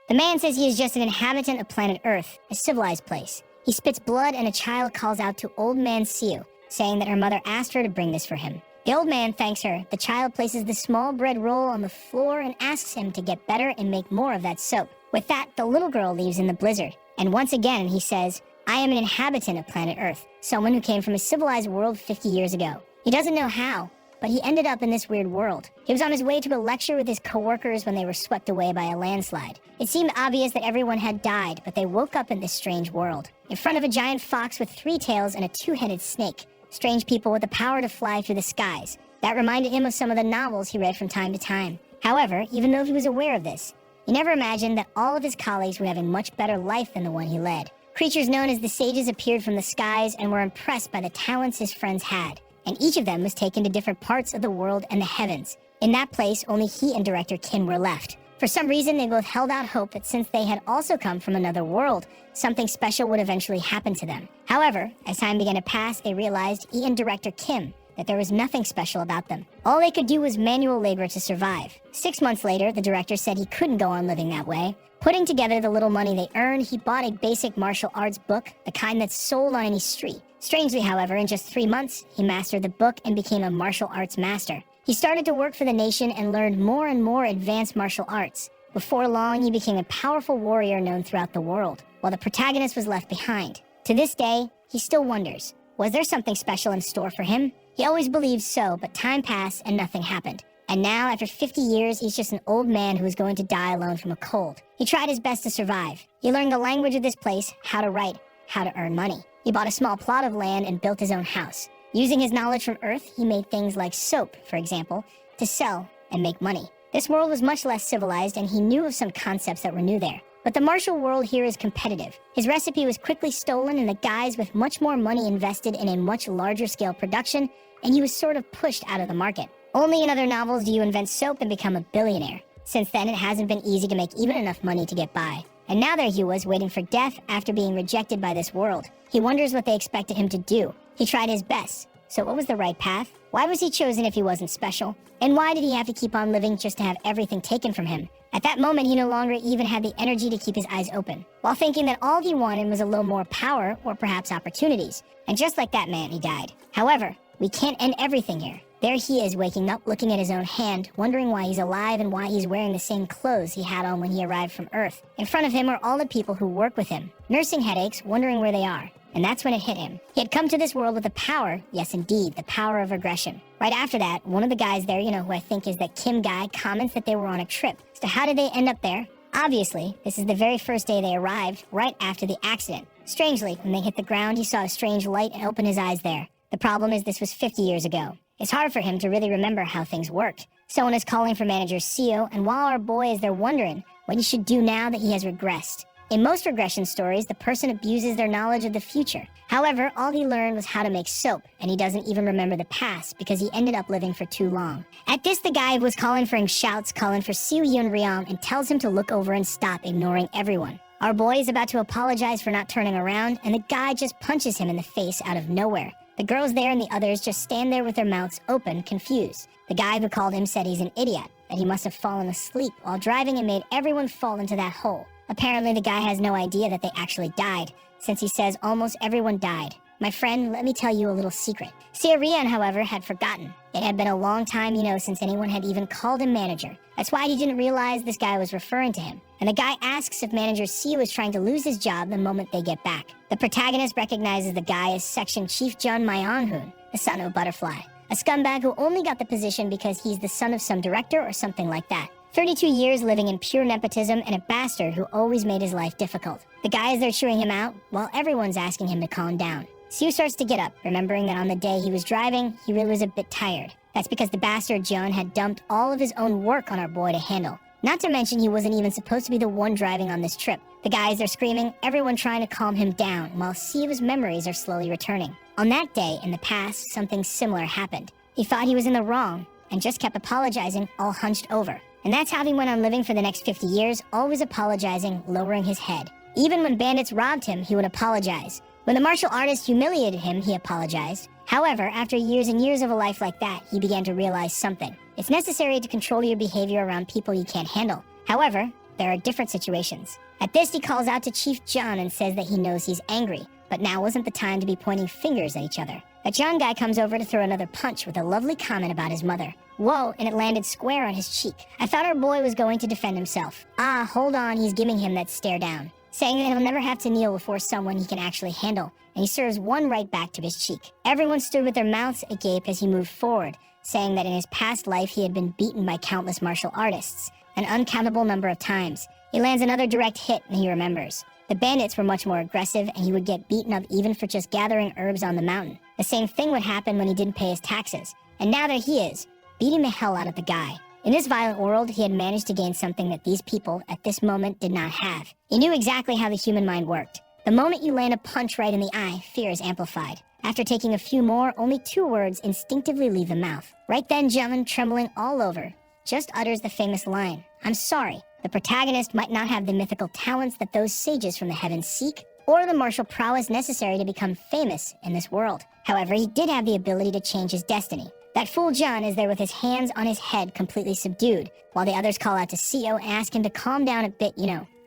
The man says he is just an inhabitant of planet Earth, a civilized place. He spits blood and a child calls out to old man Siu, saying that her mother asked her to bring this for him. The old man thanks her. The child places the small bread roll on the floor and asks him to get better and make more of that soap. With that, the little girl leaves in the blizzard. And once again, he says, I am an inhabitant of planet Earth, someone who came from a civilized world 50 years ago. He doesn't know how, but he ended up in this weird world. He was on his way to a lecture with his coworkers when they were swept away by a landslide. It seemed obvious that everyone had died, but they woke up in this strange world, in front of a giant fox with 3 tails and a 2-headed snake. Strange people with the power to fly through the skies. That reminded him of some of the novels he read from time to time. However, even though he was aware of this, he never imagined that all of his colleagues were having much better life than the one he led. Creatures known as the sages appeared from the skies and were impressed by the talents his friends had, and each of them was taken to different parts of the world and the heavens. In that place, only he and Director Kim were left. For some reason, they both held out hope that since they had also come from another world, something special would eventually happen to them. However, as time began to pass, they realized, he and Director Kim, that there was nothing special about them. All they could do was manual labor to survive. 6 months later, the director said he couldn't go on living that way. Putting together the little money they earned, he bought a basic martial arts book, the kind that's sold on any street. Strangely, however, in just 3 months, he mastered the book and became a martial arts master. He started to work for the nation and learned more and more advanced martial arts. Before long, he became a powerful warrior known throughout the world, while the protagonist was left behind. To this day, he still wonders, was there something special in store for him? He always believed so, but time passed and nothing happened. And now, after 50 years, he's just an old man who is going to die alone from a cold. He tried his best to survive. He learned the language of this place, how to write, how to earn money. He bought a small plot of land and built his own house. Using his knowledge from Earth, he made things like soap, for example, to sell and make money. This world was much less civilized, and he knew of some concepts that were new there. But the martial world here is competitive. His recipe was quickly stolen, and the guys with much more money invested in a much larger scale production, and he was sort of pushed out of the market. Only in other novels do you invent soap and become a billionaire. Since then, it hasn't been easy to make even enough money to get by. And now there he was, waiting for death after being rejected by this world. He wonders what they expected him to do. He tried his best. So what was the right path? Why was he chosen if he wasn't special? And why did he have to keep on living just to have everything taken from him? At that moment, he no longer even had the energy to keep his eyes open, while thinking that all he wanted was a little more power or perhaps opportunities. And just like that man, he died. However, we can't end everything here. There he is, waking up, looking at his own hand, wondering why he's alive and why he's wearing the same clothes he had on when he arrived from Earth. In front of him are all the people who work with him, nursing headaches, wondering where they are. And that's when it hit him. He had come to this world with the power, yes indeed, the power of regression. Right after that, one of the guys there, who I think is that Kim guy, comments that they were on a trip. So how did they end up there? Obviously, this is the very first day they arrived, right after the accident. Strangely, when they hit the ground, he saw a strange light and opened his eyes there. The problem is this was 50 years ago. It's hard for him to really remember how things worked. Someone is calling for Manager Seo, and while our boy is there wondering what he should do now that he has regressed. In most regression stories, the person abuses their knowledge of the future. However, all he learned was how to make soap, and he doesn't even remember the past because he ended up living for too long. At this, the guy was calling for him shouts, calling for Seo Yun Ryong, and tells him to look over and stop ignoring everyone. Our boy is about to apologize for not turning around, and the guy just punches him in the face out of nowhere. The girls there and the others just stand there with their mouths open, confused. The guy who called him said he's an idiot, that he must have fallen asleep while driving and made everyone fall into that hole. Apparently, the guy has no idea that they actually died, since he says almost everyone died. My friend, let me tell you a little secret. Seo Rian, however, had forgotten. It had been a long time, since anyone had even called him manager. That's why he didn't realize this guy was referring to him. And the guy asks if Manager Seo is trying to lose his job the moment they get back. The protagonist recognizes the guy as Section Chief Jun Myong-hoon, the son of Butterfly, a scumbag who only got the position because he's the son of some director or something like that. 32 years living in pure nepotism and a bastard who always made his life difficult. The guy is there chewing him out, while everyone's asking him to calm down. Seo starts to get up, remembering that on the day he was driving, he really was a bit tired. That's because the bastard John had dumped all of his own work on our boy to handle. Not to mention he wasn't even supposed to be the one driving on this trip. The guys are screaming, everyone trying to calm him down, while Seo's memories are slowly returning. On that day, in the past, something similar happened. He thought he was in the wrong, and just kept apologizing, all hunched over. And that's how he went on living for the next 50 years, always apologizing, lowering his head. Even when bandits robbed him, he would apologize. When the martial artist humiliated him, he apologized. However, after years and years of a life like that, he began to realize something. It's necessary to control your behavior around people you can't handle. However, there are different situations. At this, he calls out to Chief John and says that he knows he's angry, but now wasn't the time to be pointing fingers at each other. That John guy comes over to throw another punch with a lovely comment about his mother. Whoa, and it landed square on his cheek. I thought our boy was going to defend himself. Ah, hold on, he's giving him that stare down, saying that he'll never have to kneel before someone he can actually handle, and he serves one right back to his cheek. Everyone stood with their mouths agape as he moved forward, saying that in his past life he had been beaten by countless martial artists, an uncountable number of times. He lands another direct hit, and he remembers. The bandits were much more aggressive, and he would get beaten up even for just gathering herbs on the mountain. The same thing would happen when he didn't pay his taxes. And now there he is, beating the hell out of the guy. In this violent world, he had managed to gain something that these people, at this moment, did not have. He knew exactly how the human mind worked. The moment you land a punch right in the eye, fear is amplified. After taking a few more, only 2 words instinctively leave the mouth. Right then, John, trembling all over, just utters the famous line, "I'm sorry." The protagonist might not have the mythical talents that those sages from the heavens seek, or the martial prowess necessary to become famous in this world. However, he did have the ability to change his destiny. That fool John is there with his hands on his head, completely subdued, while the others call out to CEO and ask him to calm down a bit,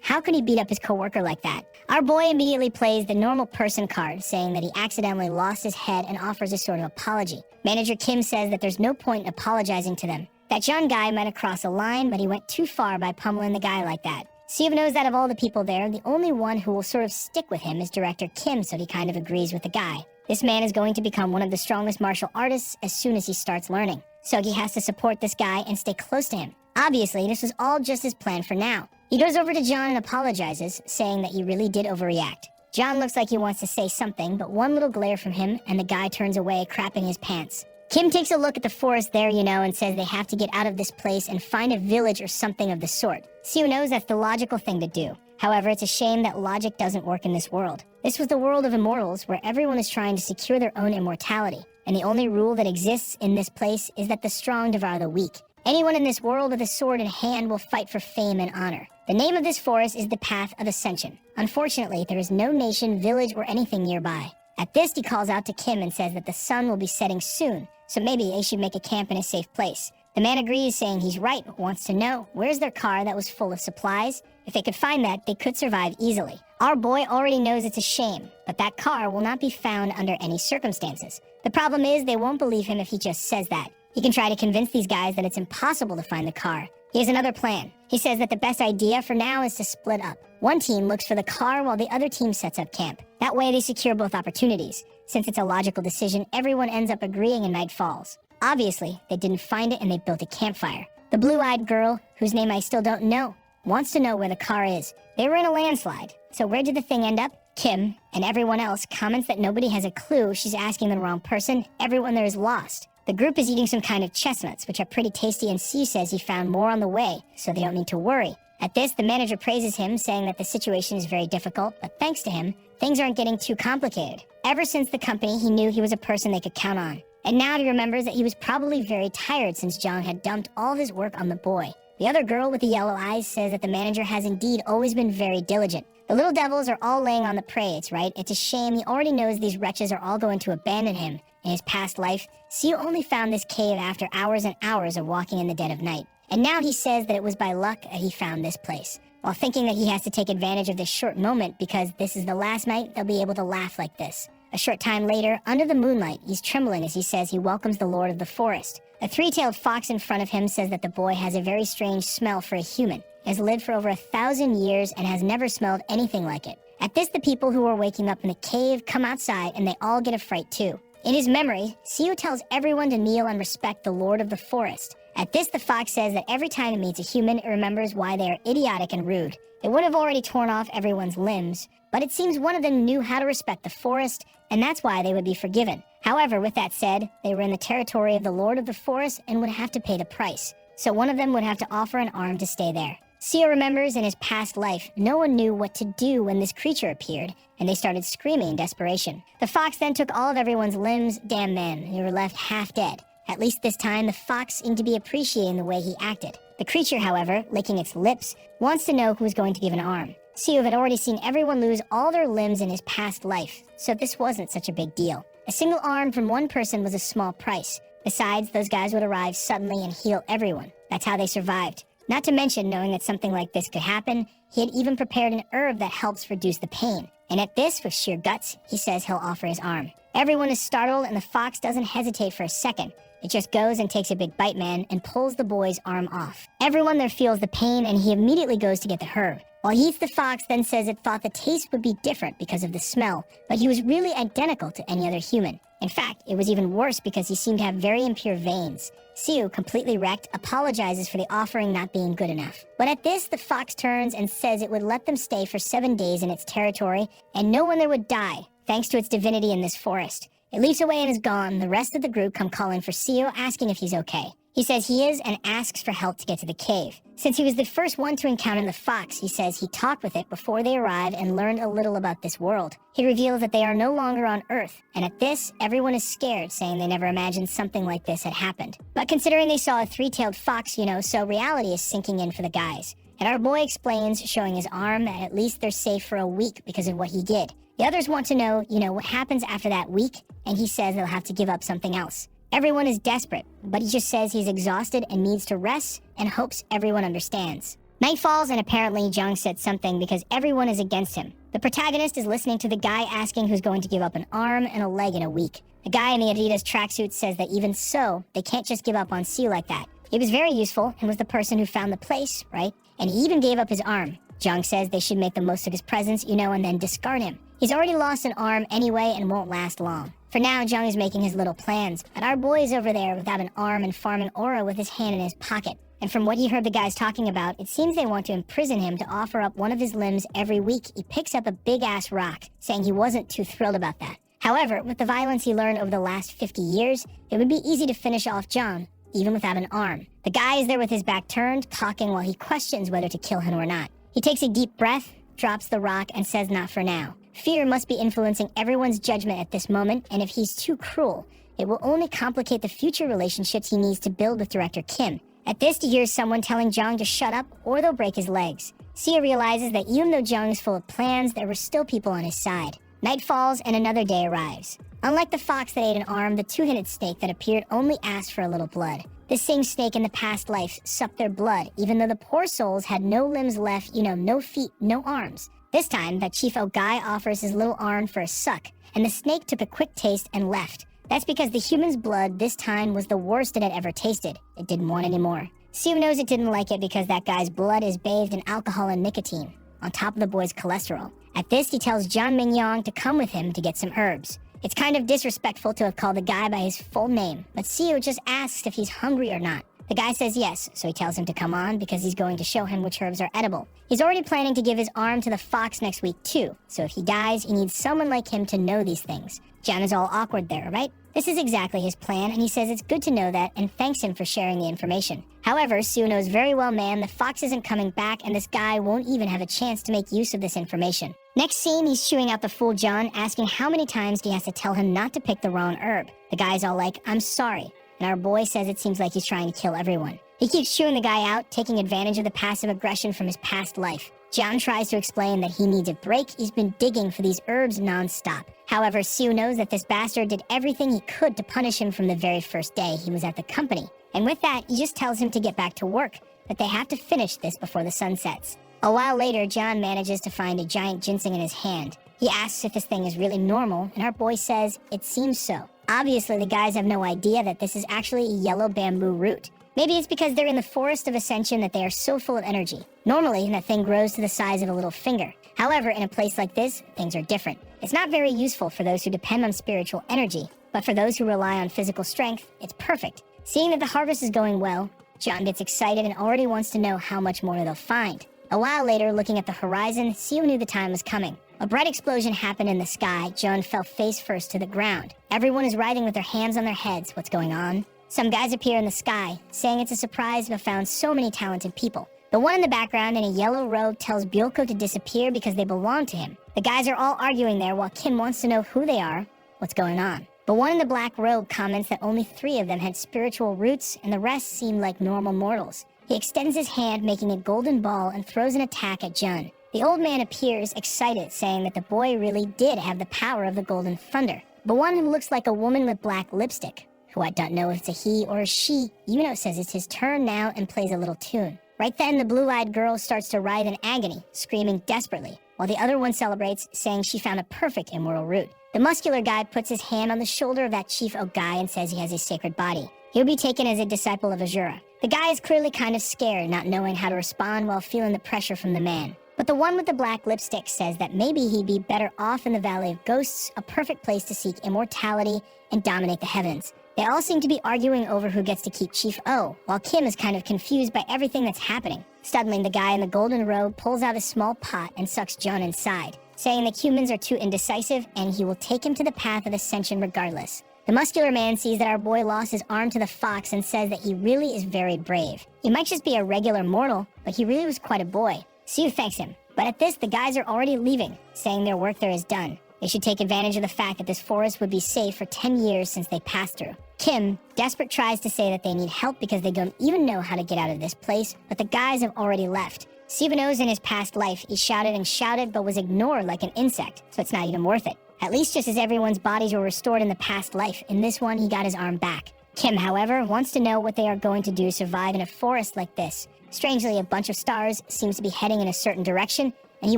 How could he beat up his coworker like that? Our boy immediately plays the normal person card, saying that he accidentally lost his head and offers a sort of apology. Manager Kim says that there's no point in apologizing to them. That John guy might have crossed a line, but he went too far by pummeling the guy like that. Steve knows that of all the people there, the only one who will sort of stick with him is Director Kim, so he kind of agrees with the guy. This man is going to become one of the strongest martial artists as soon as he starts learning. Sogi has to support this guy and stay close to him. Obviously, this was all just his plan for now. He goes over to John and apologizes, saying that he really did overreact. John looks like he wants to say something, but one little glare from him and the guy turns away, crapping his pants. Kim takes a look at the forest there, and says they have to get out of this place and find a village or something of the sort. Siu knows that's the logical thing to do. However, it's a shame that logic doesn't work in this world. This was the world of immortals, where everyone is trying to secure their own immortality, and the only rule that exists in this place is that the strong devour the weak. Anyone in this world with a sword in hand will fight for fame and honor. The name of this forest is the Path of Ascension. Unfortunately, there is no nation, village, or anything nearby. At this, he calls out to Kim and says that the sun will be setting soon, so maybe they should make a camp in a safe place. The man agrees, saying he's right, wants to know, where's their car that was full of supplies? If they could find that, they could survive easily. Our boy already knows it's a shame, but that car will not be found under any circumstances. The problem is they won't believe him if he just says that. He can try to convince these guys that it's impossible to find the car. He has another plan. He says that the best idea for now is to split up. One team looks for the car while the other team sets up camp. That way they secure both opportunities. Since it's a logical decision, everyone ends up agreeing and night falls. Obviously, they didn't find it and they built a campfire. The blue-eyed girl, whose name I still don't know, wants to know where the car is. They were in a landslide. So where did the thing end up? Kim, and everyone else, comments that nobody has a clue. She's asking the wrong person. Everyone there is lost. The group is eating some kind of chestnuts, which are pretty tasty, and C says he found more on the way, so they don't need to worry. At this, the manager praises him, saying that the situation is very difficult, but thanks to him, things aren't getting too complicated. Ever since the company, he knew he was a person they could count on. And now he remembers that he was probably very tired since John had dumped all of his work on the boy. The other girl with the yellow eyes says that the manager has indeed always been very diligent. The little devils are all laying on the praise, right? It's a shame he already knows these wretches are all going to abandon him. In his past life, Siu only found this cave after hours and hours of walking in the dead of night. And now he says that it was by luck that he found this place, while thinking that he has to take advantage of this short moment because this is the last night they'll be able to laugh like this. A short time later, under the moonlight, he's trembling as he says he welcomes the Lord of the Forest. A three-tailed fox in front of him says that the boy has a very strange smell for a human, has lived for over 1,000 years, and has never smelled anything like it. At this, the people who are waking up in the cave come outside, and they all get a fright too. In his memory, Siu tells everyone to kneel and respect the Lord of the Forest. At this, the fox says that every time it meets a human, it remembers why they are idiotic and rude. It would have already torn off everyone's limbs, but it seems one of them knew how to respect the forest, and that's why they would be forgiven. However, with that said, they were in the territory of the Lord of the Forest and would have to pay the price. So one of them would have to offer an arm to stay there. Siu remembers in his past life, no one knew what to do when this creature appeared, and they started screaming in desperation. The fox then took all of everyone's limbs. Damn man, they were left half dead. At least this time, the fox seemed to be appreciating the way he acted. The creature, however, licking its lips, wants to know who is going to give an arm. Siu had already seen everyone lose all their limbs in his past life, so this wasn't such a big deal. A single arm from one person was a small price. Besides, those guys would arrive suddenly and heal everyone. That's how they survived. Not to mention, knowing that something like this could happen, he had even prepared an herb that helps reduce the pain. And at this, with sheer guts, he says he'll offer his arm. Everyone is startled, and the fox doesn't hesitate for a second. It just goes and takes a big bite, man, and pulls the boy's arm off. Everyone there feels the pain, and he immediately goes to get the herb. While he eats, the fox then says it thought the taste would be different because of the smell, but he was really identical to any other human. In fact, it was even worse because he seemed to have very impure veins. Siu, completely wrecked, apologizes for the offering not being good enough. But at this, the fox turns and says it would let them stay for 7 days in its territory, and no one there would die, thanks to its divinity in this forest. It leaps away and is gone. The rest of the group come calling for Siu, asking if he's okay. He says he is and asks for help to get to the cave. Since he was the first one to encounter the fox, he says he talked with it before they arrived and learned a little about this world. He reveals that they are no longer on Earth, and at this, everyone is scared, saying they never imagined something like this had happened. But considering they saw a three-tailed fox, so reality is sinking in for the guys. And our boy explains, showing his arm, that at least they're safe for a week because of what he did. The others want to know, what happens after that week, and he says they'll have to give up something else. Everyone is desperate, but he just says he's exhausted and needs to rest and hopes everyone understands. Night falls, and apparently Jung said something because everyone is against him. The protagonist is listening to the guy asking who's going to give up an arm and a leg in a week. The guy in the Adidas tracksuit says that even so, they can't just give up on Siu like that. He was very useful and was the person who found the place, right? And he even gave up his arm. Jung says they should make the most of his presence, and then discard him. He's already lost an arm anyway and won't last long. For now, Jung is making his little plans, but our boy is over there without an arm and farming aura with his hand in his pocket. And from what he heard the guys talking about, it seems they want to imprison him to offer up one of his limbs every week. He picks up a big-ass rock, saying he wasn't too thrilled about that. However, with the violence he learned over the last 50 years, it would be easy to finish off Jung, even without an arm. The guy is there with his back turned, talking while he questions whether to kill him or not. He takes a deep breath, drops the rock, and says not for now. Fear must be influencing everyone's judgment at this moment, and if he's too cruel, it will only complicate the future relationships he needs to build with Director Kim. At this, he hears someone telling Jung to shut up or they'll break his legs. Sia realizes that even though Jung is full of plans, there were still people on his side. Night falls and another day arrives. Unlike the fox that ate an arm, the two-headed snake that appeared only asked for a little blood. This same snake in the past life sucked their blood, even though the poor souls had no limbs left, no feet, no arms. This time, that Chiefo guy offers his little arm for a suck, and the snake took a quick taste and left. That's because the human's blood this time was the worst it had ever tasted. It didn't want any more. Siu knows it didn't like it because that guy's blood is bathed in alcohol and nicotine, on top of the boy's cholesterol. At this, he tells John Mingyong to come with him to get some herbs. It's kind of disrespectful to have called the guy by his full name, but Siu just asks if he's hungry or not. The guy says yes, so he tells him to come on because he's going to show him which herbs are edible. He's already planning to give his arm to the fox next week too, so if he dies, he needs someone like him to know these things. John is all awkward there, right? This is exactly his plan, and he says it's good to know that and thanks him for sharing the information. However, Siu knows very well, man, the fox isn't coming back and this guy won't even have a chance to make use of this information. Next scene, he's chewing out the fool John, asking how many times he has to tell him not to pick the wrong herb. The guy's all like, I'm sorry. And our boy says it seems like he's trying to kill everyone. He keeps chewing the guy out, taking advantage of the passive aggression from his past life. John tries to explain that he needs a break. He's been digging for these herbs non-stop. However, Siu knows that this bastard did everything he could to punish him from the very first day he was at the company. And with that, he just tells him to get back to work, that they have to finish this before the sun sets. A while later, John manages to find a giant ginseng in his hand. He asks if this thing is really normal, and our boy says it seems so. Obviously, the guys have no idea that this is actually a yellow bamboo root. Maybe it's because they're in the Forest of Ascension that they are so full of energy. Normally, that thing grows to the size of a little finger. However, in a place like this, things are different. It's not very useful for those who depend on spiritual energy, but for those who rely on physical strength, it's perfect. Seeing that the harvest is going well, John gets excited and already wants to know how much more they'll find. A while later, looking at the horizon, Siu knew the time was coming. A bright explosion happened in the sky. John fell face first to the ground. Everyone is riding with their hands on their heads. What's going on? Some guys appear in the sky, saying it's a surprise to have found so many talented people. The one in the background in a yellow robe tells Byoko to disappear because they belong to him. The guys are all arguing there while Kim wants to know who they are, what's going on. The one in the black robe comments that only 3 of them had spiritual roots and the rest seemed like normal mortals. He extends his hand, making a golden ball, and throws an attack at Jun. The old man appears excited, saying that the boy really did have the power of the golden thunder. The one who looks like a woman with black lipstick, who I don't know if it's a he or a she, Yuno says it's his turn now and plays a little tune. Right then, the blue-eyed girl starts to writhe in agony, screaming desperately, while the other one celebrates, saying she found a perfect immortal route. The muscular guy puts his hand on the shoulder of that Chief Ogai and says he has a sacred body. He'll be taken as a disciple of Azura. The guy is clearly kind of scared, not knowing how to respond while feeling the pressure from the man. But the one with the black lipstick says that maybe he'd be better off in the Valley of Ghosts, a perfect place to seek immortality and dominate the heavens. They all seem to be arguing over who gets to keep Chief O, while Kim is kind of confused by everything that's happening. Suddenly, the guy in the golden robe pulls out a small pot and sucks Jun inside, saying that humans are too indecisive and he will take him to the path of ascension regardless. The muscular man sees that our boy lost his arm to the fox and says that he really is very brave. He might just be a regular mortal, but he really was quite a boy. Siu thanks him, but at this, the guys are already leaving, saying their work there is done. They should take advantage of the fact that this forest would be safe for 10 years since they passed through. Kim, desperate, tries to say that they need help because they don't even know how to get out of this place, but the guys have already left. Siva knows in his past life he shouted and shouted but was ignored like an insect, so it's not even worth it. At least just as everyone's bodies were restored in the past life, in this one he got his arm back. Kim, however, wants to know what they are going to do to survive in a forest like this. Strangely, a bunch of stars seems to be heading in a certain direction, and he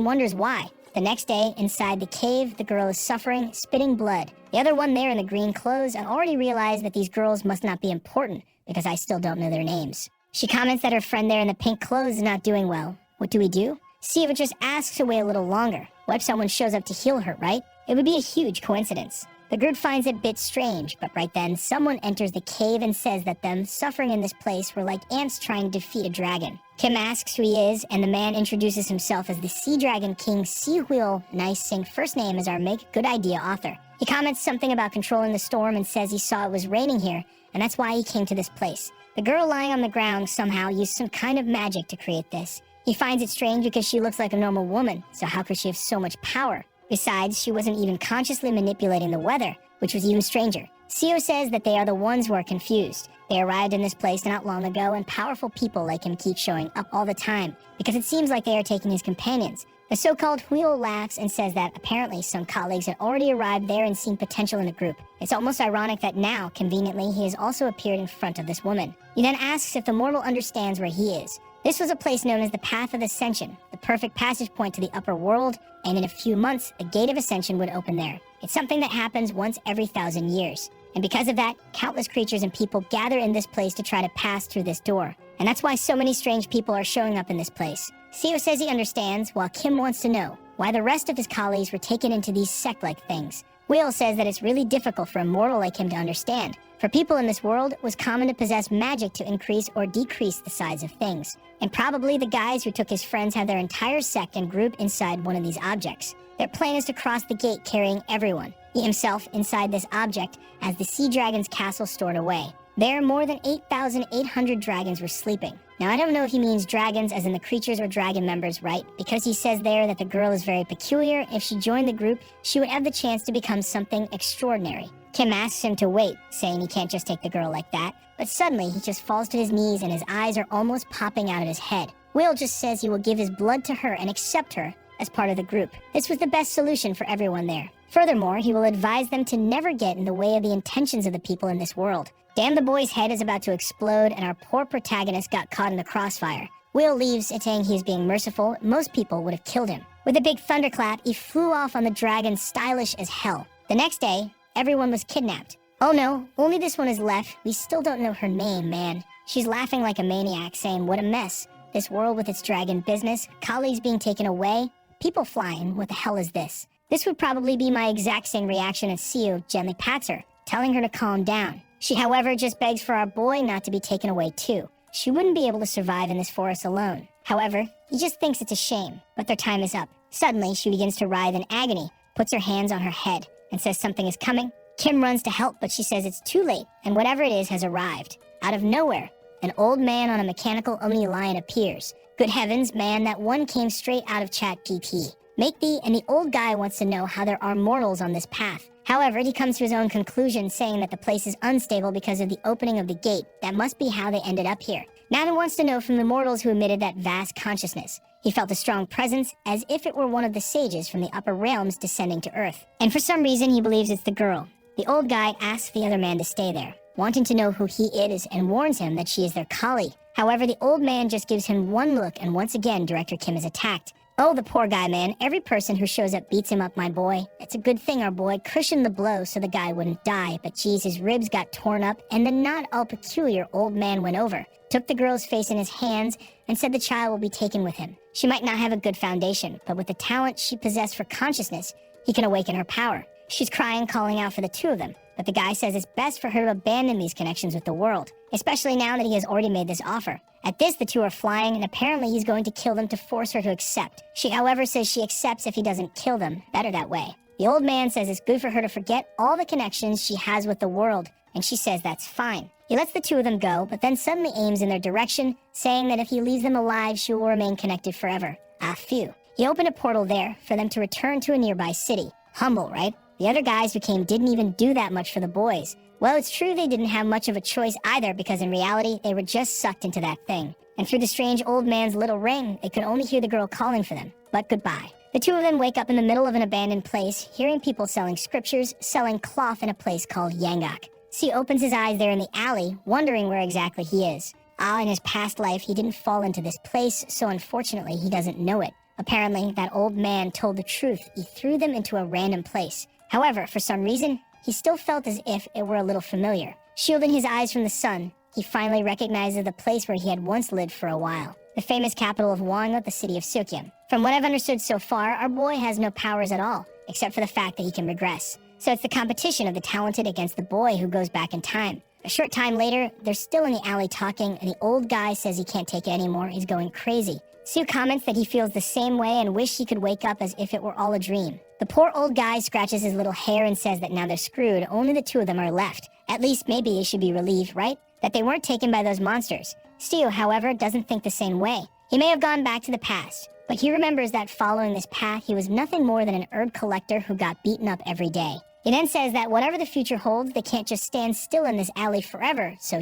wonders why. The next day, inside the cave, the girl is suffering, spitting blood. The other one there in the green clothes already realized that these girls must not be important, because I still don't know their names. She comments that her friend there in the pink clothes is not doing well. What do we do? Siva just asks to wait a little longer. What if someone shows up to heal her, right? It would be a huge coincidence. The group finds it a bit strange, but right then, someone enters the cave and says that them suffering in this place were like ants trying to defeat a dragon. Kim asks who he is, and the man introduces himself as the Sea Dragon King Si-Huil, nice Sing first name as our Make Good Idea author. He comments something about controlling the storm and says he saw it was raining here, and that's why he came to this place. The girl lying on the ground somehow used some kind of magic to create this. He finds it strange because she looks like a normal woman, so how could she have so much power? Besides, she wasn't even consciously manipulating the weather, which was even stranger. Sio says that they are the ones who are confused. They arrived in this place not long ago, and powerful people like him keep showing up all the time, because it seems like they are taking his companions. The so-called Huil laughs and says that apparently some colleagues had already arrived there and seen potential in the group. It's almost ironic that now, conveniently, he has also appeared in front of this woman. He then asks if the mortal understands where he is. This was a place known as the Path of Ascension, the perfect passage point to the upper world, and in a few months, the Gate of Ascension would open there. It's something that happens once every 1,000 years. And because of that, countless creatures and people gather in this place to try to pass through this door. And that's why so many strange people are showing up in this place. Sio says he understands, while Kim wants to know why the rest of his colleagues were taken into these sect-like things. Will says that it's really difficult for a mortal like him to understand. For people in this world, it was common to possess magic to increase or decrease the size of things. And probably the guys who took his friends have their entire sect and group inside one of these objects. Their plan is to cross the gate carrying everyone. He himself inside this object as the Sea Dragon's castle stored away. There, more than 8,800 dragons were sleeping. Now, I don't know if he means dragons as in the creatures or dragon members, right? Because he says there that the girl is very peculiar. If she joined the group, she would have the chance to become something extraordinary. Kim asks him to wait, saying he can't just take the girl like that. But suddenly, he just falls to his knees and his eyes are almost popping out of his head. Will just says he will give his blood to her and accept her as part of the group. This was the best solution for everyone there. Furthermore, he will advise them to never get in the way of the intentions of the people in this world. Damn, the boy's head is about to explode, and our poor protagonist got caught in the crossfire. Will leaves, saying he is being merciful. Most people would have killed him. With a big thunderclap, he flew off on the dragon, stylish as hell. The next day, everyone was kidnapped. Oh no, only this one is left. We still don't know her name, man. She's laughing like a maniac, saying, what a mess. This world with its dragon business, colleagues being taken away, people flying, what the hell is this? This would probably be my exact same reaction as Sio gently pats her, telling her to calm down. She, however, just begs for our boy not to be taken away too. She wouldn't be able to survive in this forest alone. However, he just thinks it's a shame, but their time is up. Suddenly, she begins to writhe in agony, puts her hands on her head, and says something is coming. Kim runs to help, but she says it's too late, and whatever it is has arrived. Out of nowhere, an old man on a mechanical Oni lion appears. Good heavens, man, that one came straight out of ChatGPT. Make thee, and the old guy wants to know how there are mortals on this path. However, he comes to his own conclusion, saying that the place is unstable because of the opening of the gate. That must be how they ended up here. Now he wants to know from the mortals who emitted that vast consciousness. He felt a strong presence, as if it were one of the sages from the upper realms descending to Earth. And for some reason, he believes it's the girl. The old guy asks the other man to stay there, wanting to know who he is, and warns him that she is their colleague. However, the old man just gives him one look, and once again, Director Kim is attacked. Oh, the poor guy, man. Every person who shows up beats him up, my boy. It's a good thing our boy cushioned the blow so the guy wouldn't die, but geez, his ribs got torn up, and the not all peculiar old man went over, took the girl's face in his hands, and said the child will be taken with him. She might not have a good foundation, but with the talent she possessed for consciousness, he can awaken her power. She's crying, calling out for the two of them, but the guy says it's best for her to abandon these connections with the world, especially now that he has already made this offer. At this, the two are flying, and apparently he's going to kill them to force her to accept. She, however, says she accepts if he doesn't kill them. Better that way. The old man says it's good for her to forget all the connections she has with the world, and she says that's fine. He lets the two of them go, but then suddenly aims in their direction, saying that if he leaves them alive, she will remain connected forever. Ah, phew. He opened a portal there for them to return to a nearby city. Humble, right? The other guys who came didn't even do that much for the boys. Well, it's true they didn't have much of a choice either, because in reality, they were just sucked into that thing. And through the strange old man's little ring, they could only hear the girl calling for them. But goodbye. The two of them wake up in the middle of an abandoned place, hearing people selling scriptures, selling cloth in a place called Yangak. See opens his eyes there in the alley, wondering where exactly he is. Ah, in his past life, he didn't fall into this place, so unfortunately, he doesn't know it. Apparently, that old man told the truth. He threw them into a random place. However, for some reason, he still felt as if it were a little familiar. Shielding his eyes from the sun, he finally recognizes the place where he had once lived for a while. The famous capital of Wanga, the city of Sukkyum. From what I've understood so far, our boy has no powers at all, except for the fact that he can regress. So it's the competition of the talented against the boy who goes back in time. A short time later, they're still in the alley talking, and the old guy says he can't take it anymore. He's going crazy. Sue comments that he feels the same way and wish he could wake up as if it were all a dream. The poor old guy scratches his little hair and says that now they're screwed. Only the two of them are left. At least maybe he should be relieved, right? That they weren't taken by those monsters. Stu, however, doesn't think the same way. He may have gone back to the past, but he remembers that following this path, he was nothing more than an herb collector who got beaten up every day. He then says that whatever the future holds, they can't just stand still in this alley forever, so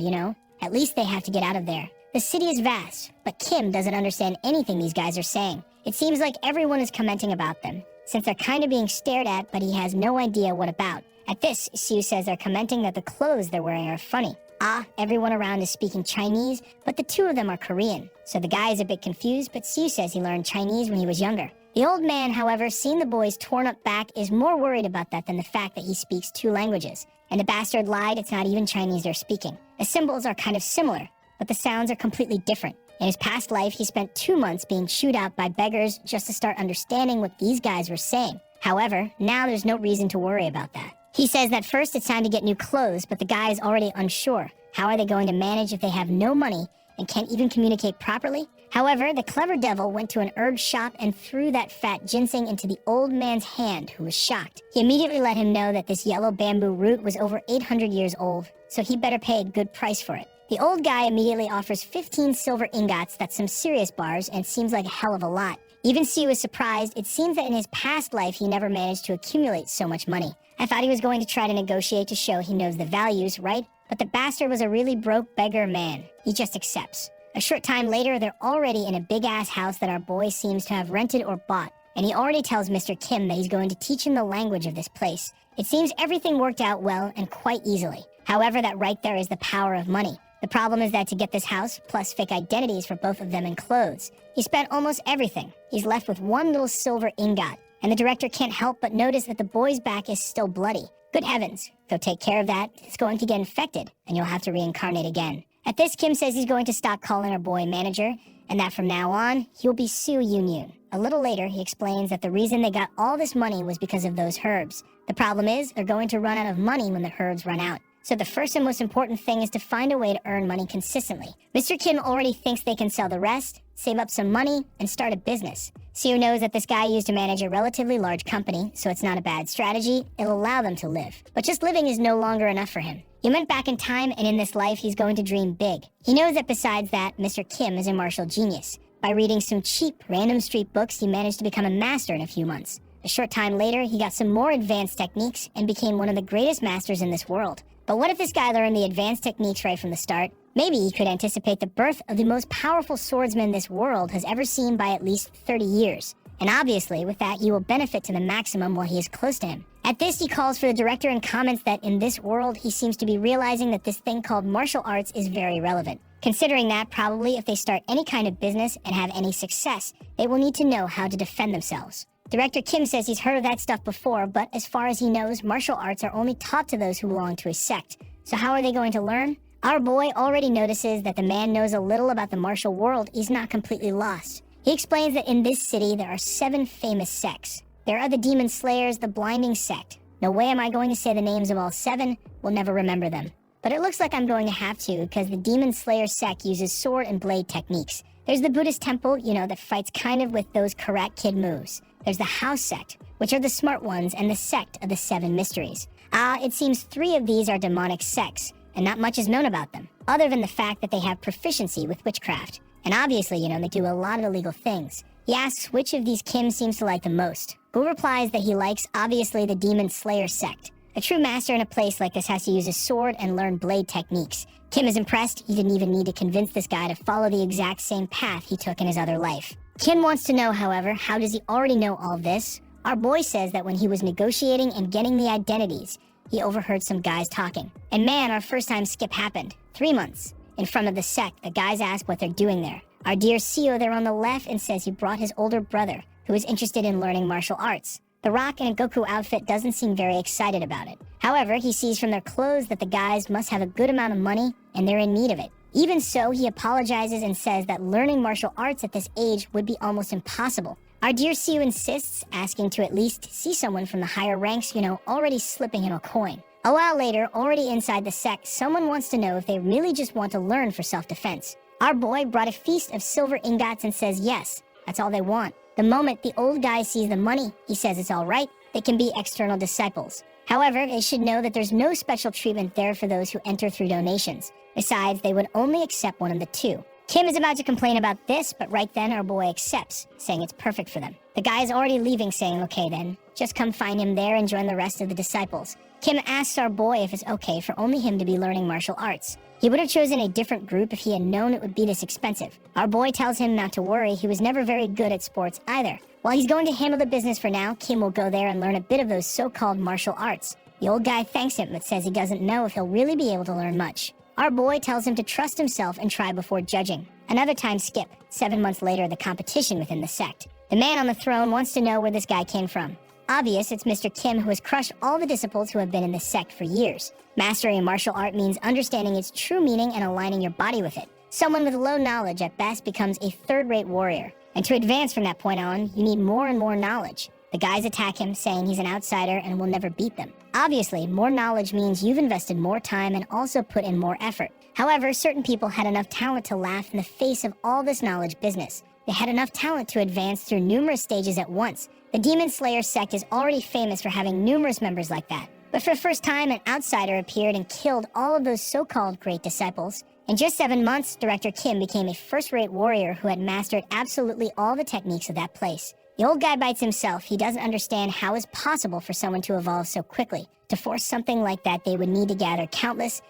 at least they have to get out of there. The city is vast, but Kim doesn't understand anything these guys are saying. It seems like everyone is commenting about them, since they're kind of being stared at, but he has no idea what about. At this, Sue says they're commenting that the clothes they're wearing are funny. Ah, everyone around is speaking Chinese, but the two of them are Korean. So the guy is a bit confused, but Sue says he learned Chinese when he was younger. The old man, however, seeing the boy's torn up back, is more worried about that than the fact that he speaks two languages. And the bastard lied, it's not even Chinese they're speaking. The symbols are kind of similar, but the sounds are completely different. In his past life, he spent 2 months being chewed out by beggars just to start understanding what these guys were saying. However, now there's no reason to worry about that. He says that first it's time to get new clothes, but the guy is already unsure. How are they going to manage if they have no money and can't even communicate properly? However, the clever devil went to an herb shop and threw that fat ginseng into the old man's hand, who was shocked. He immediately let him know that this yellow bamboo root was over 800 years old, so he better pay a good price for it. The old guy immediately offers 15 silver ingots, that's some serious bars, and seems like a hell of a lot. Even Sue is surprised. It seems that in his past life, he never managed to accumulate so much money. I thought he was going to try to negotiate to show he knows the values, right? But the bastard was a really broke beggar man. He just accepts. A short time later, they're already in a big-ass house that our boy seems to have rented or bought, and he already tells Mr. Kim that he's going to teach him the language of this place. It seems everything worked out well and quite easily. However, that right there is the power of money. The problem is that to get this house, plus fake identities for both of them and clothes, he spent almost everything. He's left with one little silver ingot, and the director can't help but notice that the boy's back is still bloody. Good heavens, go take care of that. It's going to get infected, and you'll have to reincarnate again. At this, Kim says he's going to stop calling our boy manager, and that from now on, he'll be Sue Yun. A little later, he explains that the reason they got all this money was because of those herbs. The problem is, they're going to run out of money when the herbs run out. So the first and most important thing is to find a way to earn money consistently. Mr. Kim already thinks they can sell the rest, save up some money, and start a business. Sue knows that this guy used to manage a relatively large company, so it's not a bad strategy. It'll allow them to live. But just living is no longer enough for him. He went back in time, and in this life, he's going to dream big. He knows that besides that, Mr. Kim is a martial genius. By reading some cheap, random street books, he managed to become a master in a few months. A short time later, he got some more advanced techniques and became one of the greatest masters in this world. But what if this guy learned the advanced techniques right from the start? Maybe he could anticipate the birth of the most powerful swordsman this world has ever seen by at least 30 years. And obviously, with that, he will benefit to the maximum while he is close to him. At this, he calls for the director and comments that in this world, he seems to be realizing that this thing called martial arts is very relevant. Considering that probably if they start any kind of business and have any success, they will need to know how to defend themselves. Director Kim says he's heard of that stuff before, but as far as he knows, martial arts are only taught to those who belong to his sect. So how are they going to learn? Our boy already notices that the man knows a little about the martial world. He's not completely lost. He explains that in this city there are 7 famous sects. There are the Demon Slayers, the Blinding Sect. No way am I going to say the names of all 7. We'll never remember them. But it looks like I'm going to have to, because the Demon Slayer sect uses sword and blade techniques. There's the Buddhist temple, that fights kind of with those Karate Kid moves. There's the House sect, which are the smart ones, and the sect of the 7 mysteries. It seems 3 of these are demonic sects, and not much is known about them, other than the fact that they have proficiency with witchcraft. And obviously, they do a lot of illegal things. He asks which of these Kim seems to like the most. Gu replies that he likes, obviously, the Demon Slayer sect. A true master in a place like this has to use a sword and learn blade techniques. Kim is impressed. He didn't even need to convince this guy to follow the exact same path he took in his other life. Kim wants to know, however, how does he already know all this? Our boy says that when he was negotiating and getting the identities, he overheard some guys talking. And man, our first time skip happened. 3 months. In front of the sect, the guys ask what they're doing there. Our dear Seo there on the left and says he brought his older brother, who is interested in learning martial arts. The Rock in a Goku outfit doesn't seem very excited about it. However, he sees from their clothes that the guys must have a good amount of money and they're in need of it. Even so, he apologizes and says that learning martial arts at this age would be almost impossible. Our dear Seo insists, asking to at least see someone from the higher ranks, already slipping him a coin. A while later, already inside the sect, someone wants to know if they really just want to learn for self-defense. Our boy brought a feast of silver ingots and says yes, that's all they want. The moment the old guy sees the money, he says it's all right, they can be external disciples. However, they should know that there's no special treatment there for those who enter through donations. Besides, they would only accept one of the 2. Kim is about to complain about this, but right then our boy accepts, saying it's perfect for them. The guy is already leaving, saying, okay then, just come find him there and join the rest of the disciples. Kim asks our boy if it's okay for only him to be learning martial arts. He would have chosen a different group if he had known it would be this expensive. Our boy tells him not to worry, he was never very good at sports either. While he's going to handle the business for now, Kim will go there and learn a bit of those so-called martial arts. The old guy thanks him, but says he doesn't know if he'll really be able to learn much. Our boy tells him to trust himself and try before judging. Another time skip, 7 months later, the competition within the sect. The man on the throne wants to know where this guy came from. Obvious, it's Mr. Kim, who has crushed all the disciples who have been in this sect for years. Mastering a martial art means understanding its true meaning and aligning your body with it. Someone with low knowledge at best becomes a third-rate warrior. And to advance from that point on, you need more and more knowledge. The guys attack him, saying he's an outsider and will never beat them. Obviously, more knowledge means you've invested more time and also put in more effort. However, certain people had enough talent to laugh in the face of all this knowledge business. They had enough talent to advance through numerous stages at once. The Demon Slayer sect is already famous for having numerous members like that. But for the first time, an outsider appeared and killed all of those so-called great disciples. In just 7 months, Director Kim became a first-rate warrior who had mastered absolutely all the techniques of that place. The old guy bites himself. He doesn't understand how it's possible for someone to evolve so quickly. To force something like that, they would need to gather countless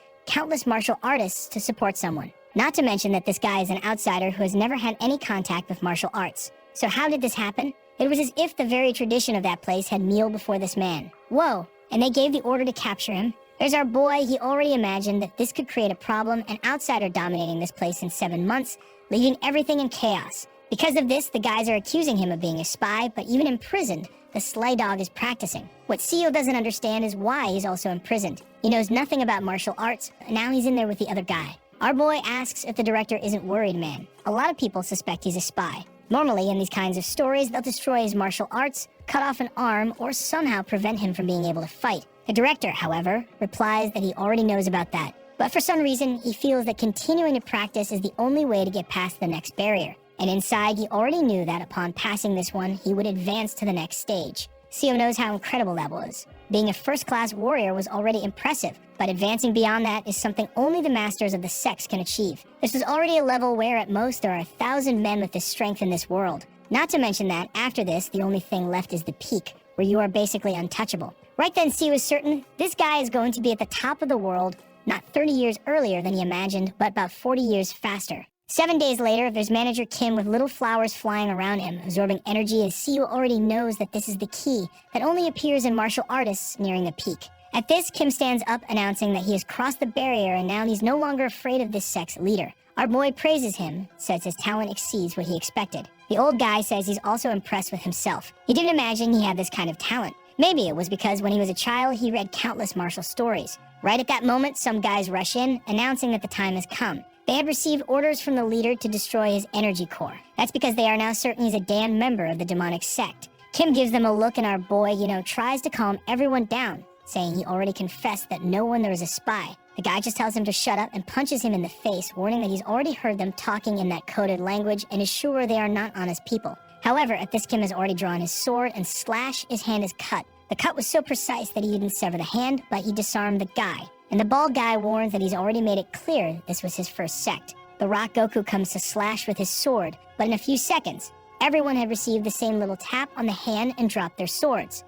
martial artists to support someone. Not to mention that this guy is an outsider who has never had any contact with martial arts. So how did this happen? It was as if the very tradition of that place had kneeled before this man. Whoa, and they gave the order to capture him. There's our boy. He already imagined that this could create a problem, an outsider dominating this place in 7 months, leaving everything in chaos. Because of this, the guys are accusing him of being a spy, but even imprisoned, the sly dog is practicing. What Seo doesn't understand is why he's also imprisoned. He knows nothing about martial arts, and now he's in there with the other guy. Our boy asks if the director isn't worried, man. A lot of people suspect he's a spy. Normally, in these kinds of stories, they'll destroy his martial arts, cut off an arm, or somehow prevent him from being able to fight. The director, however, replies that he already knows about that. But for some reason, he feels that continuing to practice is the only way to get past the next barrier. And inside, he already knew that upon passing this one, he would advance to the next stage. Seo knows how incredible that was. Being a first-class warrior was already impressive, but advancing beyond that is something only the masters of the sects can achieve. This was already a level where, at most, there are 1,000 men with this strength in this world. Not to mention that, after this, the only thing left is the peak, where you are basically untouchable. Right then, Seo is certain this guy is going to be at the top of the world, not 30 years earlier than he imagined, but about 40 years faster. 7 days later, there's Manager Kim with little flowers flying around him, absorbing energy, as Seo already knows that this is the key that only appears in martial artists nearing the peak. At this, Kim stands up, announcing that he has crossed the barrier and now he's no longer afraid of this sect's leader. Our boy praises him, says his talent exceeds what he expected. The old guy says he's also impressed with himself. He didn't imagine he had this kind of talent. Maybe it was because when he was a child, he read countless martial stories. Right at that moment, some guys rush in, announcing that the time has come. They had received orders from the leader to destroy his energy core. That's because they are now certain he's a damned member of the demonic sect. Kim gives them a look, and our boy, tries to calm everyone down, saying he already confessed that no one there is a spy. The guy just tells him to shut up and punches him in the face, warning that he's already heard them talking in that coded language and is sure they are not honest people. However, at this, Kim has already drawn his sword and slash, his hand is cut. The cut was so precise that he didn't sever the hand, but he disarmed the guy. And the bald guy warns that he's already made it clear this was his first sect. The Rock Goku comes to slash with his sword, but in a few seconds, everyone had received the same little tap on the hand and dropped their swords.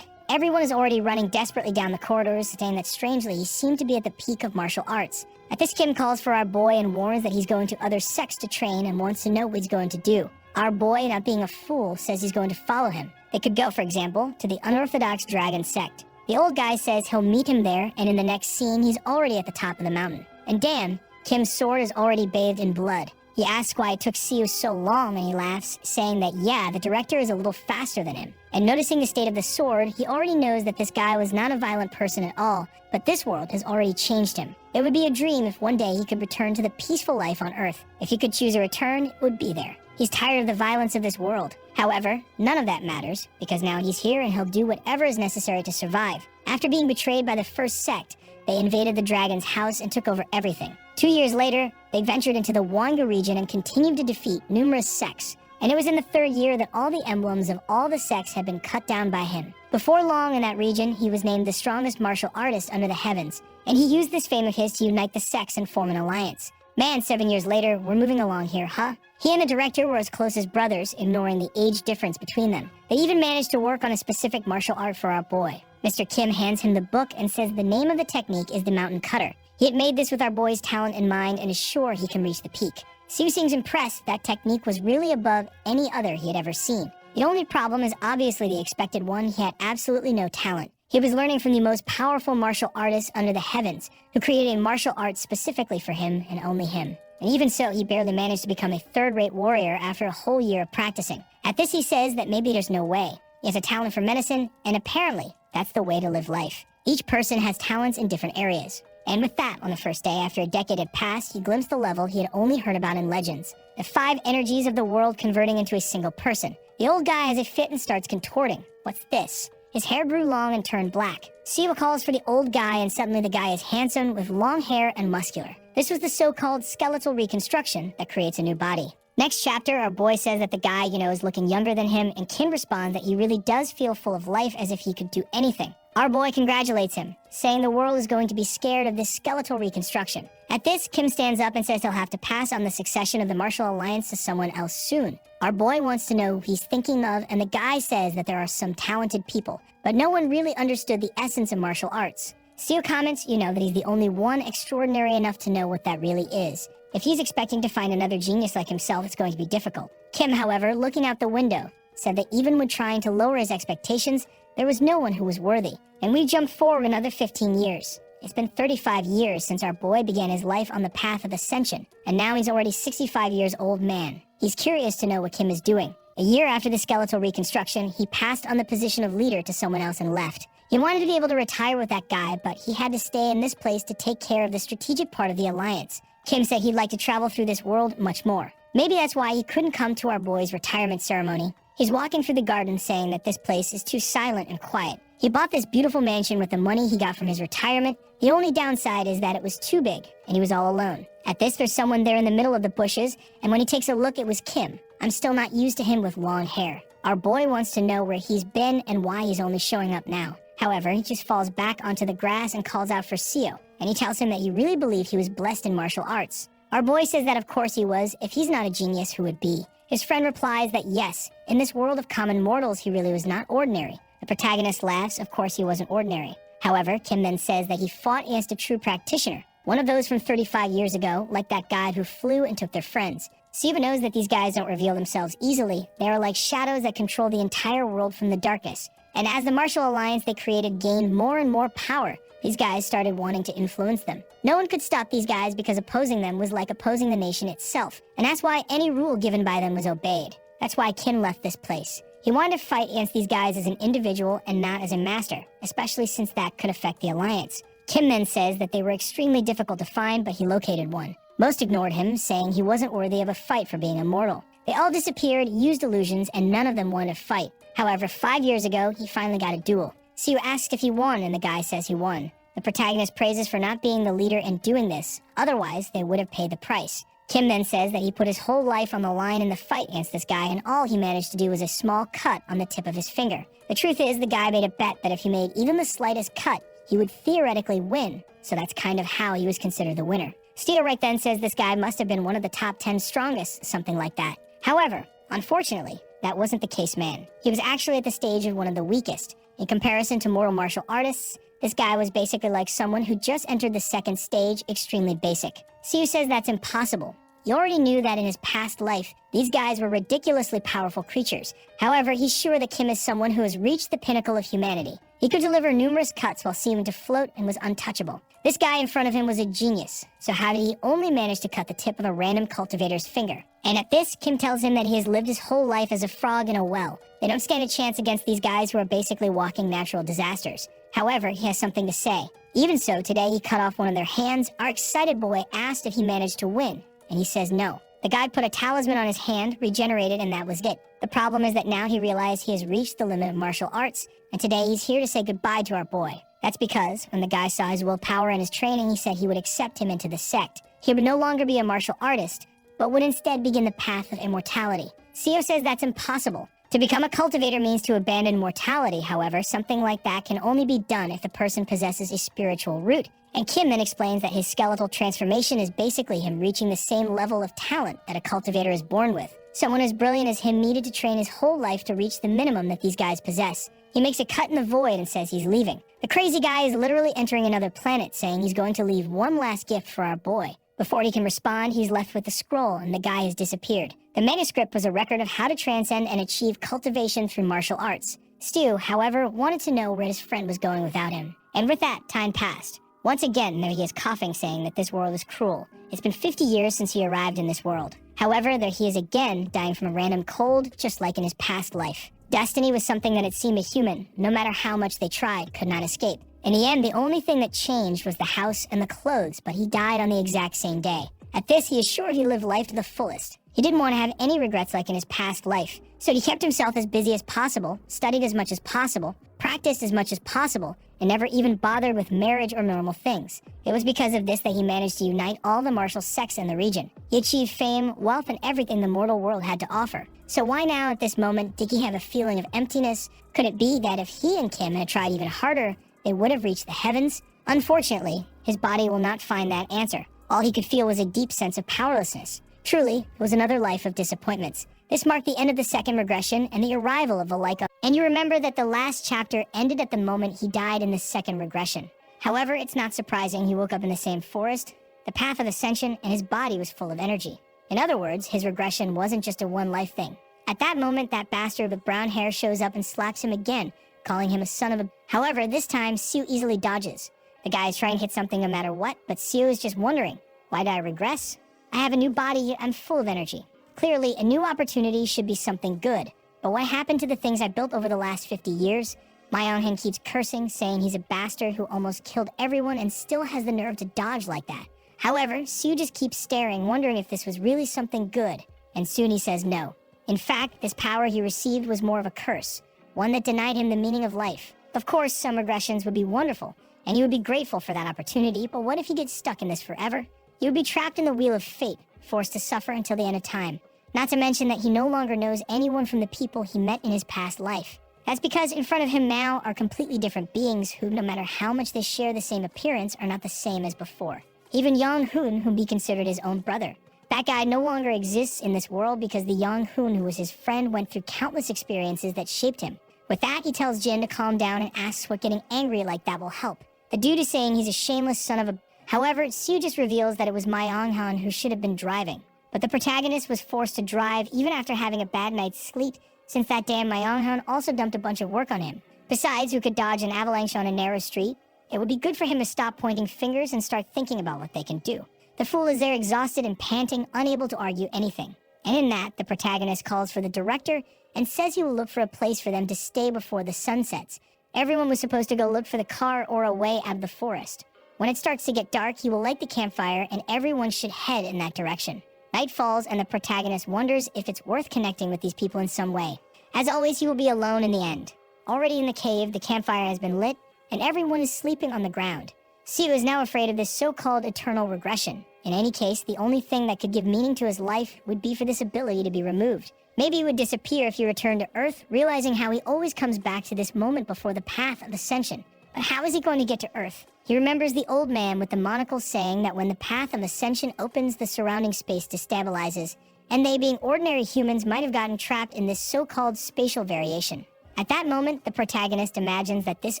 Everyone is already running desperately down the corridors, saying that strangely he seemed to be at the peak of martial arts. At this, Kim calls for our boy and warns that he's going to other sects to train and wants to know what he's going to do. Our boy, not being a fool, says he's going to follow him. They could go, for example, to the unorthodox dragon sect. The old guy says he'll meet him there, and in the next scene, he's already at the top of the mountain. And damn, Kim's sword is already bathed in blood. He asks why it took Siu so long, and he laughs, saying that, yeah, the director is a little faster than him. And noticing the state of the sword, he already knows that this guy was not a violent person at all, but this world has already changed him. It would be a dream if one day he could return to the peaceful life on Earth. If he could choose a return, it would be there. He's tired of the violence of this world. However, none of that matters, because now he's here and he'll do whatever is necessary to survive. After being betrayed by the first sect, they invaded the dragon's house and took over everything. 2 years later, they ventured into the Wanga region and continued to defeat numerous sects. And it was in the third year that all the emblems of all the sects had been cut down by him. Before long in that region, he was named the strongest martial artist under the heavens, and he used this fame of his to unite the sects and form an alliance. Man, 7 years later, we're moving along here, huh? He and the director were as close as brothers, ignoring the age difference between them. They even managed to work on a specific martial art for our boy. Mr. Kim hands him the book and says the name of the technique is the Mountain Cutter. He had made this with our boy's talent in mind and is sure he can reach the peak. Siu seems impressed that technique was really above any other he had ever seen. The only problem is obviously the expected one. He had absolutely no talent. He was learning from the most powerful martial artist under the heavens, who created a martial art specifically for him and only him. And even so, he barely managed to become a third-rate warrior after a whole year of practicing. At this, he says that maybe there's no way. He has a talent for medicine, and apparently, that's the way to live life. Each person has talents in different areas. And with that, on the first day after a decade had passed, he glimpsed the level he had only heard about in legends. The 5 energies of the world converting into a single person. The old guy has a fit and starts contorting. What's this? His hair grew long and turned black. Siwa calls for the old guy, and suddenly the guy is handsome with long hair and muscular. This was the so-called skeletal reconstruction that creates a new body. Next chapter, our boy says that the guy, is looking younger than him, and Kim responds that he really does feel full of life, as if he could do anything. Our boy congratulates him, saying the world is going to be scared of this skeletal reconstruction. At this, Kim stands up and says he'll have to pass on the succession of the martial alliance to someone else soon. Our boy wants to know who he's thinking of, and the guy says that there are some talented people, but no one really understood the essence of martial arts. Seo comments, that he's the only one extraordinary enough to know what that really is. If he's expecting to find another genius like himself, it's going to be difficult. Kim, however, looking out the window, said that even when trying to lower his expectations, there was no one who was worthy. And we jumped forward another 15 years. It's been 35 years since our boy began his life on the path of ascension, and now he's already 65 years old man. He's curious to know what Kim is doing. A year after the skeletal reconstruction, he passed on the position of leader to someone else and left. He wanted to be able to retire with that guy, but he had to stay in this place to take care of the strategic part of the alliance. Kim said he'd like to travel through this world much more. Maybe that's why he couldn't come to our boy's retirement ceremony. He's walking through the garden saying that this place is too silent and quiet. He bought this beautiful mansion with the money he got from his retirement. The only downside is that it was too big, and he was all alone. At this, there's someone there in the middle of the bushes, and when he takes a look, it was Kim. I'm still not used to him with long hair. Our boy wants to know where he's been and why he's only showing up now. However, he just falls back onto the grass and calls out for Seo, and he tells him that he really believed he was blessed in martial arts. Our boy says that of course he was. If he's not a genius, who would be? His friend replies that yes, in this world of common mortals, he really was not ordinary. The protagonist laughs, of course he wasn't ordinary. However, Kim then says that he fought against a true practitioner, one of those from 35 years ago, like that guy who flew and took their friends. Siva knows that these guys don't reveal themselves easily. They are like shadows that control the entire world from the darkness. And as the martial alliance they created gained more and more power, these guys started wanting to influence them. No one could stop these guys because opposing them was like opposing the nation itself, and that's why any rule given by them was obeyed. That's why Kim left this place. He wanted to fight against these guys as an individual and not as a master, especially since that could affect the alliance. Kim then says that they were extremely difficult to find, but he located one. Most ignored him, saying he wasn't worthy of a fight for being immortal. They all disappeared, used illusions, and none of them wanted to fight. However, 5 years ago, he finally got a duel. Siu asks if he won, and the guy says he won. The protagonist praises for not being the leader and doing this, otherwise they would have paid the price. Kim then says that he put his whole life on the line in the fight against this guy, and all he managed to do was a small cut on the tip of his finger. The truth is, the guy made a bet that if he made even the slightest cut, he would theoretically win, so that's kind of how he was considered the winner. Steele right then says this guy must have been one of the top 10 strongest, something like that. However, unfortunately, that wasn't the case, man. He was actually at the stage of one of the weakest. In comparison to mortal martial artists, this guy was basically like someone who just entered the second stage, extremely basic. Siu says that's impossible. He already knew that in his past life, these guys were ridiculously powerful creatures. However, he's sure that Kim is someone who has reached the pinnacle of humanity. He could deliver numerous cuts while seeming to float and was untouchable. This guy in front of him was a genius, so how did he only manage to cut the tip of a random cultivator's finger? And at this, Kim tells him that he has lived his whole life as a frog in a well. They don't stand a chance against these guys who are basically walking natural disasters. However, he has something to say. Even so, today he cut off one of their hands. Our excited boy asked if he managed to win, and he says no. The guy put a talisman on his hand, regenerated, and that was it. The problem is that now he realized he has reached the limit of martial arts, and today he's here to say goodbye to our boy. That's because, when the guy saw his willpower and his training, he said he would accept him into the sect. He would no longer be a martial artist, but would instead begin the path of immortality. Seo says that's impossible. To become a cultivator means to abandon mortality, however. Something like that can only be done if the person possesses a spiritual root. And Kim then explains that his skeletal transformation is basically him reaching the same level of talent that a cultivator is born with. Someone as brilliant as him needed to train his whole life to reach the minimum that these guys possess. He makes a cut in the void and says he's leaving. The crazy guy is literally entering another planet, saying he's going to leave one last gift for our boy. Before he can respond, he's left with the scroll, and the guy has disappeared. The manuscript was a record of how to transcend and achieve cultivation through martial arts. Stu, however, wanted to know where his friend was going without him. And with that, time passed. Once again, there he is coughing, saying that this world is cruel. It's been 50 years since he arrived in this world. However, there he is again, dying from a random cold, just like in his past life. Destiny was something that it seemed a human, no matter how much they tried, could not escape. In the end, the only thing that changed was the house and the clothes, but he died on the exact same day. At this, he is sure he lived life to the fullest. He didn't want to have any regrets like in his past life, so he kept himself as busy as possible, studied as much as possible, practiced as much as possible, and never even bothered with marriage or normal things. It was because of this that he managed to unite all the martial sects in the region. He achieved fame, wealth, and everything the mortal world had to offer. So why now, at this moment, did he have a feeling of emptiness? Could it be that if he and Kim had tried even harder, they would have reached the heavens? Unfortunately, his body will not find that answer. All he could feel was a deep sense of powerlessness. Truly, it was another life of disappointments. This marked the end of the second regression and the arrival of Valika. And you remember that the last chapter ended at the moment he died in the second regression. However, it's not surprising he woke up in the same forest, the path of ascension, and his body was full of energy. In other words, his regression wasn't just a one-life thing. At that moment, that bastard with brown hair shows up and slaps him again, calling him a son of a... However, this time, Siu easily dodges. The guy is trying to hit something no matter what, but Siu is just wondering, why did I regress? I have a new body, yet I'm full of energy. Clearly, a new opportunity should be something good. But what happened to the things I built over the last 50 years? Myonhan keeps cursing, saying he's a bastard who almost killed everyone and still has the nerve to dodge like that. However, Siu just keeps staring, wondering if this was really something good. And soon he says no. In fact, this power he received was more of a curse, one that denied him the meaning of life. Of course, some regressions would be wonderful, and he would be grateful for that opportunity, but what if he gets stuck in this forever? He would be trapped in the wheel of fate, forced to suffer until the end of time. Not to mention that he no longer knows anyone from the people he met in his past life. That's because in front of him now are completely different beings who, no matter how much they share the same appearance, are not the same as before. Even Yang Hun, whom he considered his own brother. That guy no longer exists in this world because the Yang Hun who was his friend went through countless experiences that shaped him. With that, he tells Jin to calm down and asks what getting angry like that will help. The dude is saying he's a shameless son of a... However, Siu just reveals that it was Mai Anghan who should have been driving. But the protagonist was forced to drive even after having a bad night's sleep, since that damn Mai Anghan also dumped a bunch of work on him. Besides, who could dodge an avalanche on a narrow street? It would be good for him to stop pointing fingers and start thinking about what they can do. The fool is there exhausted and panting, unable to argue anything. And in that, the protagonist calls for the director and says he will look for a place for them to stay before the sun sets. Everyone was supposed to go look for the car or a way out of the forest. When it starts to get dark, he will light the campfire and everyone should head in that direction. Night falls and the protagonist wonders if it's worth connecting with these people in some way. As always, he will be alone in the end. Already in the cave, the campfire has been lit and everyone is sleeping on the ground. Siu is now afraid of this so-called eternal regression. In any case, the only thing that could give meaning to his life would be for this ability to be removed. Maybe he would disappear if he returned to Earth, realizing how he always comes back to this moment before the path of ascension. But how is he going to get to Earth? He remembers the old man with the monocle saying that when the path of ascension opens, the surrounding space destabilizes, and they, being ordinary humans, might have gotten trapped in this so-called spatial variation. At that moment, the protagonist imagines that this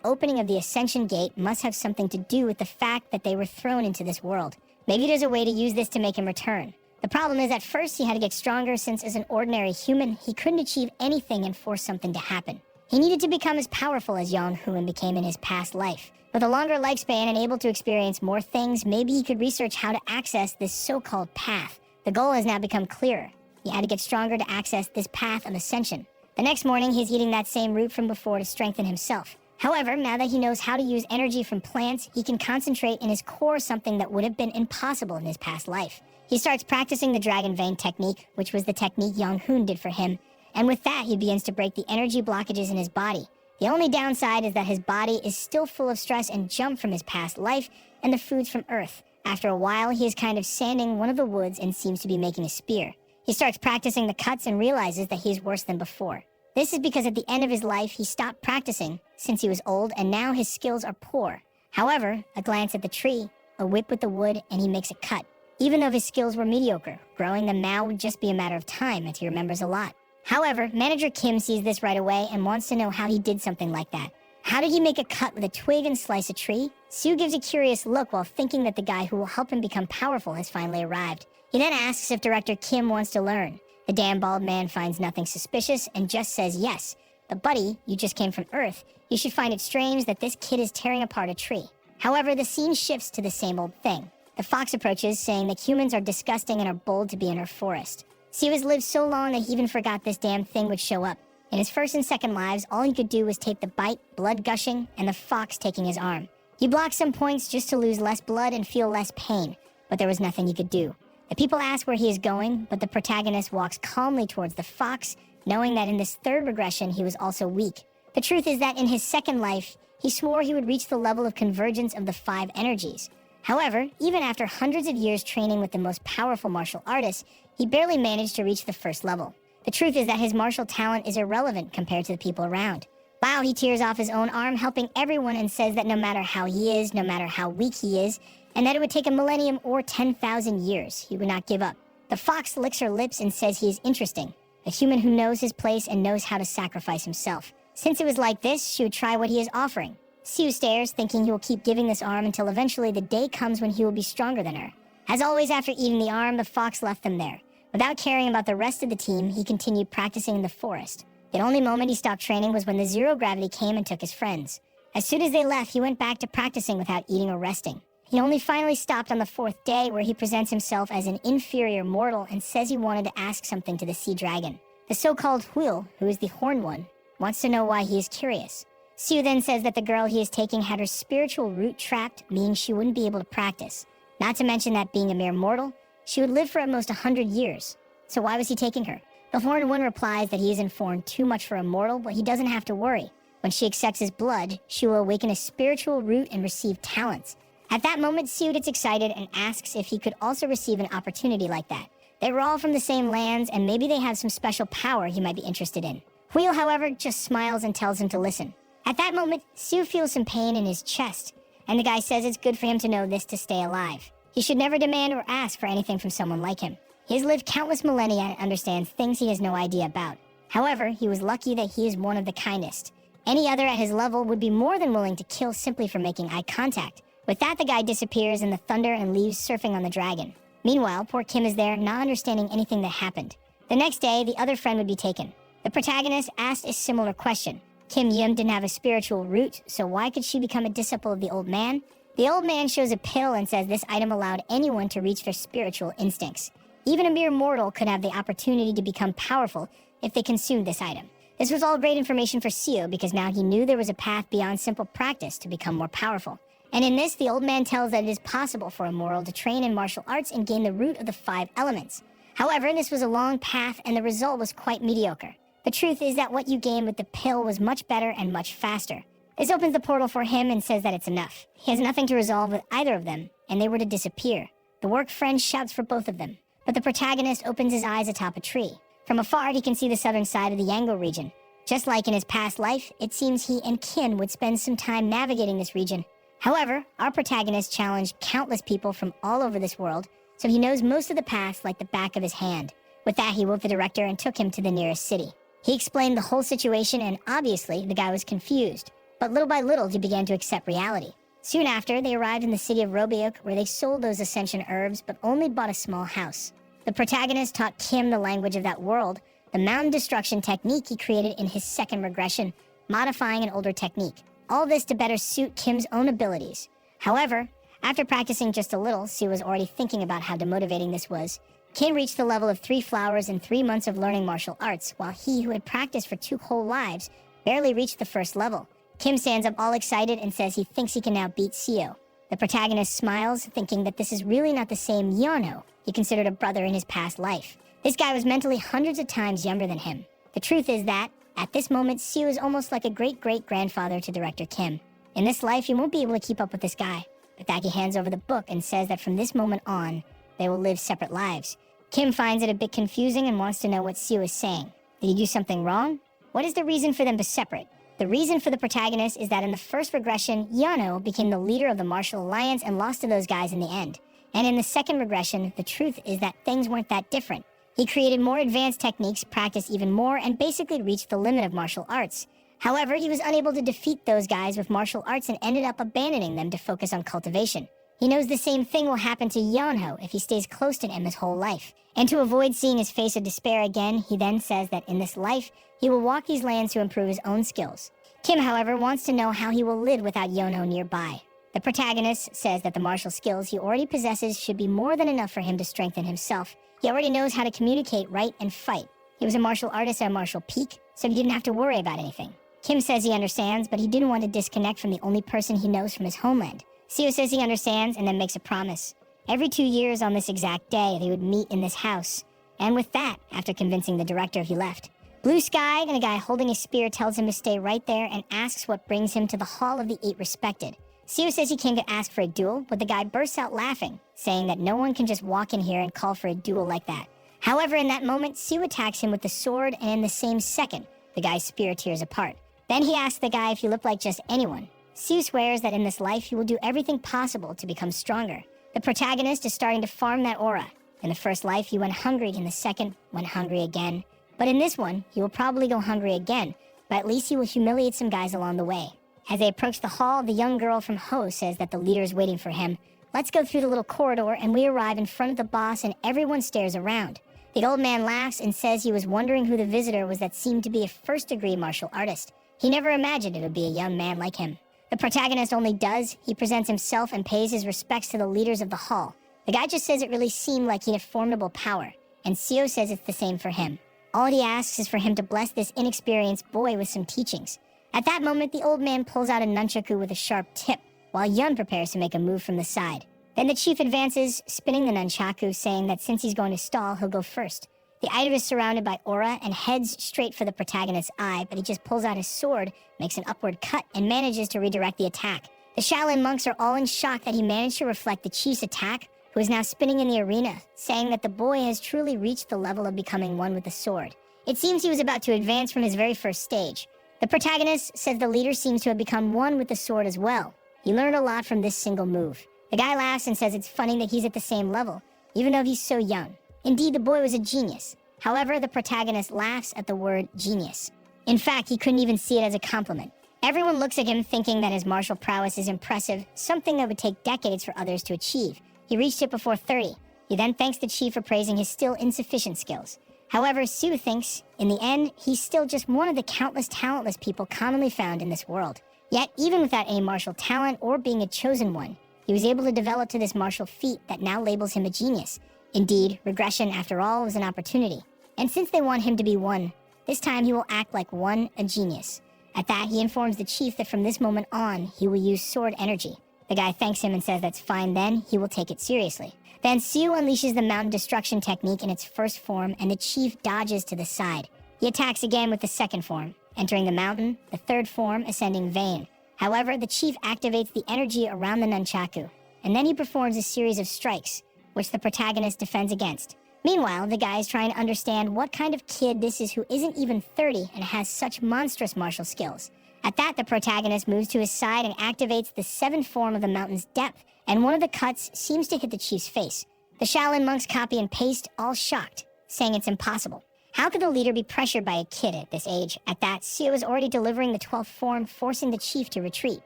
opening of the ascension gate must have something to do with the fact that they were thrown into this world. Maybe there's a way to use this to make him return. The problem is at first he had to get stronger since as an ordinary human, he couldn't achieve anything and force something to happen. He needed to become as powerful as Yang Huan became in his past life. With a longer lifespan and able to experience more things, maybe he could research how to access this so-called path. The goal has now become clearer. He had to get stronger to access this path of ascension. The next morning, he's eating that same root from before to strengthen himself. However, now that he knows how to use energy from plants, he can concentrate in his core something that would have been impossible in his past life. He starts practicing the Dragon Vein technique, which was the technique Yang Huan did for him, and with that he begins to break the energy blockages in his body. The only downside is that his body is still full of stress and jump from his past life and the foods from Earth. After a while, he is kind of sanding one of the woods and seems to be making a spear. He starts practicing the cuts and realizes that he is worse than before. This is because at the end of his life, he stopped practicing since he was old and now his skills are poor. However, a glance at the tree, a whip with the wood, and he makes a cut. Even though his skills were mediocre, growing them now would just be a matter of time as he remembers a lot. However, Manager Kim sees this right away and wants to know how he did something like that. How did he make a cut with a twig and slice a tree? Sue gives a curious look while thinking that the guy who will help him become powerful has finally arrived. He then asks if Director Kim wants to learn. The damn bald man finds nothing suspicious and just says yes. But buddy, you just came from Earth. You should find it strange that this kid is tearing apart a tree. However, the scene shifts to the same old thing. The fox approaches, saying that humans are disgusting and are bold to be in her forest. Sue has lived so long that he even forgot this damn thing would show up. In his first and second lives, all he could do was take the bite, blood gushing, and the fox taking his arm. He blocked some points just to lose less blood and feel less pain, but there was nothing he could do. The people ask where he is going, but the protagonist walks calmly towards the fox, knowing that in this third regression he was also weak. The truth is that in his second life, he swore he would reach the level of convergence of the 5 energies. However, even after hundreds of years training with the most powerful martial artists, he barely managed to reach the first level. The truth is that his martial talent is irrelevant compared to the people around. Wow, he tears off his own arm, helping everyone, and says that no matter how he is, no matter how weak he is, and that it would take a millennium or 10,000 years, he would not give up. The fox licks her lips and says he is interesting, a human who knows his place and knows how to sacrifice himself. Since it was like this, she would try what he is offering. Sue stares, thinking he will keep giving this arm until eventually the day comes when he will be stronger than her. As always, after eating the arm, the fox left them there. Without caring about the rest of the team, he continued practicing in the forest. The only moment he stopped training was when the zero gravity came and took his friends. As soon as they left, he went back to practicing without eating or resting. He only finally stopped on the 4th day, where he presents himself as an inferior mortal and says he wanted to ask something to the sea dragon. The so-called Huil, who is the horned one, wants to know why he is curious. Sue then says that the girl he is taking had her spiritual root trapped, meaning she wouldn't be able to practice. Not to mention that being a mere mortal, she would live for at most 100 years. So why was he taking her? The horned one replies that he is informed too much for a mortal, but he doesn't have to worry. When she accepts his blood, she will awaken a spiritual root and receive talents. At that moment, Sue gets excited and asks if he could also receive an opportunity like that. They were all from the same lands, and maybe they have some special power he might be interested in. Huil, however, just smiles and tells him to listen. At that moment, Sue feels some pain in his chest, and the guy says it's good for him to know this to stay alive. He should never demand or ask for anything from someone like him. He has lived countless millennia and understands things he has no idea about. However, he was lucky that he is one of the kindest. Any other at his level would be more than willing to kill simply for making eye contact. With that, the guy disappears in the thunder and leaves surfing on the dragon. Meanwhile, poor Kim is there, not understanding anything that happened. The next day, the other friend would be taken. The protagonist asked a similar question. Kim Yim didn't have a spiritual root, so why could she become a disciple of the old man? The old man shows a pill and says this item allowed anyone to reach their spiritual instincts. Even a mere mortal could have the opportunity to become powerful if they consumed this item. This was all great information for Seo because now he knew there was a path beyond simple practice to become more powerful. And in this, the old man tells that it is possible for a mortal to train in martial arts and gain the root of the 5 elements. However, this was a long path and the result was quite mediocre. The truth is that what you gained with the pill was much better and much faster. This opens the portal for him and says that it's enough. He has nothing to resolve with either of them, and they were to disappear. The work friend shouts for both of them, but the protagonist opens his eyes atop a tree. From afar, he can see the southern side of the Yango region. Just like in his past life, it seems he and Kin would spend some time navigating this region. However, our protagonist challenged countless people from all over this world, so he knows most of the paths like the back of his hand. With that, he woke the director and took him to the nearest city. He explained the whole situation, and obviously, the guy was confused. But little by little, he began to accept reality. Soon after, they arrived in the city of Robeok, where they sold those ascension herbs, but only bought a small house. The protagonist taught Kim the language of that world, the mountain destruction technique he created in his second regression, modifying an older technique. All this to better suit Kim's own abilities. However, after practicing just a little, Sue was already thinking about how demotivating this was. Kim reached the level of 3 flowers in 3 months of learning martial arts, while he, who had practiced for 2 whole lives, barely reached the first level. Kim stands up all excited and says he thinks he can now beat Seo. The protagonist smiles, thinking that this is really not the same Yano he considered a brother in his past life. This guy was mentally hundreds of times younger than him. The truth is that, at this moment, Seo is almost like a great-great-grandfather to director Kim. In this life, you won't be able to keep up with this guy. Pataki hands over the book and says that from this moment on, they will live separate lives. Kim finds it a bit confusing and wants to know what Seo is saying. Did he do something wrong? What is the reason for them to separate? The reason for the protagonist is that in the first regression, Yano became the leader of the Martial Alliance and lost to those guys in the end. And in the second regression, the truth is that things weren't that different. He created more advanced techniques, practiced even more, and basically reached the limit of martial arts. However, he was unable to defeat those guys with martial arts and ended up abandoning them to focus on cultivation. He knows the same thing will happen to Yonho if he stays close to him his whole life. And to avoid seeing his face of despair again, he then says that in this life, he will walk these lands to improve his own skills. Kim, however, wants to know how he will live without Yonho nearby. The protagonist says that the martial skills he already possesses should be more than enough for him to strengthen himself. He already knows how to communicate, write, and fight. He was a martial artist at a martial peak, so he didn't have to worry about anything. Kim says he understands, but he didn't want to disconnect from the only person he knows from his homeland. Seo says he understands and then makes a promise. Every 2 years on this exact day, they would meet in this house. And with that, after convincing the director, he left. Blue sky and a guy holding a spear tells him to stay right there and asks what brings him to the Hall of the Eight Respected. Seo says he came to ask for a duel, but the guy bursts out laughing, saying that no one can just walk in here and call for a duel like that. However, in that moment, Seo attacks him with the sword, and in the same second, the guy's spear tears apart. Then he asks the guy if he looked like just anyone. Seo swears that in this life, he will do everything possible to become stronger. The protagonist is starting to farm that aura. In the first life, he went hungry, in the second, went hungry again. But in this one, he will probably go hungry again, but at least he will humiliate some guys along the way. As they approach the hall, the young girl from Ho says that the leader is waiting for him. Let's go through the little corridor, and we arrive in front of the boss, and everyone stares around. The old man laughs and says he was wondering who the visitor was that seemed to be a first-degree martial artist. He never imagined it would be a young man like him. The protagonist only does. He presents himself and pays his respects to the leaders of the hall. The guy just says it really seemed like he had formidable power, and Seo says it's the same for him. All he asks is for him to bless this inexperienced boy with some teachings. At that moment, the old man pulls out a nunchaku with a sharp tip, while Yun prepares to make a move from the side. Then the chief advances, spinning the nunchaku, saying that since he's going to stall, he'll go first. The item is surrounded by aura and heads straight for the protagonist's eye, but he just pulls out his sword, makes an upward cut, and manages to redirect the attack. The Shaolin monks are all in shock that he managed to reflect the chief's attack, who is now spinning in the arena, saying that the boy has truly reached the level of becoming one with the sword. It seems he was about to advance from his very first stage. The protagonist says the leader seems to have become one with the sword as well. He learned a lot from this single move. The guy laughs and says it's funny that he's at the same level, even though he's so young. Indeed, the boy was a genius. However, the protagonist laughs at the word genius. In fact, he couldn't even see it as a compliment. Everyone looks at him thinking that his martial prowess is impressive, something that would take decades for others to achieve. He reached it before 30. He then thanks the chief for praising his still insufficient skills. However, Sue thinks, in the end, he's still just one of the countless talentless people commonly found in this world. Yet, even without any martial talent or being a chosen one, he was able to develop to this martial feat that now labels him a genius. Indeed, regression, after all, was an opportunity. And since they want him to be one, this time he will act like one, a genius. At that, he informs the chief that from this moment on, he will use sword energy. The guy thanks him and says that's fine then, he will take it seriously. Then Sue unleashes the mountain destruction technique in its first form, and the chief dodges to the side. He attacks again with the second form, entering the mountain, the third form ascending Vane. However, the chief activates the energy around the nunchaku, and then he performs a series of strikes, which the protagonist defends against. Meanwhile, the guy is trying to understand what kind of kid this is who isn't even 30 and has such monstrous martial skills. At that, the protagonist moves to his side and activates the seventh form of the mountain's depth, and one of the cuts seems to hit the chief's face. The Shaolin monks copy and paste, all shocked, saying it's impossible. How could the leader be pressured by a kid at this age? At that, Sue is already delivering the 12th form, forcing the chief to retreat.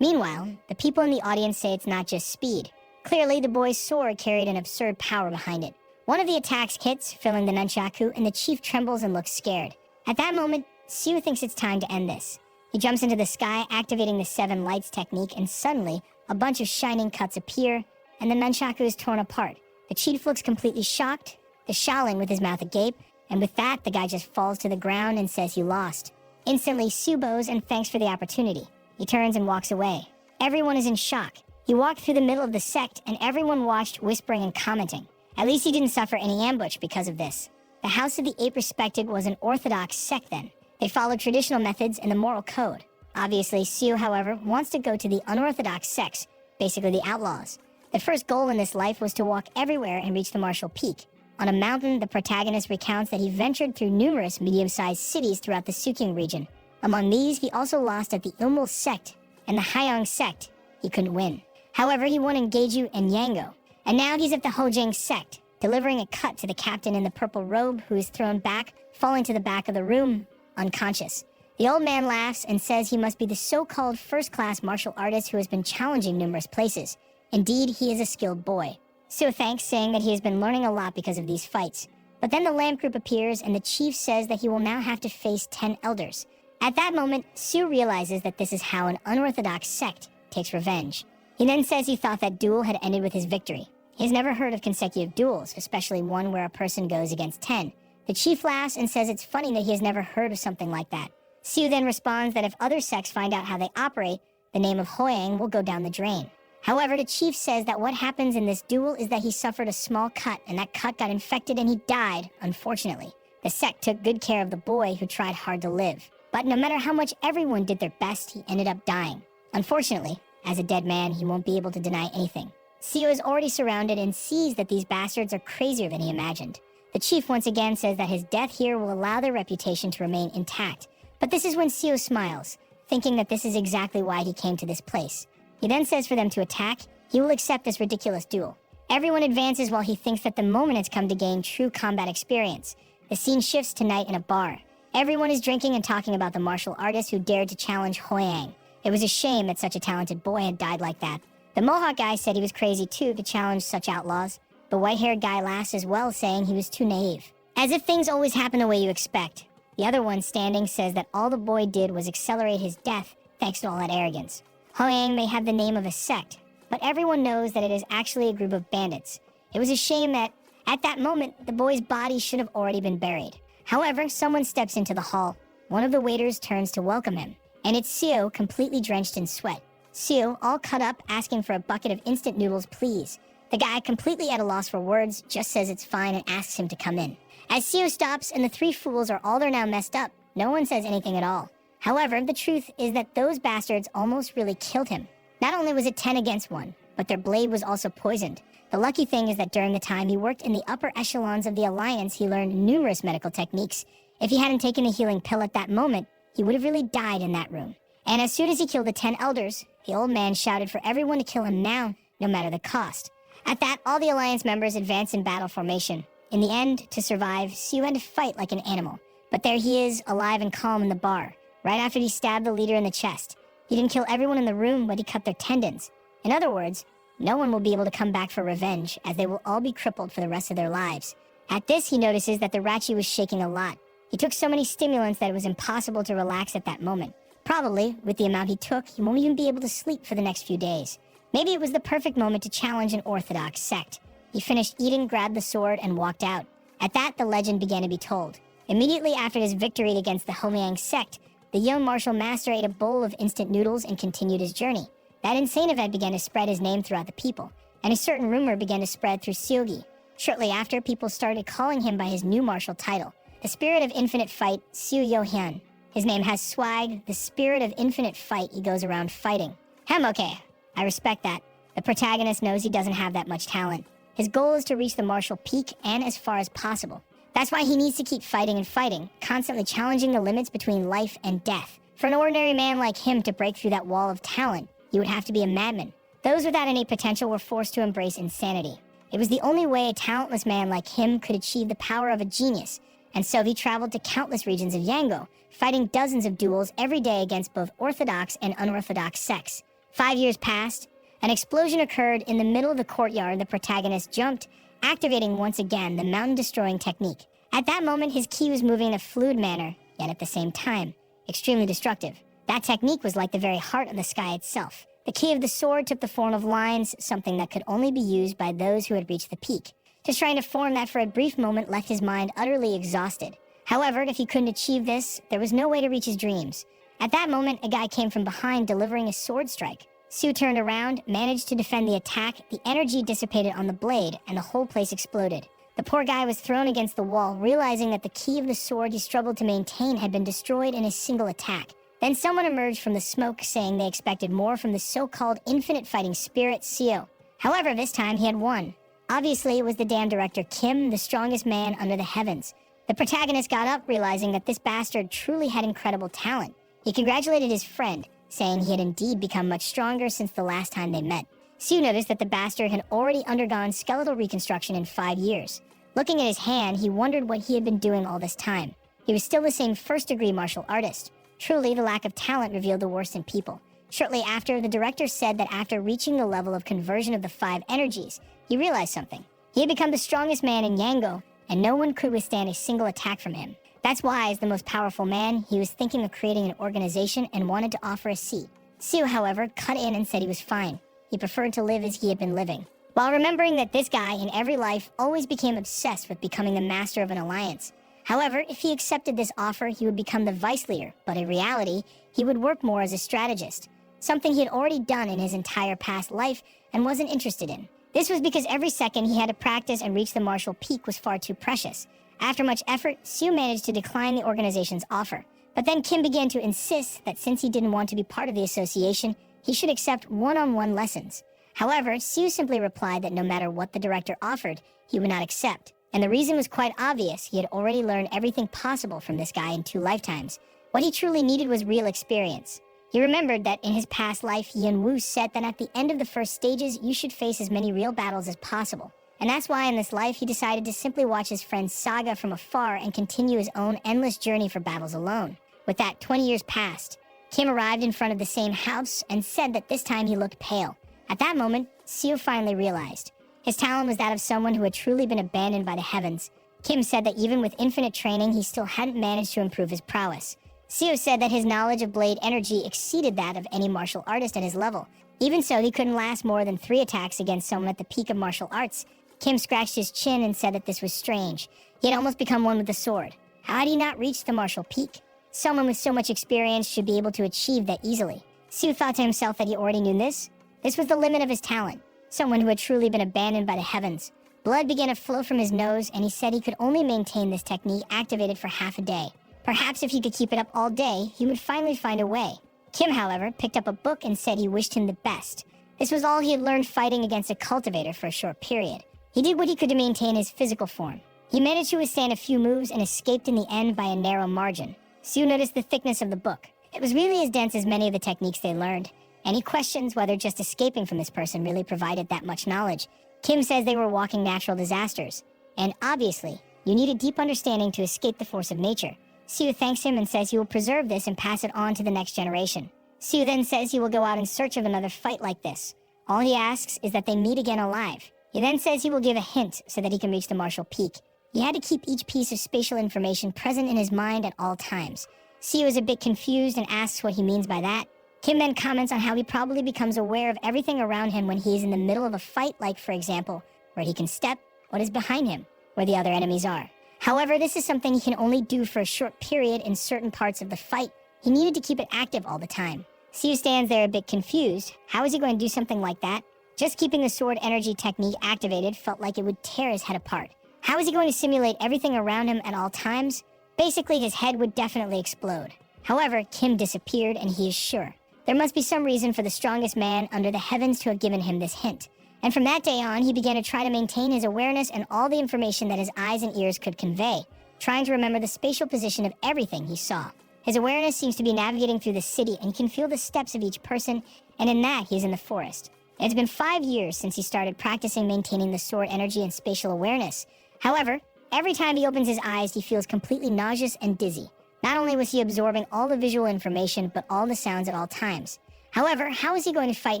Meanwhile, the people in the audience say it's not just speed. Clearly, the boy's sword carried an absurd power behind it. One of the attacks hits, filling the nunchaku, and the chief trembles and looks scared. At that moment, Sue thinks it's time to end this. He jumps into the sky, activating the 7 lights technique, and suddenly, a bunch of shining cuts appear, and the nunchaku is torn apart. The chief looks completely shocked, the Shaolin with his mouth agape, and with that, the guy just falls to the ground and says he lost. Instantly, Sue bows and thanks for the opportunity. He turns and walks away. Everyone is in shock. He walked through the middle of the sect, and everyone watched, whispering and commenting. At least he didn't suffer any ambush because of this. The House of the Ape respected was an orthodox sect then. They followed traditional methods and the moral code. Obviously, Sue, however, wants to go to the unorthodox sects, basically the outlaws. The first goal in this life was to walk everywhere and reach the martial peak. On a mountain, the protagonist recounts that he ventured through numerous medium-sized cities throughout the Suking region. Among these, he also lost at the Ilmul sect and the Hayang sect. He couldn't win. However, he won in Geju and Yango. And now he's at the Hojang sect, delivering a cut to the captain in the purple robe, who is thrown back, falling to the back of the room, unconscious. The old man laughs and says he must be the so-called first-class martial artist who has been challenging numerous places. Indeed, he is a skilled boy. Sue thanks, saying that he has been learning a lot because of these fights. But then the lamp group appears, and the chief says that he will now have to face 10 elders. At that moment, Sue realizes that this is how an unorthodox sect takes revenge. He then says he thought that duel had ended with his victory. He has never heard of consecutive duels, especially one where a person goes against 10. The chief laughs and says it's funny that he has never heard of something like that. Sue then responds that if other sects find out how they operate, the name of Hoyang will go down the drain. However, the chief says that what happens in this duel is that he suffered a small cut, and that cut got infected and he died, unfortunately. The sect took good care of the boy who tried hard to live. But no matter how much everyone did their best, he ended up dying. Unfortunately, as a dead man, he won't be able to deny anything. Seo is already surrounded and sees that these bastards are crazier than he imagined. The chief once again says that his death here will allow their reputation to remain intact. But this is when Seo smiles, thinking that this is exactly why he came to this place. He then says for them to attack. He will accept this ridiculous duel. Everyone advances while he thinks that the moment has come to gain true combat experience. The scene shifts to night in a bar. Everyone is drinking and talking about the martial artist who dared to challenge Hoyang. It was a shame that such a talented boy had died like that. The Mohawk guy said he was crazy too to challenge such outlaws. The white-haired guy laughs as well, saying he was too naive. As if things always happen the way you expect. The other one standing says that all the boy did was accelerate his death thanks to all that arrogance. Hoyang may have the name of a sect, but everyone knows that it is actually a group of bandits. It was a shame that, at that moment, the boy's body should have already been buried. However, someone steps into the hall. One of the waiters turns to welcome him, and it's Seo, completely drenched in sweat. Seo, all cut up, asking for a bucket of instant noodles, please. The guy, completely at a loss for words, just says it's fine and asks him to come in. As Seo stops and the three fools are all they're now messed up, no one says anything at all. However, the truth is that those bastards almost really killed him. Not only was it 10 against 1, but their blade was also poisoned. The lucky thing is that during the time he worked in the upper echelons of the Alliance, he learned numerous medical techniques. If he hadn't taken a healing pill at that moment, he would have really died in that room. And as soon as he killed the 10 elders, the old man shouted for everyone to kill him now, no matter the cost. At that, all the Alliance members advanced in battle formation. In the end, to survive, Sue had to fight like an animal. But there he is, alive and calm in the bar, right after he stabbed the leader in the chest. He didn't kill everyone in the room, but he cut their tendons. In other words, no one will be able to come back for revenge, as they will all be crippled for the rest of their lives. At this, he notices that the Rachi was shaking a lot. He took so many stimulants that it was impossible to relax at that moment. Probably, with the amount he took, he won't even be able to sleep for the next few days. Maybe it was the perfect moment to challenge an orthodox sect. He finished eating, grabbed the sword, and walked out. At that, the legend began to be told. Immediately after his victory against the Homiang sect, the young martial master ate a bowl of instant noodles and continued his journey. That insane event began to spread his name throughout the people, and a certain rumor began to spread through Seogi. Shortly after, people started calling him by his new martial title, the Spirit of Infinite Fight, Seo Yo-hyun. His name has swag, the Spirit of Infinite Fight. He goes around fighting. Okay. I respect that. The protagonist knows he doesn't have that much talent. His goal is to reach the martial peak and as far as possible. That's why he needs to keep fighting and fighting, constantly challenging the limits between life and death. For an ordinary man like him to break through that wall of talent, he would have to be a madman. Those without any potential were forced to embrace insanity. It was the only way a talentless man like him could achieve the power of a genius, and so he traveled to countless regions of Yango, fighting dozens of duels every day against both orthodox and unorthodox sects. 5 years passed. An explosion occurred in the middle of the courtyard. The protagonist jumped, activating once again the mountain-destroying technique. At that moment, his ki was moving in a fluid manner, yet at the same time, extremely destructive. That technique was like the very heart of the sky itself. The ki of the sword took the form of lines, something that could only be used by those who had reached the peak. Just trying to form that for a brief moment left his mind utterly exhausted. However, if he couldn't achieve this, there was no way to reach his dreams. At that moment, a guy came from behind delivering a sword strike. Sue turned around, managed to defend the attack, the energy dissipated on the blade, and the whole place exploded. The poor guy was thrown against the wall, realizing that the ki of the sword he struggled to maintain had been destroyed in a single attack. Then someone emerged from the smoke, saying they expected more from the so-called infinite fighting spirit, Seo. However, this time he had won. Obviously, it was the damn director Kim, the strongest man under the heavens. The protagonist got up, realizing that this bastard truly had incredible talent. He congratulated his friend, saying he had indeed become much stronger since the last time they met. Sue noticed that the bastard had already undergone skeletal reconstruction in 5 years. Looking at his hand, he wondered what he had been doing all this time. He was still the same first-degree martial artist. Truly, the lack of talent revealed the worst in people. Shortly after, the director said that after reaching the level of conversion of the 5 energies, he realized something. He had become the strongest man in Yango, and no one could withstand a single attack from him. That's why, as the most powerful man, he was thinking of creating an organization and wanted to offer a seat. Sue, however, cut in and said he was fine. He preferred to live as he had been living, while remembering that this guy in every life always became obsessed with becoming the master of an alliance. However, if he accepted this offer, he would become the vice leader, but in reality, he would work more as a strategist, something he had already done in his entire past life and wasn't interested in. This was because every second he had to practice and reach the martial peak was far too precious. After much effort, Sue managed to decline the organization's offer. But then Kim began to insist that since he didn't want to be part of the association, he should accept one-on-one lessons. However, Sue simply replied that no matter what the director offered, he would not accept. And the reason was quite obvious. He had already learned everything possible from this guy in 2 lifetimes. What he truly needed was real experience. He remembered that in his past life, Yun Wu said that at the end of the first stages, you should face as many real battles as possible. And that's why in this life, he decided to simply watch his friend's saga from afar and continue his own endless journey for battles alone. With that, 20 years passed. Kim arrived in front of the same house and said that this time he looked pale. At that moment, Seo finally realized. His talent was that of someone who had truly been abandoned by the heavens. Kim said that even with infinite training, he still hadn't managed to improve his prowess. Seo said that his knowledge of blade energy exceeded that of any martial artist at his level. Even so, he couldn't last more than 3 attacks against someone at the peak of martial arts. Kim scratched his chin and said that this was strange. He had almost become one with the sword. How had he not reached the martial peak? Someone with so much experience should be able to achieve that easily. Sue thought to himself that he already knew this. This was the limit of his talent. Someone who had truly been abandoned by the heavens. Blood began to flow from his nose, and he said he could only maintain this technique activated for half a day. Perhaps if he could keep it up all day, he would finally find a way. Kim, however, picked up a book and said he wished him the best. This was all he had learned fighting against a cultivator for a short period. He did what he could to maintain his physical form. He managed to withstand a few moves and escaped in the end by a narrow margin. Sue noticed the thickness of the book. It was really as dense as many of the techniques they learned, and he questions whether just escaping from this person really provided that much knowledge. Kim says they were walking natural disasters, and obviously, you need a deep understanding to escape the force of nature. Sue thanks him and says he will preserve this and pass it on to the next generation. Sue then says he will go out in search of another fight like this. All he asks is that they meet again alive. He then says he will give a hint so that he can reach the martial peak. He had to keep each piece of spatial information present in his mind at all times. Siu is a bit confused and asks what he means by that. Kim then comments on how he probably becomes aware of everything around him when he is in the middle of a fight, like, for example, where he can step, what is behind him, where the other enemies are. However, this is something he can only do for a short period in certain parts of the fight. He needed to keep it active all the time. Siu stands there a bit confused. How is he going to do something like that? Just keeping the sword energy technique activated felt like it would tear his head apart. How is he going to simulate everything around him at all times? Basically, his head would definitely explode. However, Kim disappeared, and he is sure. There must be some reason for the strongest man under the heavens to have given him this hint. And from that day on, he began to try to maintain his awareness and all the information that his eyes and ears could convey, trying to remember the spatial position of everything he saw. His awareness seems to be navigating through the city, and he can feel the steps of each person, and in that, he is in the forest. It's been 5 years since he started practicing maintaining the sword energy and spatial awareness. However, every time he opens his eyes, he feels completely nauseous and dizzy. Not only was he absorbing all the visual information, but all the sounds at all times. However, how is he going to fight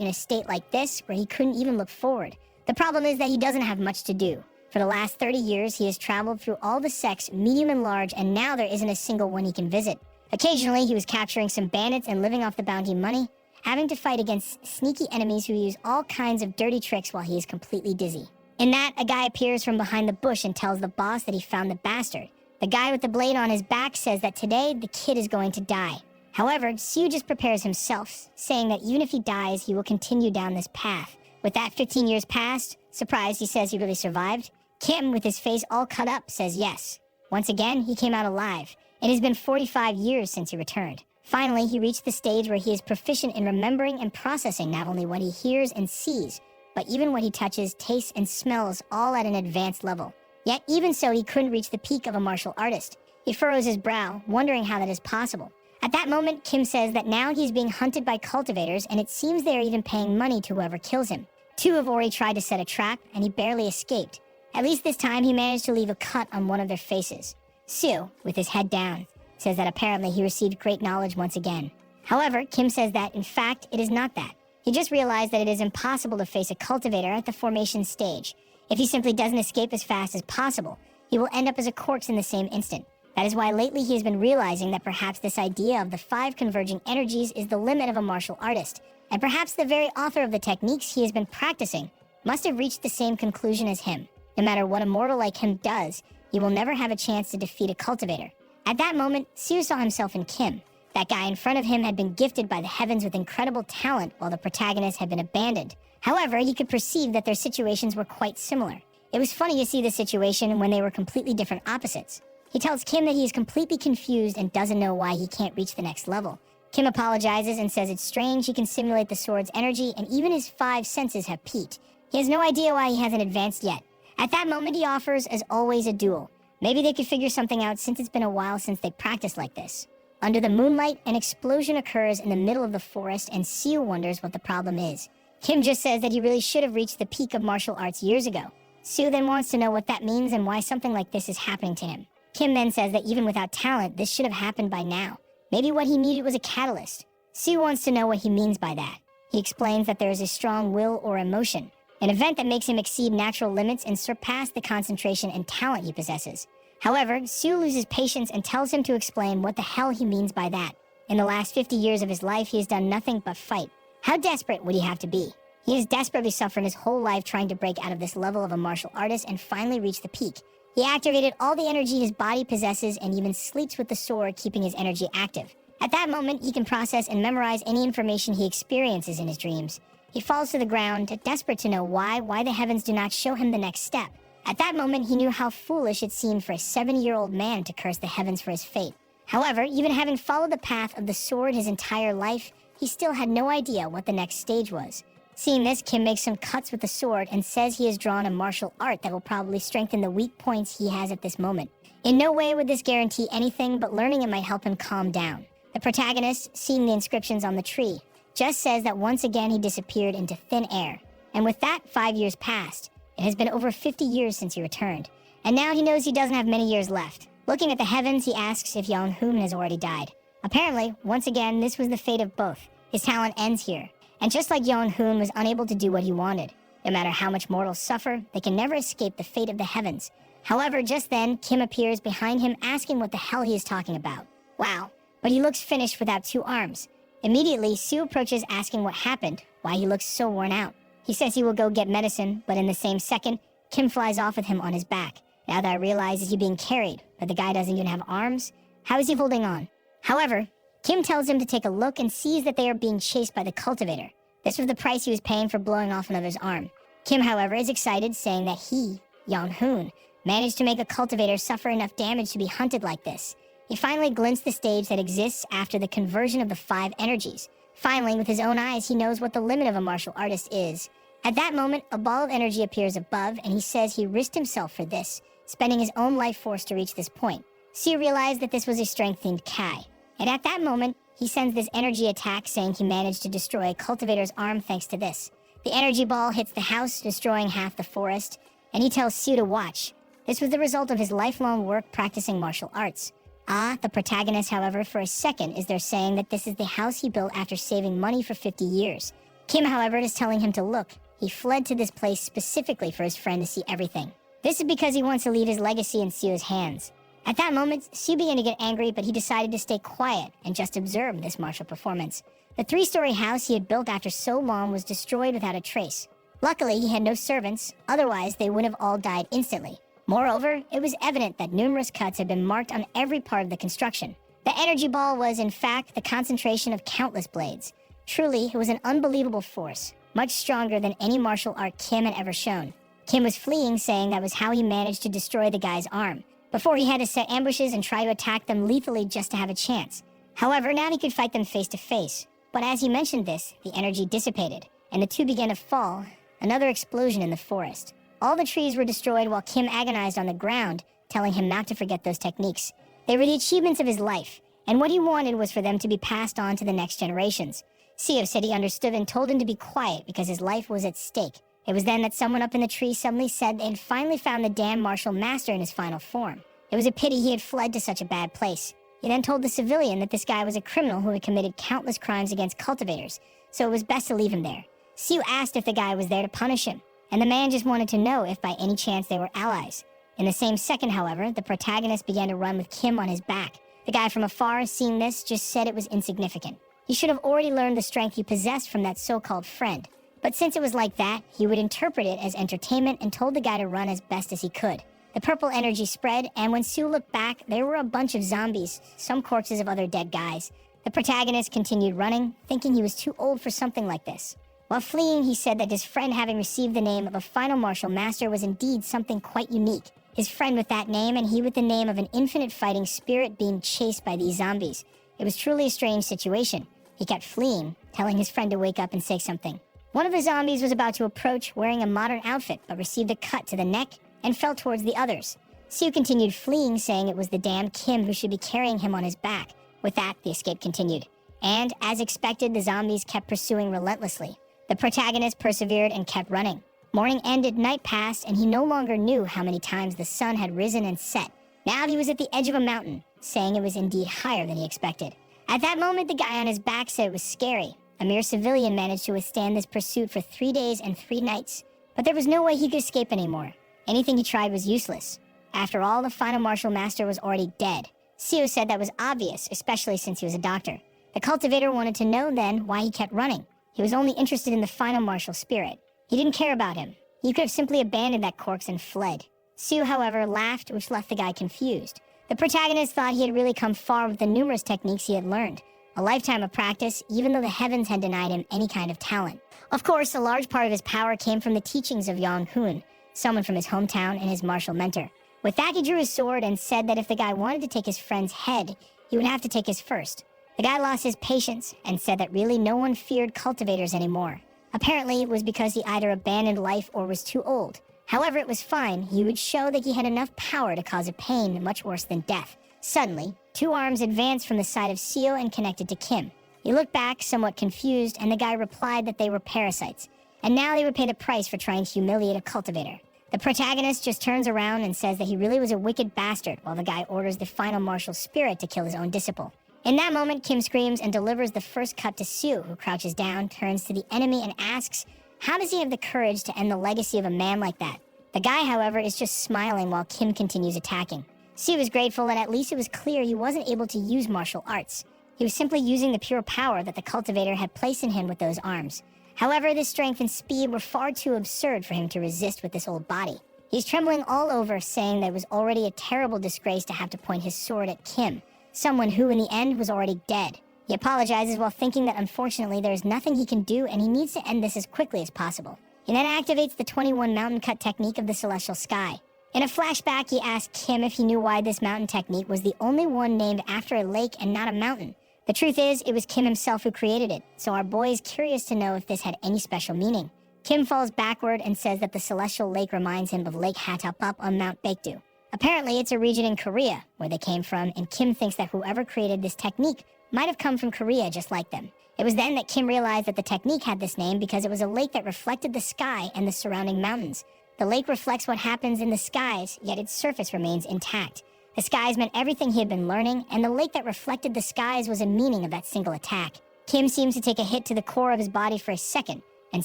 in a state like this, where he couldn't even look forward? The problem is that he doesn't have much to do. For the last 30 years, he has traveled through all the sects, medium and large, and now there isn't a single one he can visit. Occasionally, he was capturing some bandits and living off the bounty money, having to fight against sneaky enemies who use all kinds of dirty tricks while he is completely dizzy. In that, a guy appears from behind the bush and tells the boss that he found the bastard. The guy with the blade on his back says that today, the kid is going to die. However, Siu just prepares himself, saying that even if he dies, he will continue down this path. With that 15 years passed, surprised, he says he really survived. Kim, with his face all cut up, says yes. Once again, he came out alive. It has been 45 years since he returned. Finally, he reached the stage where he is proficient in remembering and processing not only what he hears and sees, but even what he touches, tastes, and smells, all at an advanced level. Yet, even so, he couldn't reach the peak of a martial artist. He furrows his brow, wondering how that is possible. At that moment, Kim says that now he's being hunted by cultivators, and it seems they are even paying money to whoever kills him. 2 have already tried to set a trap, and he barely escaped. At least this time, he managed to leave a cut on one of their faces. Siu, with his head down, says that apparently he received great knowledge once again. However, Kim says that, in fact, it is not that. He just realized that it is impossible to face a cultivator at the formation stage. If he simply doesn't escape as fast as possible, he will end up as a corpse in the same instant. That is why lately he has been realizing that perhaps this idea of the 5 converging energies is the limit of a martial artist, and perhaps the very author of the techniques he has been practicing must have reached the same conclusion as him. No matter what a mortal like him does, he will never have a chance to defeat a cultivator. At that moment, Siu saw himself in Kim. That guy in front of him had been gifted by the heavens with incredible talent, while the protagonist had been abandoned. However, he could perceive that their situations were quite similar. It was funny to see the situation when they were completely different opposites. He tells Kim that he is completely confused and doesn't know why he can't reach the next level. Kim apologizes and says it's strange he can simulate the sword's energy, and even his 5 senses have peaked. He has no idea why he hasn't advanced yet. At that moment, he offers, as always, a duel. Maybe they could figure something out since it's been a while since they practiced like this. Under the moonlight, an explosion occurs in the middle of the forest, and Siu wonders what the problem is. Kim just says that he really should have reached the peak of martial arts years ago. Siu then wants to know what that means and why something like this is happening to him. Kim then says that even without talent, this should have happened by now. Maybe what he needed was a catalyst. Siu wants to know what he means by that. He explains that there is a strong will or emotion, an event that makes him exceed natural limits and surpass the concentration and talent he possesses. However, Siu loses patience and tells him to explain what the hell he means by that. In the last 50 years of his life, he has done nothing but fight. How desperate would he have to be? He has desperately suffered his whole life trying to break out of this level of a martial artist and finally reach the peak. He activated all the energy his body possesses and even sleeps with the sword, keeping his energy active. At that moment, he can process and memorize any information he experiences in his dreams. He falls to the ground, desperate to know why the heavens do not show him the next step. At that moment, he knew how foolish it seemed for a 70-year-old man to curse the heavens for his fate. However, even having followed the path of the sword his entire life, he still had no idea what the next stage was. Seeing this, Kim makes some cuts with the sword and says he has drawn a martial art that will probably strengthen the weak points he has at this moment. In no way would this guarantee anything, but learning it might help him calm down. The protagonist, seeing the inscriptions on the tree, just says that once again he disappeared into thin air. And with that, 5 years passed. It has been over 50 years since he returned. And now he knows he doesn't have many years left. Looking at the heavens, he asks if Yeon-hoon has already died. Apparently, once again, this was the fate of both. His talent ends here. And just like Yeon-hoon was unable to do what he wanted, no matter how much mortals suffer, they can never escape the fate of the heavens. However, just then, Kim appears behind him asking what the hell he is talking about. Wow, but he looks finished without 2 arms. Immediately, Sue approaches asking what happened, why he looks so worn out. He says he will go get medicine, but in the same second, Kim flies off with him on his back. Now that I realize is he being carried, but the guy doesn't even have arms? How is he holding on? However, Kim tells him to take a look and sees that they are being chased by the cultivator. This was the price he was paying for blowing off another's arm. Kim, however, is excited, saying that he, Yong-hoon, managed to make a cultivator suffer enough damage to be hunted like this. He finally glints the stage that exists after the conversion of the 5 energies. Finally, with his own eyes, he knows what the limit of a martial artist is. At that moment, a ball of energy appears above, and he says he risked himself for this, spending his own life force to reach this point. Sue realized that this was a strength-themed Kai. And at that moment, he sends this energy attack, saying he managed to destroy a cultivator's arm thanks to this. The energy ball hits the house, destroying half the forest, and he tells Sue to watch. This was the result of his lifelong work practicing martial arts. The protagonist, however, for a second is there saying that this is the house he built after saving money for 50 years. Kim, however, is telling him to look. He fled to this place specifically for his friend to see everything. This is because he wants to leave his legacy in Sue's hands. At that moment, Sue began to get angry, but he decided to stay quiet and just observe this martial performance. The 3-story house he had built after so long was destroyed without a trace. Luckily, he had no servants, otherwise they would have all died instantly. Moreover, it was evident that numerous cuts had been marked on every part of the construction. The energy ball was, in fact, the concentration of countless blades. Truly, it was an unbelievable force, much stronger than any martial art Kim had ever shown. Kim was fleeing, saying that was how he managed to destroy the guy's arm. Before, he had to set ambushes and try to attack them lethally just to have a chance. However, now he could fight them face to face. But as he mentioned this, the energy dissipated, and the 2 began to fall. Another explosion in the forest. All the trees were destroyed while Kim agonized on the ground, telling him not to forget those techniques. They were the achievements of his life, and what he wanted was for them to be passed on to the next generations. Seo said he understood and told him to be quiet because his life was at stake. It was then that someone up in the tree suddenly said they had finally found the damn martial master in his final form. It was a pity he had fled to such a bad place. He then told the civilian that this guy was a criminal who had committed countless crimes against cultivators, so it was best to leave him there. Seo asked if the guy was there to punish him, and the man just wanted to know if by any chance they were allies. In the same second, however, the protagonist began to run with Kim on his back. The guy from afar, seeing this, just said it was insignificant. He should have already learned the strength he possessed from that so-called friend. But since it was like that, he would interpret it as entertainment and told the guy to run as best as he could. The purple energy spread, and when Sue looked back, there were a bunch of zombies, some corpses of other dead guys. The protagonist continued running, thinking he was too old for something like this. While fleeing, he said that his friend having received the name of a final martial master was indeed something quite unique. His friend with that name, and he with the name of an infinite fighting spirit being chased by these zombies. It was truly a strange situation. He kept fleeing, telling his friend to wake up and say something. One of the zombies was about to approach wearing a modern outfit, but received a cut to the neck and fell towards the others. Sue continued fleeing, saying it was the damn Kim who should be carrying him on his back. With that, the escape continued. And, as expected, the zombies kept pursuing relentlessly. The protagonist persevered and kept running. Morning ended, night passed, and he no longer knew how many times the sun had risen and set. Now he was at the edge of a mountain, saying it was indeed higher than he expected. At that moment, the guy on his back said it was scary. A mere civilian managed to withstand this pursuit for 3 days and 3 nights. But there was no way he could escape anymore. Anything he tried was useless. After all, the final martial master was already dead. Seo said that was obvious, especially since he was a doctor. The cultivator wanted to know then why he kept running. He was only interested in the final martial spirit. He didn't care about him. He could have simply abandoned that corpse and fled. Sue, however, laughed, which left the guy confused. The protagonist thought he had really come far with the numerous techniques he had learned. A lifetime of practice, even though the heavens had denied him any kind of talent. Of course, a large part of his power came from the teachings of Yong-hoon, someone from his hometown and his martial mentor. With that, he drew his sword and said that if the guy wanted to take his friend's head, he would have to take his first. The guy lost his patience and said that really no one feared cultivators anymore. Apparently, it was because he either abandoned life or was too old. However, it was fine. He would show that he had enough power to cause a pain much worse than death. Suddenly, 2 arms advanced from the side of Seo and connected to Kim. He looked back, somewhat confused, and the guy replied that they were parasites, and now they would pay the price for trying to humiliate a cultivator. The protagonist just turns around and says that he really was a wicked bastard, while the guy orders the final martial spirit to kill his own disciple. In that moment, Kim screams and delivers the first cut to Sue, who crouches down, turns to the enemy, and asks, how does he have the courage to end the legacy of a man like that? The guy, however, is just smiling while Kim continues attacking. Siu is grateful, and at least it was clear he wasn't able to use martial arts. He was simply using the pure power that the cultivator had placed in him with those arms. However, this strength and speed were far too absurd for him to resist with this old body. He's trembling all over, saying that it was already a terrible disgrace to have to point his sword at Kim, someone who in the end was already dead. He apologizes while thinking that unfortunately there is nothing he can do and he needs to end this as quickly as possible. He then activates the 21 mountain cut technique of the celestial sky. In a flashback, he asked Kim if he knew why this mountain technique was the only one named after a lake and not a mountain. The truth is, it was Kim himself who created it, so our boy is curious to know if this had any special meaning. Kim falls backward and says that the celestial lake reminds him of Lake Hatapup on Mount Baekdu. Apparently, it's a region in Korea where they came from, and Kim thinks that whoever created this technique might have come from Korea just like them. It was then that Kim realized that the technique had this name because it was a lake that reflected the sky and the surrounding mountains. The lake reflects what happens in the skies, yet its surface remains intact. The skies meant everything he had been learning, and the lake that reflected the skies was a meaning of that single attack. Kim seems to take a hit to the core of his body for a second, and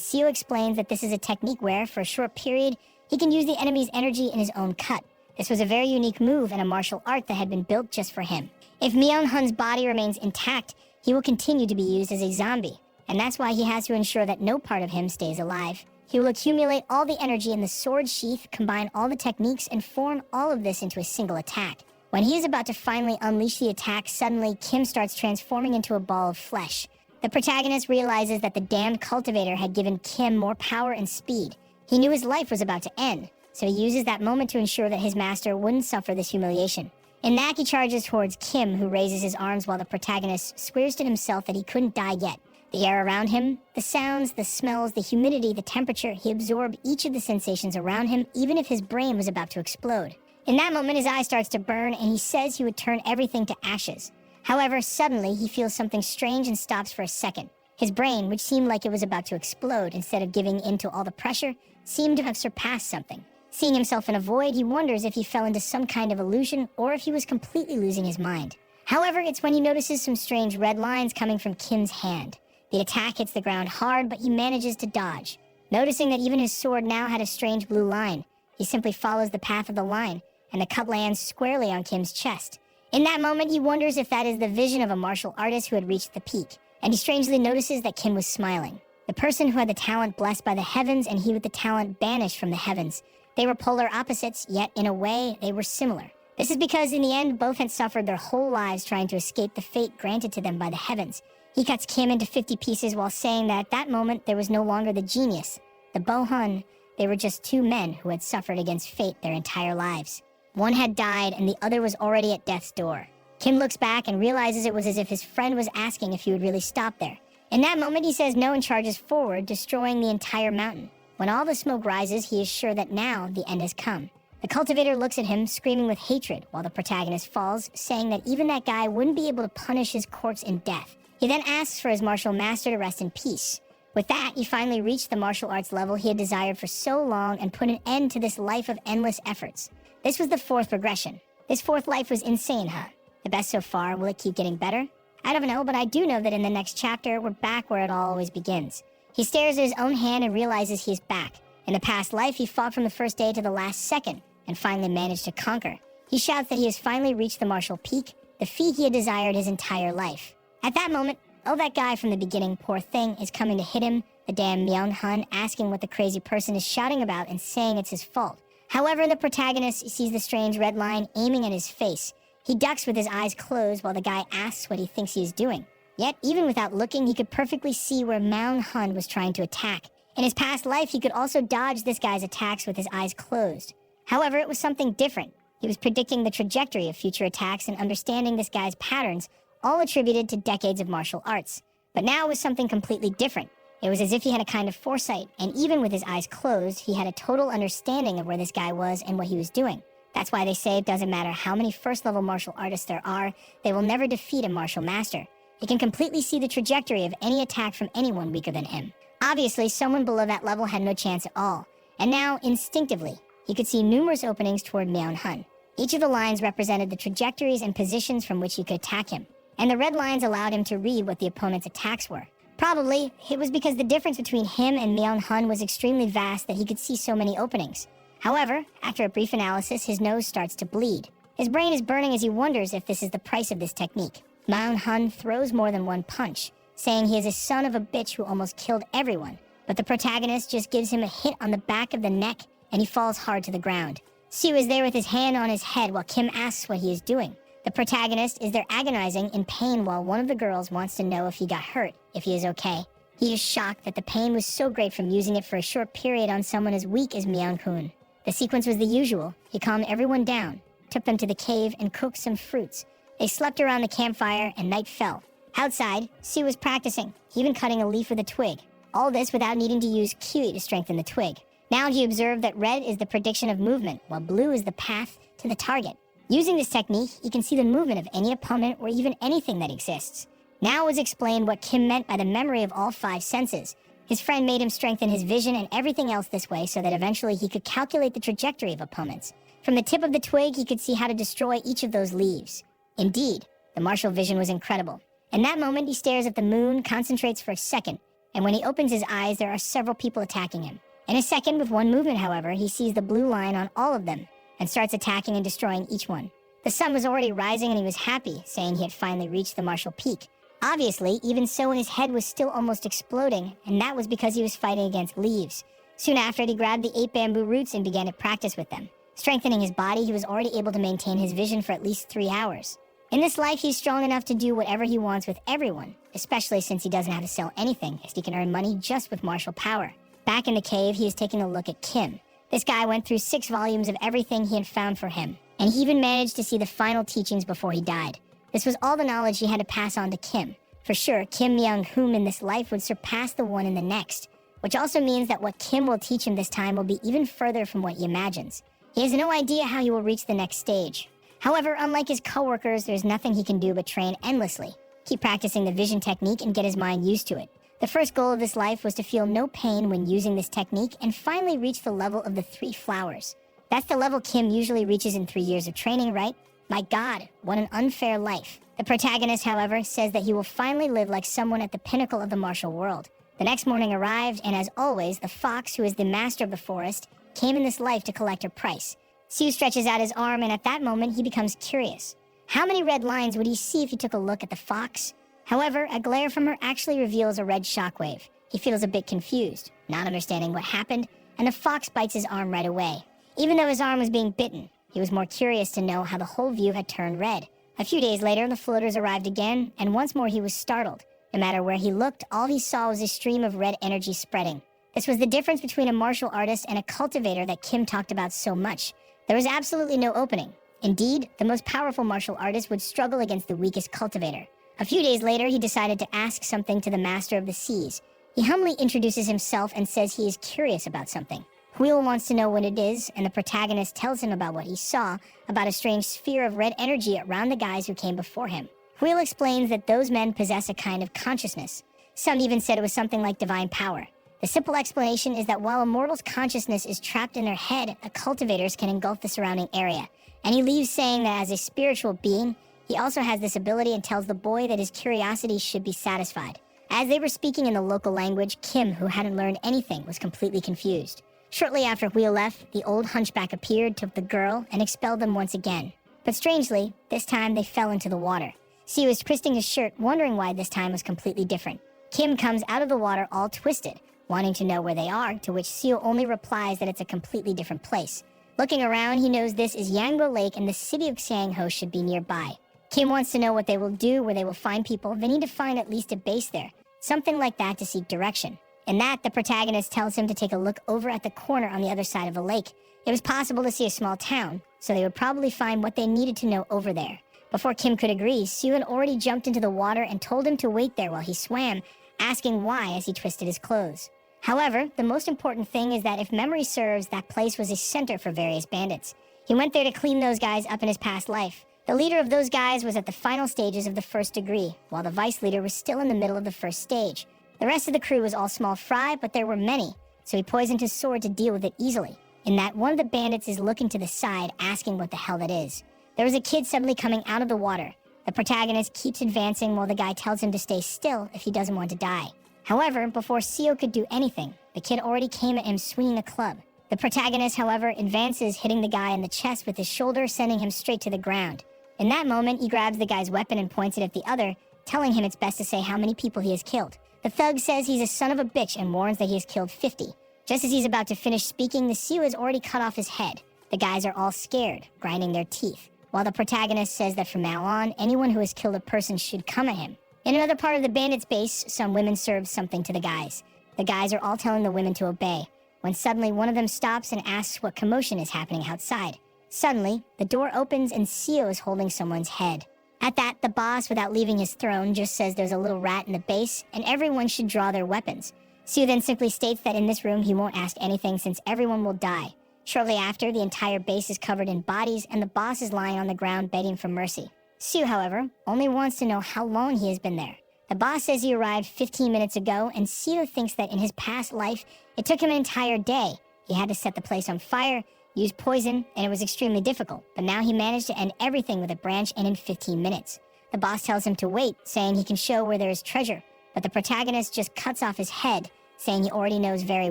Siu explains that this is a technique where, for a short period, he can use the enemy's energy in his own cut. This was a very unique move and a martial art that had been built just for him. If Myung-hun's body remains intact, he will continue to be used as a zombie, and that's why he has to ensure that no part of him stays alive. He will accumulate all the energy in the sword sheath, combine all the techniques, and form all of this into a single attack. When he is about to finally unleash the attack, suddenly Kim starts transforming into a ball of flesh. The protagonist realizes that the damned cultivator had given Kim more power and speed. He knew his life was about to end, so he uses that moment to ensure that his master wouldn't suffer this humiliation. In that, he charges towards Kim, who raises his arms while the protagonist swears to himself that he couldn't die yet. The air around him, the sounds, the smells, the humidity, the temperature, he absorbed each of the sensations around him, even if his brain was about to explode. In that moment, his eye starts to burn, and he says he would turn everything to ashes. However, suddenly, he feels something strange and stops for a second. His brain, which seemed like it was about to explode instead of giving in to all the pressure, seemed to have surpassed something. Seeing himself in a void, he wonders if he fell into some kind of illusion or if he was completely losing his mind. However, it's when he notices some strange red lines coming from Kim's hand. The attack hits the ground hard, but he manages to dodge. Noticing that even his sword now had a strange blue line, he simply follows the path of the line, and the cut lands squarely on Kim's chest. In that moment, he wonders if that is the vision of a martial artist who had reached the peak, and he strangely notices that Kim was smiling. The person who had the talent blessed by the heavens and he with the talent banished from the heavens. They were polar opposites, yet in a way, they were similar. This is because in the end, both had suffered their whole lives trying to escape the fate granted to them by the heavens. He cuts Kim into 50 pieces while saying that at that moment, there was no longer the genius, the Bohun. They were just two men who had suffered against fate their entire lives. One had died and the other was already at death's door. Kim looks back and realizes it was as if his friend was asking if he would really stop there. In that moment, he says no and charges forward, destroying the entire mountain. When all the smoke rises, he is sure that now the end has come. The cultivator looks at him, screaming with hatred, while the protagonist falls, saying that even that guy wouldn't be able to punish his corpse in death. He then asks for his martial master to rest in peace. With that, he finally reached the martial arts level he had desired for so long and put an end to this life of endless efforts. This was the fourth progression. This fourth life was insane, huh? The best so far. Will it keep getting better? I don't know, but I do know that in the next chapter, we're back where it all always begins. He stares at his own hand and realizes he is back. In the past life, he fought from the first day to the last second, and finally managed to conquer. He shouts that he has finally reached the martial peak, the feat he had desired his entire life. At that moment, oh, that guy from the beginning, poor thing, is coming to hit him, the damn Myung-hun, asking what the crazy person is shouting about and saying it's his fault. However, the protagonist sees the strange red line aiming at his face. He ducks with his eyes closed while the guy asks what he thinks he is doing. Yet, even without looking, he could perfectly see where Myung-hun was trying to attack. In his past life, he could also dodge this guy's attacks with his eyes closed. However, it was something different. He was predicting the trajectory of future attacks and understanding this guy's patterns, all attributed to decades of martial arts. But now it was something completely different. It was as if he had a kind of foresight, and even with his eyes closed, he had a total understanding of where this guy was and what he was doing. That's why they say it doesn't matter how many first-level martial artists there are, they will never defeat a martial master. He can completely see the trajectory of any attack from anyone weaker than him. Obviously, someone below that level had no chance at all. And now, instinctively, he could see numerous openings toward Myung-hun. Each of the lines represented the trajectories and positions from which he could attack him. And the red lines allowed him to read what the opponent's attacks were. Probably, it was because the difference between him and Myung-hun was extremely vast that he could see so many openings. However, after a brief analysis, his nose starts to bleed. His brain is burning as he wonders if this is the price of this technique. Man-hun throws more than one punch, saying he is a son of a bitch who almost killed everyone. But the protagonist just gives him a hit on the back of the neck, and he falls hard to the ground. Seo is there with his hand on his head while Kim asks what he is doing. The protagonist is there agonizing in pain while one of the girls wants to know if he got hurt, if he is okay. He is shocked that the pain was so great from using it for a short period on someone as weak as Myung-hun. The sequence was the usual. He calmed everyone down, took them to the cave, and cooked some fruits. They slept around the campfire, and night fell. Outside, Seo was practicing, even cutting a leaf with a twig. All this without needing to use kiwi to strengthen the twig. Now he observed that red is the prediction of movement, while blue is the path to the target. Using this technique, he can see the movement of any opponent or even anything that exists. Now was explained what Kim meant by the memory of all 5 senses. His friend made him strengthen his vision and everything else this way so that eventually he could calculate the trajectory of opponents. From the tip of the twig, he could see how to destroy each of those leaves. Indeed, the martial vision was incredible. In that moment, he stares at the moon, concentrates for a second, and when he opens his eyes, there are several people attacking him. In a second, with one movement, however, he sees the blue line on all of them and starts attacking and destroying each one. The sun was already rising and he was happy, saying he had finally reached the martial peak. Obviously, even so, his head was still almost exploding, and that was because he was fighting against leaves. Soon after, he grabbed the 8 bamboo roots and began to practice with them. Strengthening his body, he was already able to maintain his vision for at least 3 hours. In this life, he's strong enough to do whatever he wants with everyone, especially since he doesn't have to sell anything, as he can earn money just with martial power. Back in the cave, he is taking a look at Kim. This guy went through 6 volumes of everything he had found for him, and he even managed to see the final teachings before he died. This was all the knowledge he had to pass on to Kim. For sure, Kim Myung-hun in this life would surpass the one in the next, which also means that what Kim will teach him this time will be even further from what he imagines. He has no idea how he will reach the next stage. However, unlike his coworkers, there's nothing he can do but train endlessly, keep practicing the vision technique and get his mind used to it. The first goal of this life was to feel no pain when using this technique and finally reach the level of the 3 flowers. That's the level Kim usually reaches in 3 years of training, right? My God, what an unfair life. The protagonist, however, says that he will finally live like someone at the pinnacle of the martial world. The next morning arrived, and as always, the fox, who is the master of the forest, came in this life to collect her price. Seo stretches out his arm, and at that moment, he becomes curious. How many red lines would he see if he took a look at the fox? However, a glare from her actually reveals a red shockwave. He feels a bit confused, not understanding what happened, and the fox bites his arm right away. Even though his arm was being bitten, he was more curious to know how the whole view had turned red. A few days later, the floaters arrived again, and once more he was startled. No matter where he looked, all he saw was a stream of red energy spreading. This was the difference between a martial artist and a cultivator that Kim talked about so much. There was absolutely no opening. Indeed, the most powerful martial artist would struggle against the weakest cultivator. A few days later, he decided to ask something to the Master of the Seas. He humbly introduces himself and says he is curious about something. Huil wants to know what it is, and the protagonist tells him about what he saw, about a strange sphere of red energy around the guys who came before him. Huil explains that those men possess a kind of consciousness. Some even said it was something like divine power. The simple explanation is that while a mortal's consciousness is trapped in their head, a cultivator's can engulf the surrounding area. And he leaves saying that as a spiritual being, he also has this ability and tells the boy that his curiosity should be satisfied. As they were speaking in the local language, Kim, who hadn't learned anything, was completely confused. Shortly after Huil left, the old hunchback appeared, took the girl, and expelled them once again. But strangely, this time they fell into the water. Seo was twisting his shirt, wondering why this time was completely different. Kim comes out of the water all twisted, wanting to know where they are, to which Seo only replies that it's a completely different place. Looking around, he knows this is Yangbo Lake and the city of Xiangho should be nearby. Kim wants to know what they will do, where they will find people. They need to find at least a base there, something like that to seek direction. In that, the protagonist tells him to take a look over at the corner on the other side of the lake. It was possible to see a small town, so they would probably find what they needed to know over there. Before Kim could agree, Seo had already jumped into the water and told him to wait there while he swam, asking why as he twisted his clothes. However, the most important thing is that if memory serves, that place was a center for various bandits. He went there to clean those guys up in his past life. The leader of those guys was at the final stages of the first degree, while the vice leader was still in the middle of the first stage. The rest of the crew was all small fry, but there were many, so he poisoned his sword to deal with it easily. In that, one of the bandits is looking to the side, asking what the hell that is. There was a kid suddenly coming out of the water. The protagonist keeps advancing while the guy tells him to stay still if he doesn't want to die. However, before Seo could do anything, the kid already came at him swinging a club. The The protagonist, however, advances, hitting the guy in the chest with his shoulder, sending him straight to the ground. In that moment, he grabs the guy's weapon and points it at the other, telling him it's best to say how many people he has killed. The thug says he's a son of a bitch and warns that he has killed 50. Just as he's about to finish speaking, the Sioux has already cut off his head. The guys are all scared, grinding their teeth, while the protagonist says that from now on, anyone who has killed a person should come at him. In another part of the bandits' base, some women serve something to the guys. The guys are all telling the women to obey, when suddenly one of them stops and asks what commotion is happening outside. Suddenly, the door opens and Sioux is holding someone's head. At that, the boss, without leaving his throne, just says there's a little rat in the base and everyone should draw their weapons. Sioux then simply states that in this room he won't ask anything since everyone will die. Shortly after, the entire base is covered in bodies and the boss is lying on the ground begging for mercy. Sioux, however, only wants to know how long he has been there. The boss says he arrived 15 minutes ago, and Sioux thinks that in his past life, it took him an entire day. He had to set the place on fire, use poison, and it was extremely difficult, but now he managed to end everything with a branch and in 15 minutes. The boss tells him to wait, saying he can show where there is treasure, but the protagonist just cuts off his head, saying he already knows very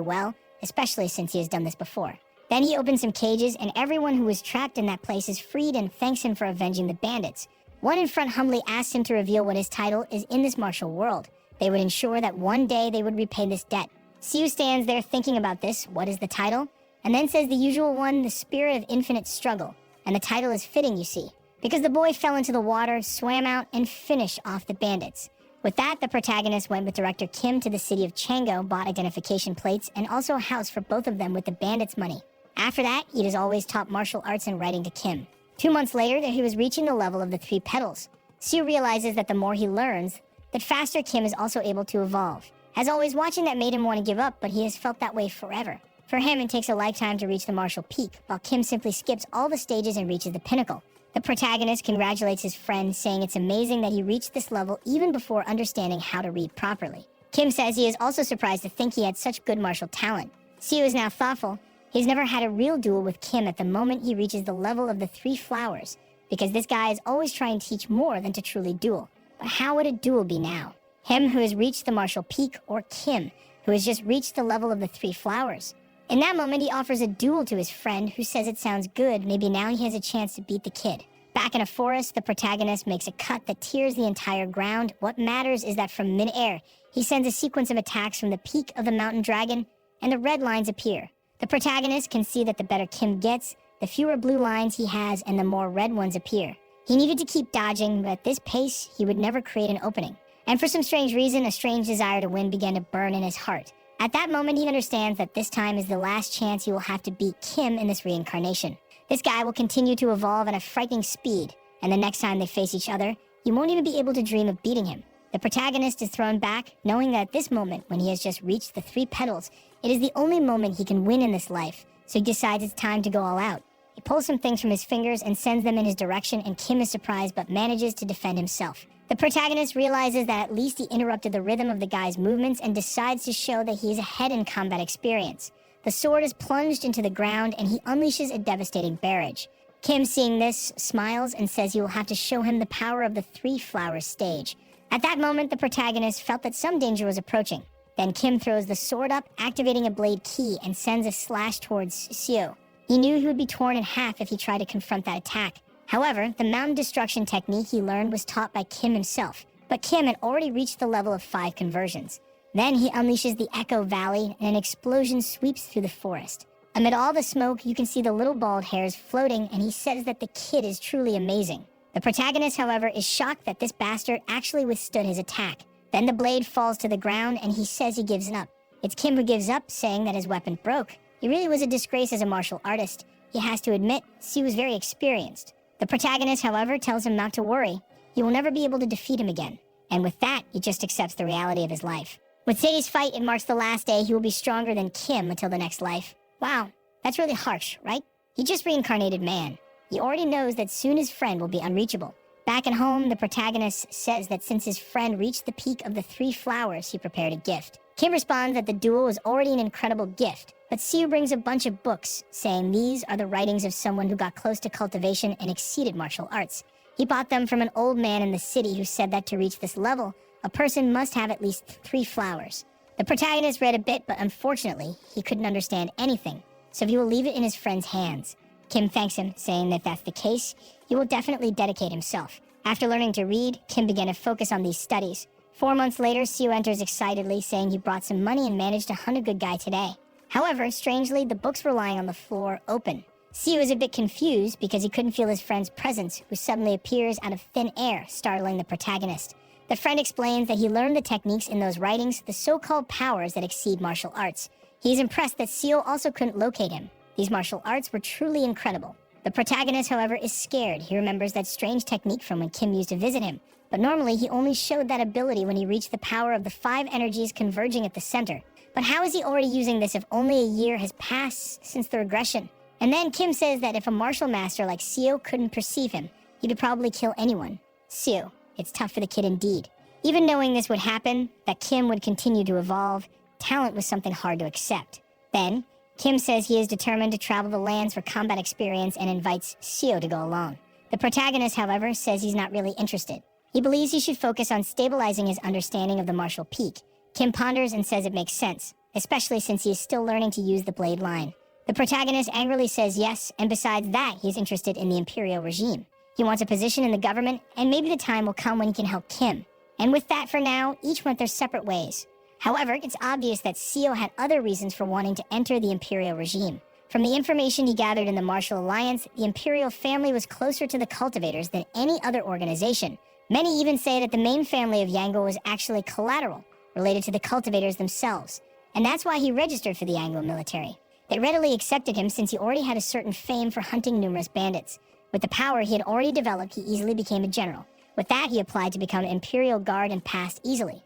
well, especially since he has done this before. Then he opens some cages, and everyone who was trapped in that place is freed and thanks him for avenging the bandits. One in front humbly asks him to reveal what his title is in this martial world. They would ensure that one day they would repay this debt. Sioux stands there thinking about this, what is the title? And then says the usual one, the spirit of infinite struggle. And the title is fitting, you see, because the boy fell into the water, swam out, and finished off the bandits. With that, the protagonist went with director Kim to the city of Chango, bought identification plates, and also a house for both of them with the bandits' money. After that, he has always taught martial arts and writing to Kim. 2 months later, he was reaching the level of the 3 petals. Sioux realizes that the more he learns, that faster Kim is also able to evolve. As always, watching that made him want to give up, but he has felt that way forever. For him, it takes a lifetime to reach the martial peak, while Kim simply skips all the stages and reaches the pinnacle. The protagonist congratulates his friend, saying it's amazing that he reached this level even before understanding how to read properly. Kim says he is also surprised to think he had such good martial talent. Sioux is now thoughtful. He's never had a real duel with Kim at the moment he reaches the level of the 3 flowers, because this guy is always trying to teach more than to truly duel. But how would a duel be now? Him who has reached the martial peak, or Kim, who has just reached the level of the 3 flowers? In that moment, he offers a duel to his friend, who says it sounds good, maybe now he has a chance to beat the kid. Back in a forest, the protagonist makes a cut that tears the entire ground. What matters is that from mid-air, he sends a sequence of attacks from the peak of the mountain dragon, and the red lines appear. The protagonist can see that the better Kim gets, the fewer blue lines he has and the more red ones appear. He needed to keep dodging, but at this pace, he would never create an opening. And for some strange reason, a strange desire to win began to burn in his heart. At that moment, he understands that this time is the last chance he will have to beat Kim in this reincarnation. This guy will continue to evolve at a frightening speed, and the next time they face each other, you won't even be able to dream of beating him. The protagonist is thrown back, knowing that at this moment, when he has just reached the 3 petals, it is the only moment he can win in this life, so he decides it's time to go all out. He pulls some things from his fingers and sends them in his direction, and Kim is surprised but manages to defend himself. The protagonist realizes that at least he interrupted the rhythm of the guy's movements and decides to show that he is ahead in combat experience. The sword is plunged into the ground and he unleashes a devastating barrage. Kim, seeing this, smiles and says he will have to show him the power of the 3 flowers stage. At that moment, the protagonist felt that some danger was approaching. Then Kim throws the sword up, activating a blade key, and sends a slash towards Sioux. He knew he would be torn in half if he tried to confront that attack. However, the mountain destruction technique he learned was taught by Kim himself, but Kim had already reached the level of 5 conversions. Then he unleashes the Echo Valley, and an explosion sweeps through the forest. Amid all the smoke, you can see the little bald hairs floating, and he says that the kid is truly amazing. The protagonist, however, is shocked that this bastard actually withstood his attack. Then the blade falls to the ground, and he says he gives up. It's Kim who gives up, saying that his weapon broke. He really was a disgrace as a martial artist. He has to admit, Sioux was very experienced. The protagonist, however, tells him not to worry. He will never be able to defeat him again. And with that, he just accepts the reality of his life. With Sadie's fight, it marks the last day he will be stronger than Kim until the next life. Wow, that's really harsh, right? He just reincarnated man. He already knows that soon his friend will be unreachable. Back at home, the protagonist says that since his friend reached the peak of the 3 flowers, he prepared a gift. Kim responds that the duel was already an incredible gift, but Sioux brings a bunch of books, saying these are the writings of someone who got close to cultivation and exceeded martial arts. He bought them from an old man in the city who said that to reach this level, a person must have at least 3 flowers. The protagonist read a bit, but unfortunately, he couldn't understand anything. so he will leave it in his friend's hands. Kim thanks him, saying that if that's the case, he will definitely dedicate himself. After learning to read, Kim began to focus on these studies. 4 months later, Seo enters excitedly, saying he brought some money and managed to hunt a good guy today. However, strangely, the books were lying on the floor open. Seo is a bit confused because he couldn't feel his friend's presence, who suddenly appears out of thin air, startling the protagonist. The friend explains that he learned the techniques in those writings, the so-called powers that exceed martial arts. He is impressed that Seo also couldn't locate him. These martial arts were truly incredible. The protagonist, however, is scared. He remembers that strange technique from when Kim used to visit him. But normally, he only showed that ability when he reached the power of the 5 energies converging at the center. But how is he already using this if only a year has passed since the regression? And then Kim says that if a martial master like Seo couldn't perceive him, he could probably kill anyone. Seo, it's tough for the kid indeed. Even knowing this would happen, that Kim would continue to evolve, talent was something hard to accept. Then, Kim says he is determined to travel the lands for combat experience and invites Seo to go along. The protagonist, however, says he's not really interested. He believes he should focus on stabilizing his understanding of the martial peak. Kim ponders and says it makes sense, especially since he is still learning to use the blade line. The protagonist angrily says yes, and besides that, he's interested in the imperial regime. He wants a position in the government, and maybe the time will come when he can help Kim. And with that, for now, each went their separate ways. However, it's obvious that Seo had other reasons for wanting to enter the imperial regime. From the information he gathered in the Martial Alliance, the imperial family was closer to the cultivators than any other organization. Many even say that the main family of Yango was actually collateral, related to the cultivators themselves. And that's why he registered for the Yango military. They readily accepted him since he already had a certain fame for hunting numerous bandits. With the power he had already developed, he easily became a general. With that, he applied to become an imperial guard and passed easily.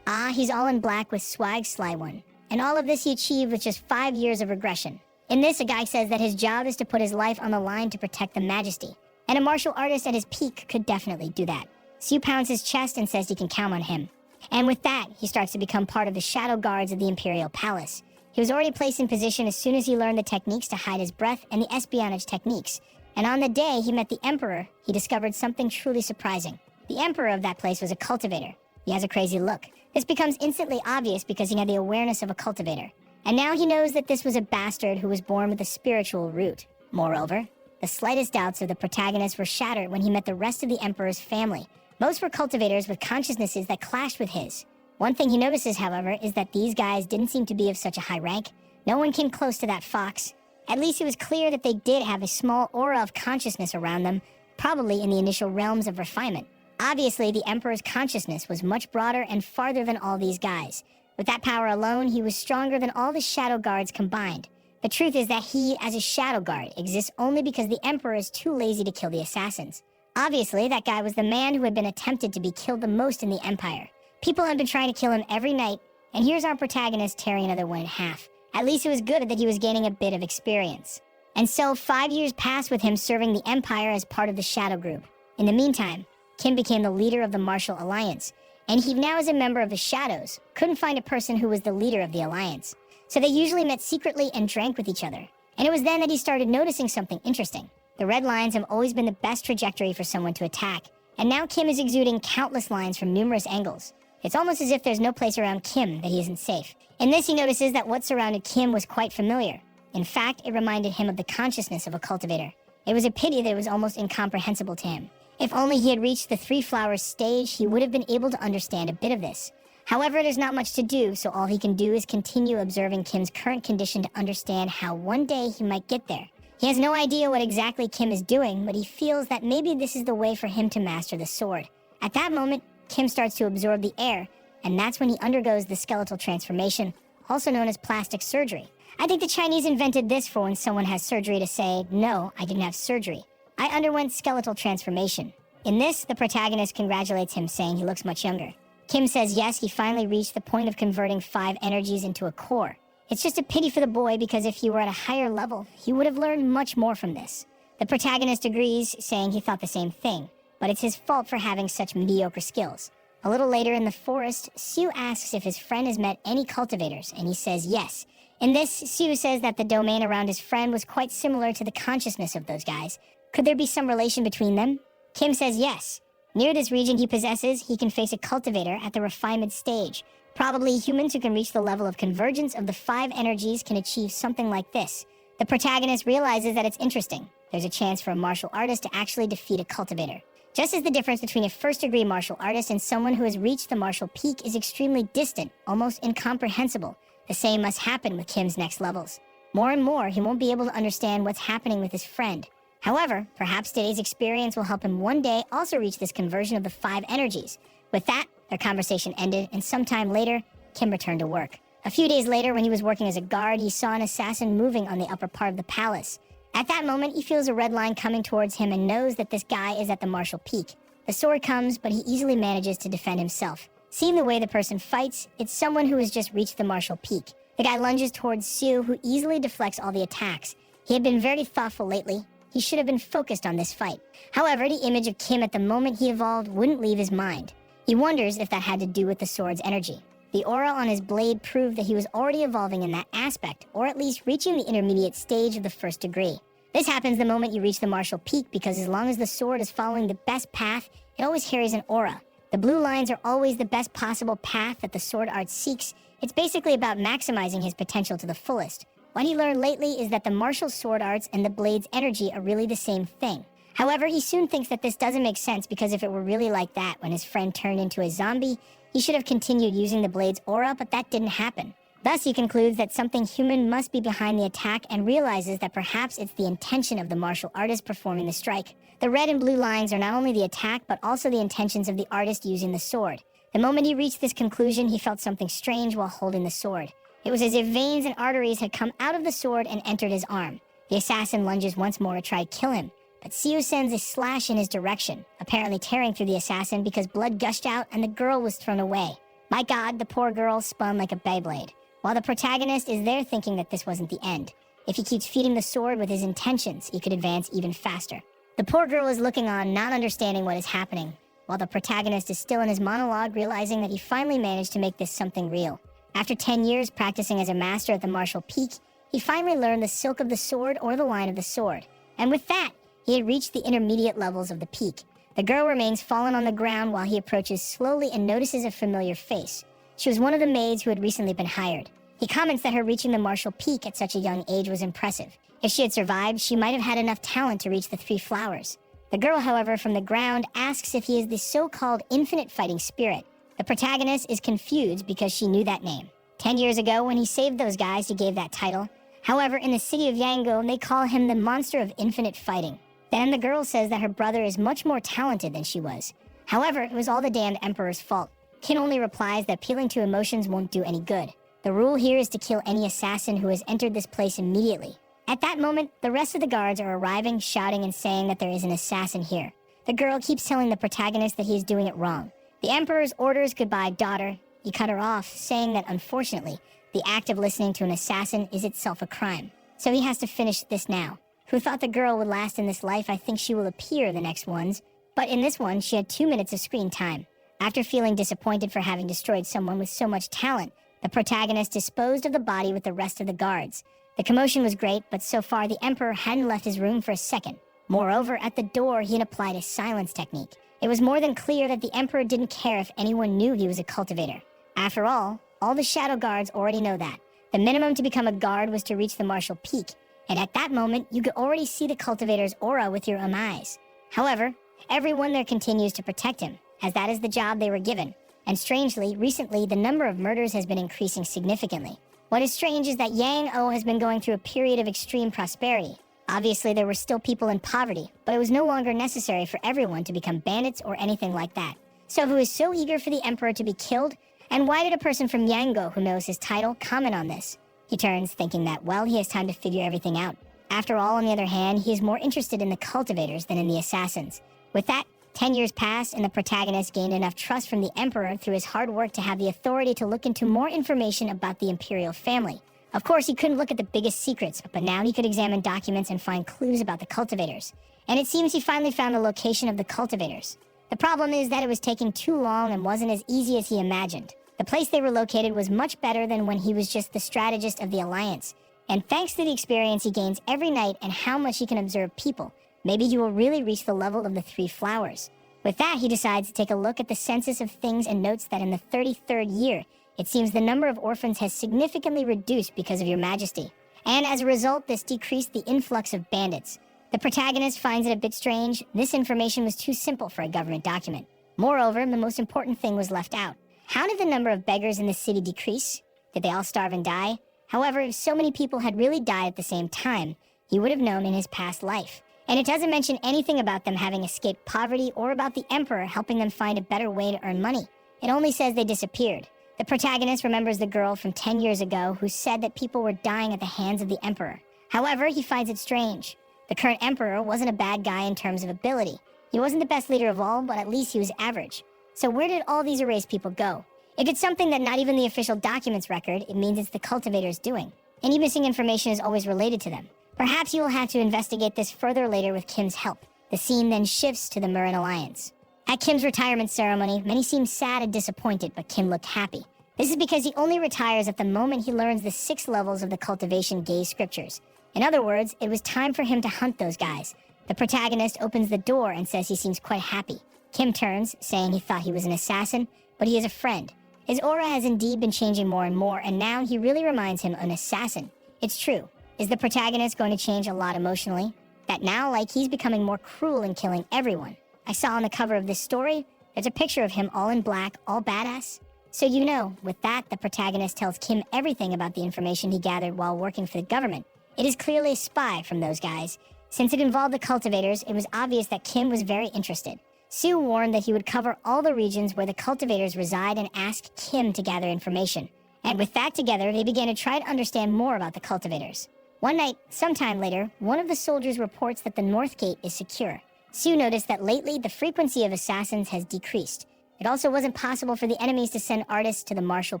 He's all in black with swag sly one. And all of this he achieved with just 5 years of regression. In this, a guy says that his job is to put his life on the line to protect the majesty. And a martial artist at his peak could definitely do that. Seo pounds his chest and says he can count on him. And with that, he starts to become part of the shadow guards of the imperial palace. He was already placed in position as soon as he learned the techniques to hide his breath and the espionage techniques. And on the day he met the emperor, he discovered something truly surprising. The emperor of that place was a cultivator. He has a crazy look. This becomes instantly obvious because he had the awareness of a cultivator. And now he knows that this was a bastard who was born with a spiritual root. Moreover, the slightest doubts of the protagonist were shattered when he met the rest of the emperor's family. Most were cultivators with consciousnesses that clashed with his. One thing he notices, however, is that these guys didn't seem to be of such a high rank. No one came close to that fox. At least it was clear that they did have a small aura of consciousness around them, probably in the initial realms of refinement. Obviously, the Emperor's consciousness was much broader and farther than all these guys. With that power alone, he was stronger than all the Shadow Guards combined. The truth is that he, as a Shadow Guard, exists only because the Emperor is too lazy to kill the assassins. Obviously, that guy was the man who had been attempted to be killed the most in the Empire. People had been trying to kill him every night, and here's our protagonist tearing another one in half. At least it was good that he was gaining a bit of experience. And so 5 years passed with him serving the Empire as part of the Shadow Group. In the meantime, Kim became the leader of the Martial Alliance, and he now is a member of the Shadows. Couldn't find a person who was the leader of the Alliance. So they usually met secretly and drank with each other. And it was then that he started noticing something interesting. The red lines have always been the best trajectory for someone to attack, and now Kim is exuding countless lines from numerous angles. It's almost as if there's no place around Kim that he isn't safe. In this, he notices that what surrounded Kim was quite familiar. In fact, it reminded him of the consciousness of a cultivator. It was a pity that it was almost incomprehensible to him. If only he had reached the Three Flowers stage, he would have been able to understand a bit of this. However, there's not much to do, so all he can do is continue observing Kim's current condition to understand how one day he might get there. He has no idea what exactly Kim is doing, but he feels that maybe this is the way for him to master the sword. At that moment, Kim starts to absorb the air, and that's when he undergoes the skeletal transformation, also known as plastic surgery. I think the Chinese invented this for when someone has surgery to say, "No, I didn't have surgery. I underwent skeletal transformation." In this, the protagonist congratulates him, saying he looks much younger. Kim says yes, he finally reached the point of converting 5 energies into a core. It's just a pity for the boy because if he were at a higher level, he would have learned much more from this. The protagonist agrees, saying he thought the same thing, but it's his fault for having such mediocre skills. A little later in the forest, Sue asks if his friend has met any cultivators, and he says yes. In this, Sue says that the domain around his friend was quite similar to the consciousness of those guys. Could there be some relation between them? Kim says yes. Near this region he possesses, he can face a cultivator at the refinement stage. Probably humans who can reach the level of convergence of the 5 energies can achieve something like this. The protagonist realizes that it's interesting. There's a chance for a martial artist to actually defeat a cultivator. Just as the difference between a first-degree martial artist and someone who has reached the martial peak is extremely distant, almost incomprehensible, the same must happen with Kim's next levels. More and more, he won't be able to understand what's happening with his friend. However, perhaps today's experience will help him one day also reach this conversion of the 5 energies. With that, their conversation ended, and sometime later, Kim returned to work. A few days later, when he was working as a guard, he saw an assassin moving on the upper part of the palace. At that moment, he feels a red line coming towards him and knows that this guy is at the martial peak. The sword comes, but he easily manages to defend himself. Seeing the way the person fights, it's someone who has just reached the martial peak. The guy lunges towards Sue, who easily deflects all the attacks. He had been very thoughtful lately. He should have been focused on this fight. However, the image of Kim at the moment he evolved wouldn't leave his mind. He wonders if that had to do with the sword's energy. The aura on his blade proved that he was already evolving in that aspect, or at least reaching the intermediate stage of the first degree. This happens the moment you reach the martial peak because as long as the sword is following the best path, it always carries an aura. The blue lines are always the best possible path that the sword art seeks. It's basically about maximizing his potential to the fullest. What he learned lately is that the martial sword arts and the blade's energy are really the same thing. However, he soon thinks that this doesn't make sense because if it were really like that when his friend turned into a zombie, he should have continued using the blade's aura, but that didn't happen. Thus, he concludes that something human must be behind the attack and realizes that perhaps it's the intention of the martial artist performing the strike. The red and blue lines are not only the attack, but also the intentions of the artist using the sword. The moment he reached this conclusion, he felt something strange while holding the sword. It was as if veins and arteries had come out of the sword and entered his arm. The assassin lunges once more to try to kill him, but Seo sends a slash in his direction, apparently tearing through the assassin because blood gushed out and the girl was thrown away. My God, the poor girl spun like a Beyblade, while the protagonist is there thinking that this wasn't the end. If he keeps feeding the sword with his intentions, he could advance even faster. The poor girl is looking on, not understanding what is happening, while the protagonist is still in his monologue, realizing that he finally managed to make this something real. After 10 years practicing as a master at the martial peak, he finally learned the silk of the sword or the line of the sword. And with that, he had reached the intermediate levels of the peak. The girl remains fallen on the ground while he approaches slowly and notices a familiar face. She was one of the maids who had recently been hired. He comments that her reaching the martial peak at such a young age was impressive. If she had survived, she might have had enough talent to reach the 3 flowers. The girl, however, from the ground asks if he is the so-called infinite fighting spirit. The protagonist is confused because she knew that name. 10 years ago, when he saved those guys, he gave that title. However, in the city of Yangon, they call him the monster of infinite fighting. Then the girl says that her brother is much more talented than she was. However, it was all the damned emperor's fault. Kin only replies that appealing to emotions won't do any good. The rule here is to kill any assassin who has entered this place immediately. At that moment, the rest of the guards are arriving, shouting and saying that there is an assassin here. The girl keeps telling the protagonist that he is doing it wrong. The emperor's orders goodbye, daughter. He cut her off, saying that unfortunately, the act of listening to an assassin is itself a crime. So he has to finish this now. Who thought the girl would last in this life, I think she will appear the next ones. But in this one, she had 2 minutes of screen time. After feeling disappointed for having destroyed someone with so much talent, the protagonist disposed of the body with the rest of the guards. The commotion was great, but so far the emperor hadn't left his room for a second. Moreover, at the door, he had applied a silence technique. It was more than clear that the emperor didn't care if anyone knew he was a cultivator. After all the shadow guards already know that. The minimum to become a guard was to reach the martial peak, and at that moment, you could already see the cultivator's aura with your own eyes. However, everyone there continues to protect him, as that is the job they were given. And strangely, recently, the number of murders has been increasing significantly. What is strange is that Yang-O has been going through a period of extreme prosperity. Obviously, there were still people in poverty, but it was no longer necessary for everyone to become bandits or anything like that. So who is so eager for the emperor to be killed? And why did a person from Yango who knows his title comment on this? He turns, thinking that, well, he has time to figure everything out. After all, on the other hand, he is more interested in the cultivators than in the assassins. With that, 10 years passed, and the protagonist gained enough trust from the emperor through his hard work to have the authority to look into more information about the imperial family. Of course, he couldn't look at the biggest secrets, but now he could examine documents and find clues about the cultivators. And it seems he finally found the location of the cultivators. The problem is that it was taking too long and wasn't as easy as he imagined. The place they were located was much better than when he was just the strategist of the Alliance. And thanks to the experience he gains every night and how much he can observe people, maybe he will really reach the level of the 3 flowers. With that, he decides to take a look at the census of things and notes that in the 33rd year, it seems the number of orphans has significantly reduced because of your majesty. And as a result, this decreased the influx of bandits. The protagonist finds it a bit strange. This information was too simple for a government document. Moreover, the most important thing was left out. How did the number of beggars in the city decrease? Did they all starve and die? However, if so many people had really died at the same time, he would have known in his past life. And it doesn't mention anything about them having escaped poverty or about the emperor helping them find a better way to earn money. It only says they disappeared. The protagonist remembers the girl from 10 years ago who said that people were dying at the hands of the emperor. However, he finds it strange. The current emperor wasn't a bad guy in terms of ability. He wasn't the best leader of all, but at least he was average. So where did all these erased people go? If it's something that not even the official documents record, it means it's the cultivators doing. Any missing information is always related to them. Perhaps you will have to investigate this further later with Kim's help. The scene then shifts to the Marin Alliance. At Kim's retirement ceremony, many seemed sad and disappointed, but Kim looked happy. This is because he only retires at the moment he learns the 6 levels of the cultivation gaze scriptures. In other words, it was time for him to hunt those guys. The protagonist opens the door and says he seems quite happy. Kim turns, saying he thought he was an assassin, but he is a friend. His aura has indeed been changing more and more, and now he really reminds him of an assassin. It's true. Is the protagonist going to change a lot emotionally? That now, like, he's becoming more cruel and killing everyone. I saw on the cover of this story, there's a picture of him all in black, all badass. So you know, with that, the protagonist tells Kim everything about the information he gathered while working for the government. It is clearly a spy from those guys. Since it involved the cultivators, it was obvious that Kim was very interested. Sue warned that he would cover all the regions where the cultivators reside and asked Kim to gather information. And with that together, they began to try to understand more about the cultivators. One night, sometime later, one of the soldiers reports that the North Gate is secure. Sue noticed that lately the frequency of assassins has decreased. It also wasn't possible for the enemies to send artists to the Marshall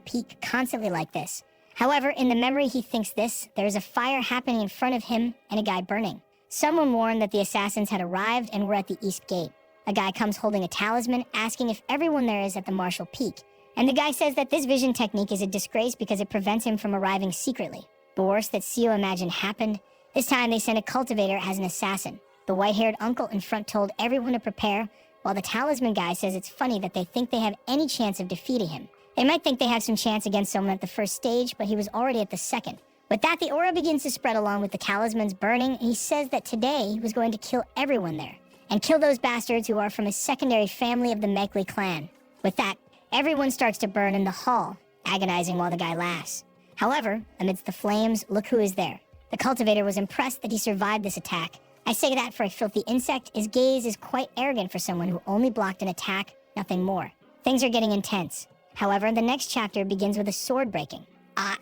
Peak constantly like this. However, in the memory he thinks this, there is a fire happening in front of him and a guy burning. Someone warned that the assassins had arrived and were at the East Gate. A guy comes holding a talisman, asking if everyone there is at the Marshall Peak. And the guy says that this vision technique is a disgrace because it prevents him from arriving secretly. The worst that Seo imagined happened. This time they sent a cultivator as an assassin. The white-haired uncle in front told everyone to prepare, while the talisman guy says it's funny that they think they have any chance of defeating him. They might think they have some chance against someone at the first stage, but he was already at the second. With that, the aura begins to spread along with the talismans burning, and he says that today he was going to kill everyone there, and kill those bastards who are from a secondary family of the Megley clan. With that, everyone starts to burn in the hall, agonizing while the guy laughs. However, amidst the flames, look who is there. The cultivator was impressed that he survived this attack. I say that for a filthy insect, his gaze is quite arrogant for someone who only blocked an attack, nothing more. Things are getting intense. However, the next chapter begins with a sword breaking.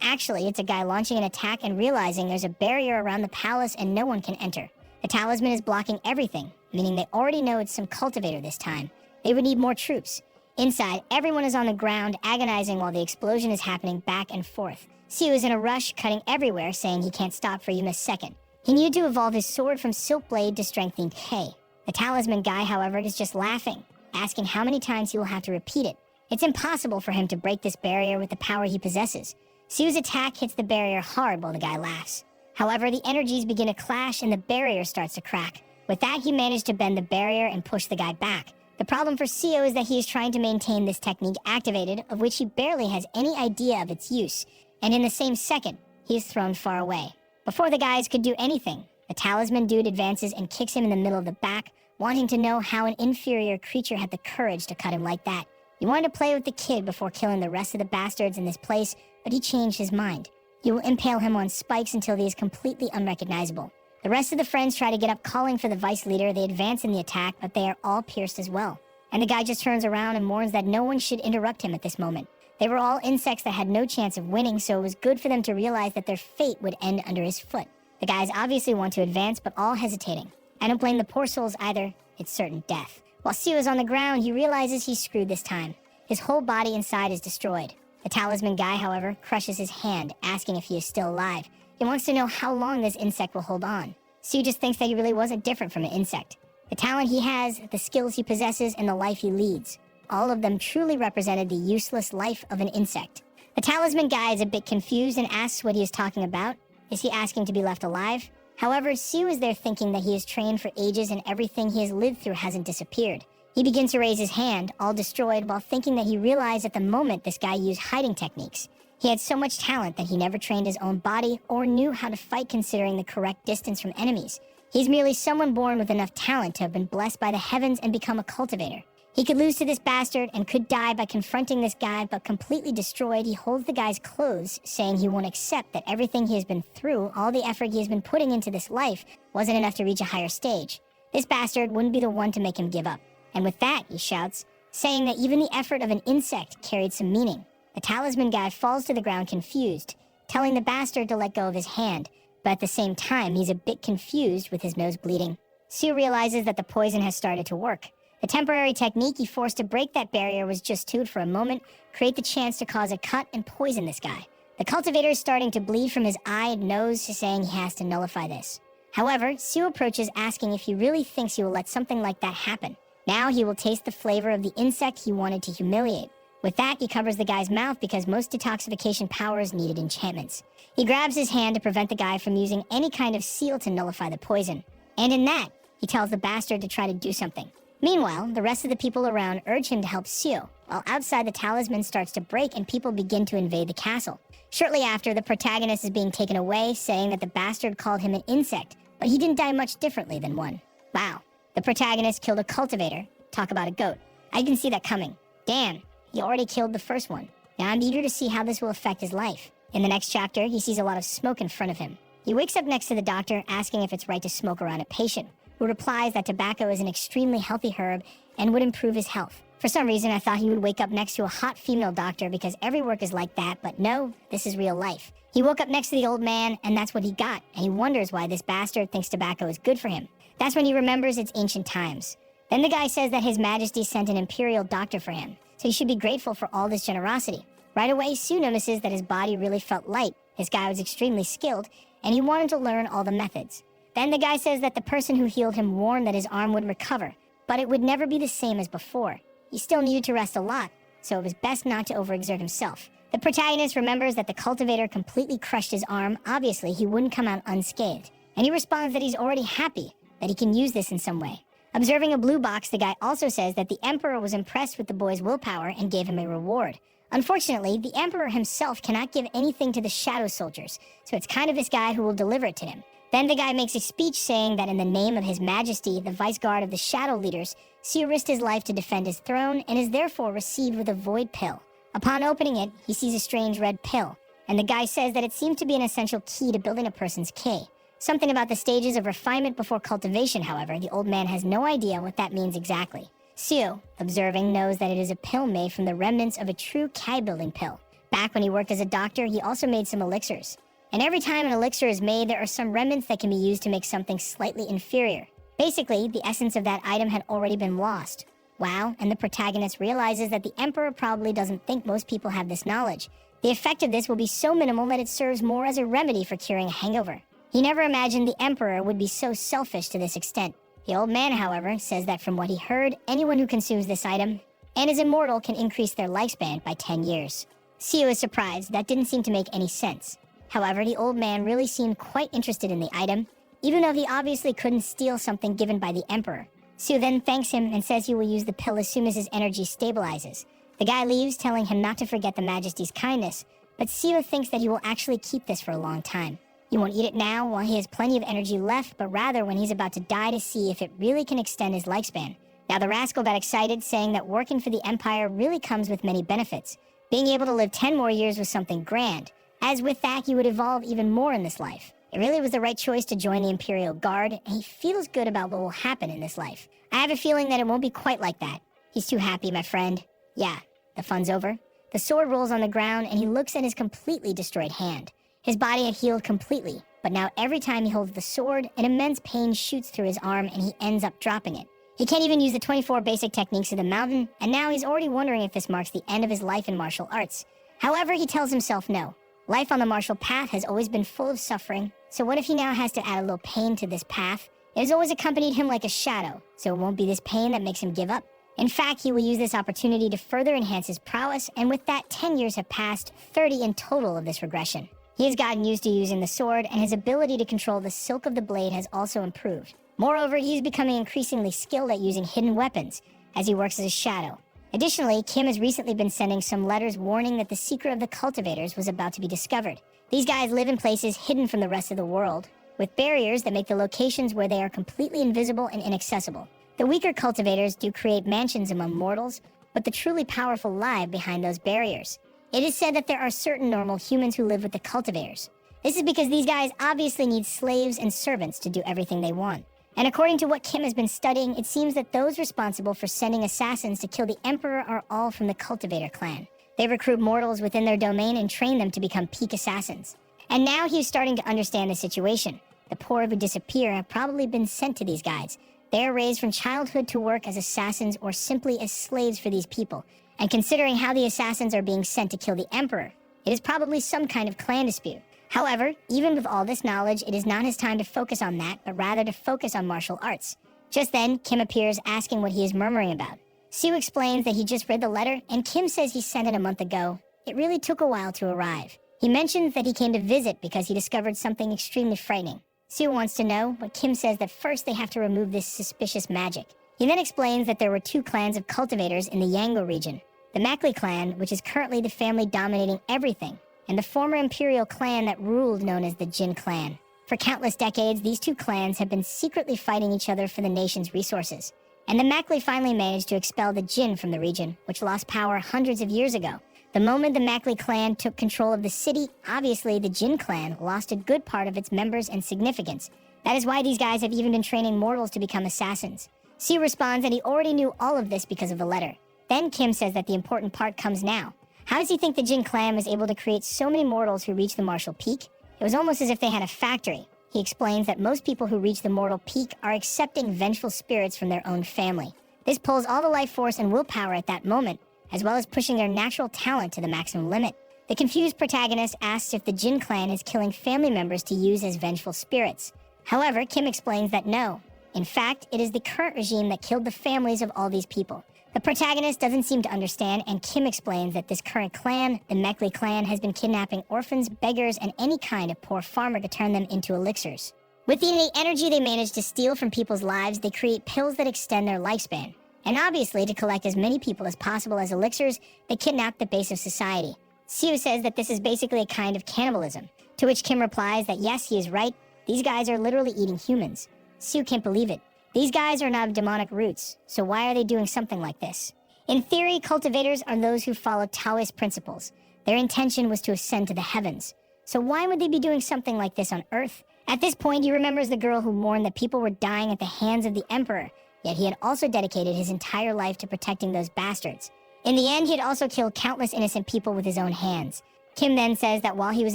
Actually, it's a guy launching an attack and realizing there's a barrier around the palace and no one can enter. The talisman is blocking everything, meaning they already know it's some cultivator this time. They would need more troops. Inside, everyone is on the ground, agonizing while the explosion is happening back and forth. Seo is in a rush, cutting everywhere, saying he can't stop for even a second. He needed to evolve his sword from Silk Blade to Strengthening K. The talisman guy, however, is just laughing, asking how many times he will have to repeat it. It's impossible for him to break this barrier with the power he possesses. Seo's attack hits the barrier hard while the guy laughs. However, the energies begin to clash and the barrier starts to crack. With that, he managed to bend the barrier and push the guy back. The problem for Seo is that he is trying to maintain this technique activated, of which he barely has any idea of its use. And in the same second, he is thrown far away. Before the guys could do anything, the talisman dude advances and kicks him in the middle of the back, wanting to know how an inferior creature had the courage to cut him like that. He wanted to play with the kid before killing the rest of the bastards in this place, but he changed his mind. He will impale him on spikes until he is completely unrecognizable. The rest of the friends try to get up calling for the vice leader. They advance in the attack, but they are all pierced as well. And the guy just turns around and warns that no one should interrupt him at this moment. They were all insects that had no chance of winning, so it was good for them to realize that their fate would end under his foot. The guys obviously want to advance, but all hesitating. I don't blame the poor souls either. It's certain death. While Seo is on the ground, he realizes he's screwed this time. His whole body inside is destroyed. The talisman guy, however, crushes his hand, asking if he is still alive. He wants to know how long this insect will hold on. Seo just thinks that he really wasn't different from an insect. The talent he has, the skills he possesses, and the life he leads. All of them truly represented the useless life of an insect. The talisman guy is a bit confused and asks what he is talking about. Is he asking to be left alive? However, Seo is there thinking that he is trained for ages and everything he has lived through hasn't disappeared. He begins to raise his hand, all destroyed, while thinking that he realized at the moment this guy used hiding techniques. He had so much talent that he never trained his own body or knew how to fight considering the correct distance from enemies. He's merely someone born with enough talent to have been blessed by the heavens and become a cultivator. He could lose to this bastard and could die by confronting this guy, but completely destroyed, he holds the guy's clothes, saying he won't accept that everything he has been through, all the effort he has been putting into this life, wasn't enough to reach a higher stage. This bastard wouldn't be the one to make him give up. And with that, he shouts, saying that even the effort of an insect carried some meaning. The talisman guy falls to the ground confused, telling the bastard to let go of his hand, but at the same time, he's a bit confused with his nose bleeding. Sue realizes that the poison has started to work. The temporary technique he forced to break that barrier was just to, for a moment, create the chance to cause a cut and poison this guy. The cultivator is starting to bleed from his eye and nose, saying he has to nullify this. However, Sue approaches asking if he really thinks he will let something like that happen. Now he will taste the flavor of the insect he wanted to humiliate. With that, he covers the guy's mouth because most detoxification powers needed enchantments. He grabs his hand to prevent the guy from using any kind of seal to nullify the poison. And in that, he tells the bastard to try to do something. Meanwhile, the rest of the people around urge him to help Sue, while outside the talisman starts to break and people begin to invade the castle. Shortly after, the protagonist is being taken away, saying that the bastard called him an insect, but he didn't die much differently than one. Wow. The protagonist killed a cultivator. Talk about a goat. I didn't see that coming. Damn, he already killed the first one. Now I'm eager to see how this will affect his life. In the next chapter, he sees a lot of smoke in front of him. He wakes up next to the doctor, asking if it's right to smoke around a patient, who replies that tobacco is an extremely healthy herb and would improve his health. For some reason, I thought he would wake up next to a hot female doctor because every work is like that, but no, this is real life. He woke up next to the old man, and that's what he got, and he wonders why this bastard thinks tobacco is good for him. That's when he remembers its ancient times. Then the guy says that His Majesty sent an imperial doctor for him, so he should be grateful for all this generosity. Right away, Sue notices that his body really felt light. This guy was extremely skilled, and he wanted to learn all the methods. Then the guy says that the person who healed him warned that his arm would recover, but it would never be the same as before. He still needed to rest a lot, so it was best not to overexert himself. The protagonist remembers that the cultivator completely crushed his arm. Obviously, he wouldn't come out unscathed. And he responds that he's already happy, that he can use this in some way. Observing a blue box, the guy also says that the Emperor was impressed with the boy's willpower and gave him a reward. Unfortunately, the Emperor himself cannot give anything to the Shadow Soldiers, so it's kind of this guy who will deliver it to him. Then the guy makes a speech saying that in the name of His Majesty, the Vice Guard of the Shadow Leaders, Sue risked his life to defend his throne and is therefore received with a void pill. Upon opening it, he sees a strange red pill, and the guy says that it seems to be an essential key to building a person's K. Something about the stages of refinement before cultivation, however, the old man has no idea what that means exactly. Sue, observing, knows that it is a pill made from the remnants of a true K-building pill. Back when he worked as a doctor, he also made some elixirs. And every time an elixir is made, there are some remnants that can be used to make something slightly inferior. Basically, the essence of that item had already been lost. Wow, and the protagonist realizes that the Emperor probably doesn't think most people have this knowledge. The effect of this will be so minimal that it serves more as a remedy for curing a hangover. He never imagined the Emperor would be so selfish to this extent. The old man, however, says that from what he heard, anyone who consumes this item and is immortal can increase their lifespan by 10 years. Sue is surprised. That didn't seem to make any sense. However, the old man really seemed quite interested in the item, even though he obviously couldn't steal something given by the Emperor. Sue then thanks him and says he will use the pill as soon as his energy stabilizes. The guy leaves, telling him not to forget the Majesty's kindness, but Sue thinks that he will actually keep this for a long time. He won't eat it now while he has plenty of energy left, but rather when he's about to die to see if it really can extend his lifespan. Now the rascal got excited, saying that working for the Empire really comes with many benefits. Being able to live 10 more years was something grand, as with that he would evolve even more in this life. It really was the right choice to join the Imperial Guard, and he feels good about what will happen in this life. I have a feeling that it won't be quite like that. He's too happy, my friend. Yeah, the fun's over. The sword rolls on the ground, and he looks at his completely destroyed hand. His body had healed completely, but now every time he holds the sword, an immense pain shoots through his arm, and he ends up dropping it. He can't even use the 24 basic techniques of the mountain, and now he's already wondering if this marks the end of his life in martial arts. However, he tells himself no. Life on the martial path has always been full of suffering, so what if he now has to add a little pain to this path? It has always accompanied him like a shadow, so it won't be this pain that makes him give up. In fact, he will use this opportunity to further enhance his prowess, and with that, 10 years have passed, 30 in total of this regression. He has gotten used to using the sword, and his ability to control the silk of the blade has also improved. Moreover, he is becoming increasingly skilled at using hidden weapons, as he works as a shadow. Additionally, Kim has recently been sending some letters warning that the secret of the cultivators was about to be discovered. These guys live in places hidden from the rest of the world, with barriers that make the locations where they are completely invisible and inaccessible. The weaker cultivators do create mansions among mortals, but the truly powerful lie behind those barriers. It is said that there are certain normal humans who live with the cultivators. This is because these guys obviously need slaves and servants to do everything they want. And according to what Kim has been studying, it seems that those responsible for sending assassins to kill the Emperor are all from the Cultivator clan. They recruit mortals within their domain and train them to become peak assassins. And now he's starting to understand the situation. The poor who disappear have probably been sent to these guys. They are raised from childhood to work as assassins or simply as slaves for these people. And considering how the assassins are being sent to kill the Emperor, it is probably some kind of clan dispute. However, even with all this knowledge, it is not his time to focus on that, but rather to focus on martial arts. Just then, Kim appears asking what he is murmuring about. Sue explains that he just read the letter, and Kim says he sent it a month ago. It really took a while to arrive. He mentions that he came to visit because he discovered something extremely frightening. Sue wants to know, but Kim says that first they have to remove this suspicious magic. He then explains that there were two clans of cultivators in the Yango region. The Mackley clan, which is currently the family dominating everything, and the former imperial clan that ruled known as the Jin clan. For countless decades, these two clans have been secretly fighting each other for the nation's resources. And the Mackley finally managed to expel the Jin from the region, which lost power hundreds of years ago. The moment the Mackley clan took control of the city, obviously the Jin clan lost a good part of its members and significance. That is why these guys have even been training mortals to become assassins. Siu responds that he already knew all of this because of the letter. Then Kim says that the important part comes now. How does he think the Jin clan was able to create so many mortals who reached the martial peak? It was almost as if they had a factory. He explains that most people who reach the mortal peak are accepting vengeful spirits from their own family. This pulls all the life force and willpower at that moment, as well as pushing their natural talent to the maximum limit. The confused protagonist asks if the Jin clan is killing family members to use as vengeful spirits. However, Kim explains that no. In fact, it is the current regime that killed the families of all these people. The protagonist doesn't seem to understand, and Kim explains that this current clan, the Mackley clan, has been kidnapping orphans, beggars, and any kind of poor farmer to turn them into elixirs. With the innate energy they manage to steal from people's lives, they create pills that extend their lifespan. And obviously, to collect as many people as possible as elixirs, they kidnap the base of society. Siu says that this is basically a kind of cannibalism, to which Kim replies that yes, he is right, these guys are literally eating humans. Siu can't believe it. These guys are not of demonic roots, so why are they doing something like this? In theory, cultivators are those who follow Taoist principles. Their intention was to ascend to the heavens. So why would they be doing something like this on Earth? At this point, he remembers the girl who mourned that people were dying at the hands of the Emperor, yet he had also dedicated his entire life to protecting those bastards. In the end, he had also killed countless innocent people with his own hands. Kim then says that while he was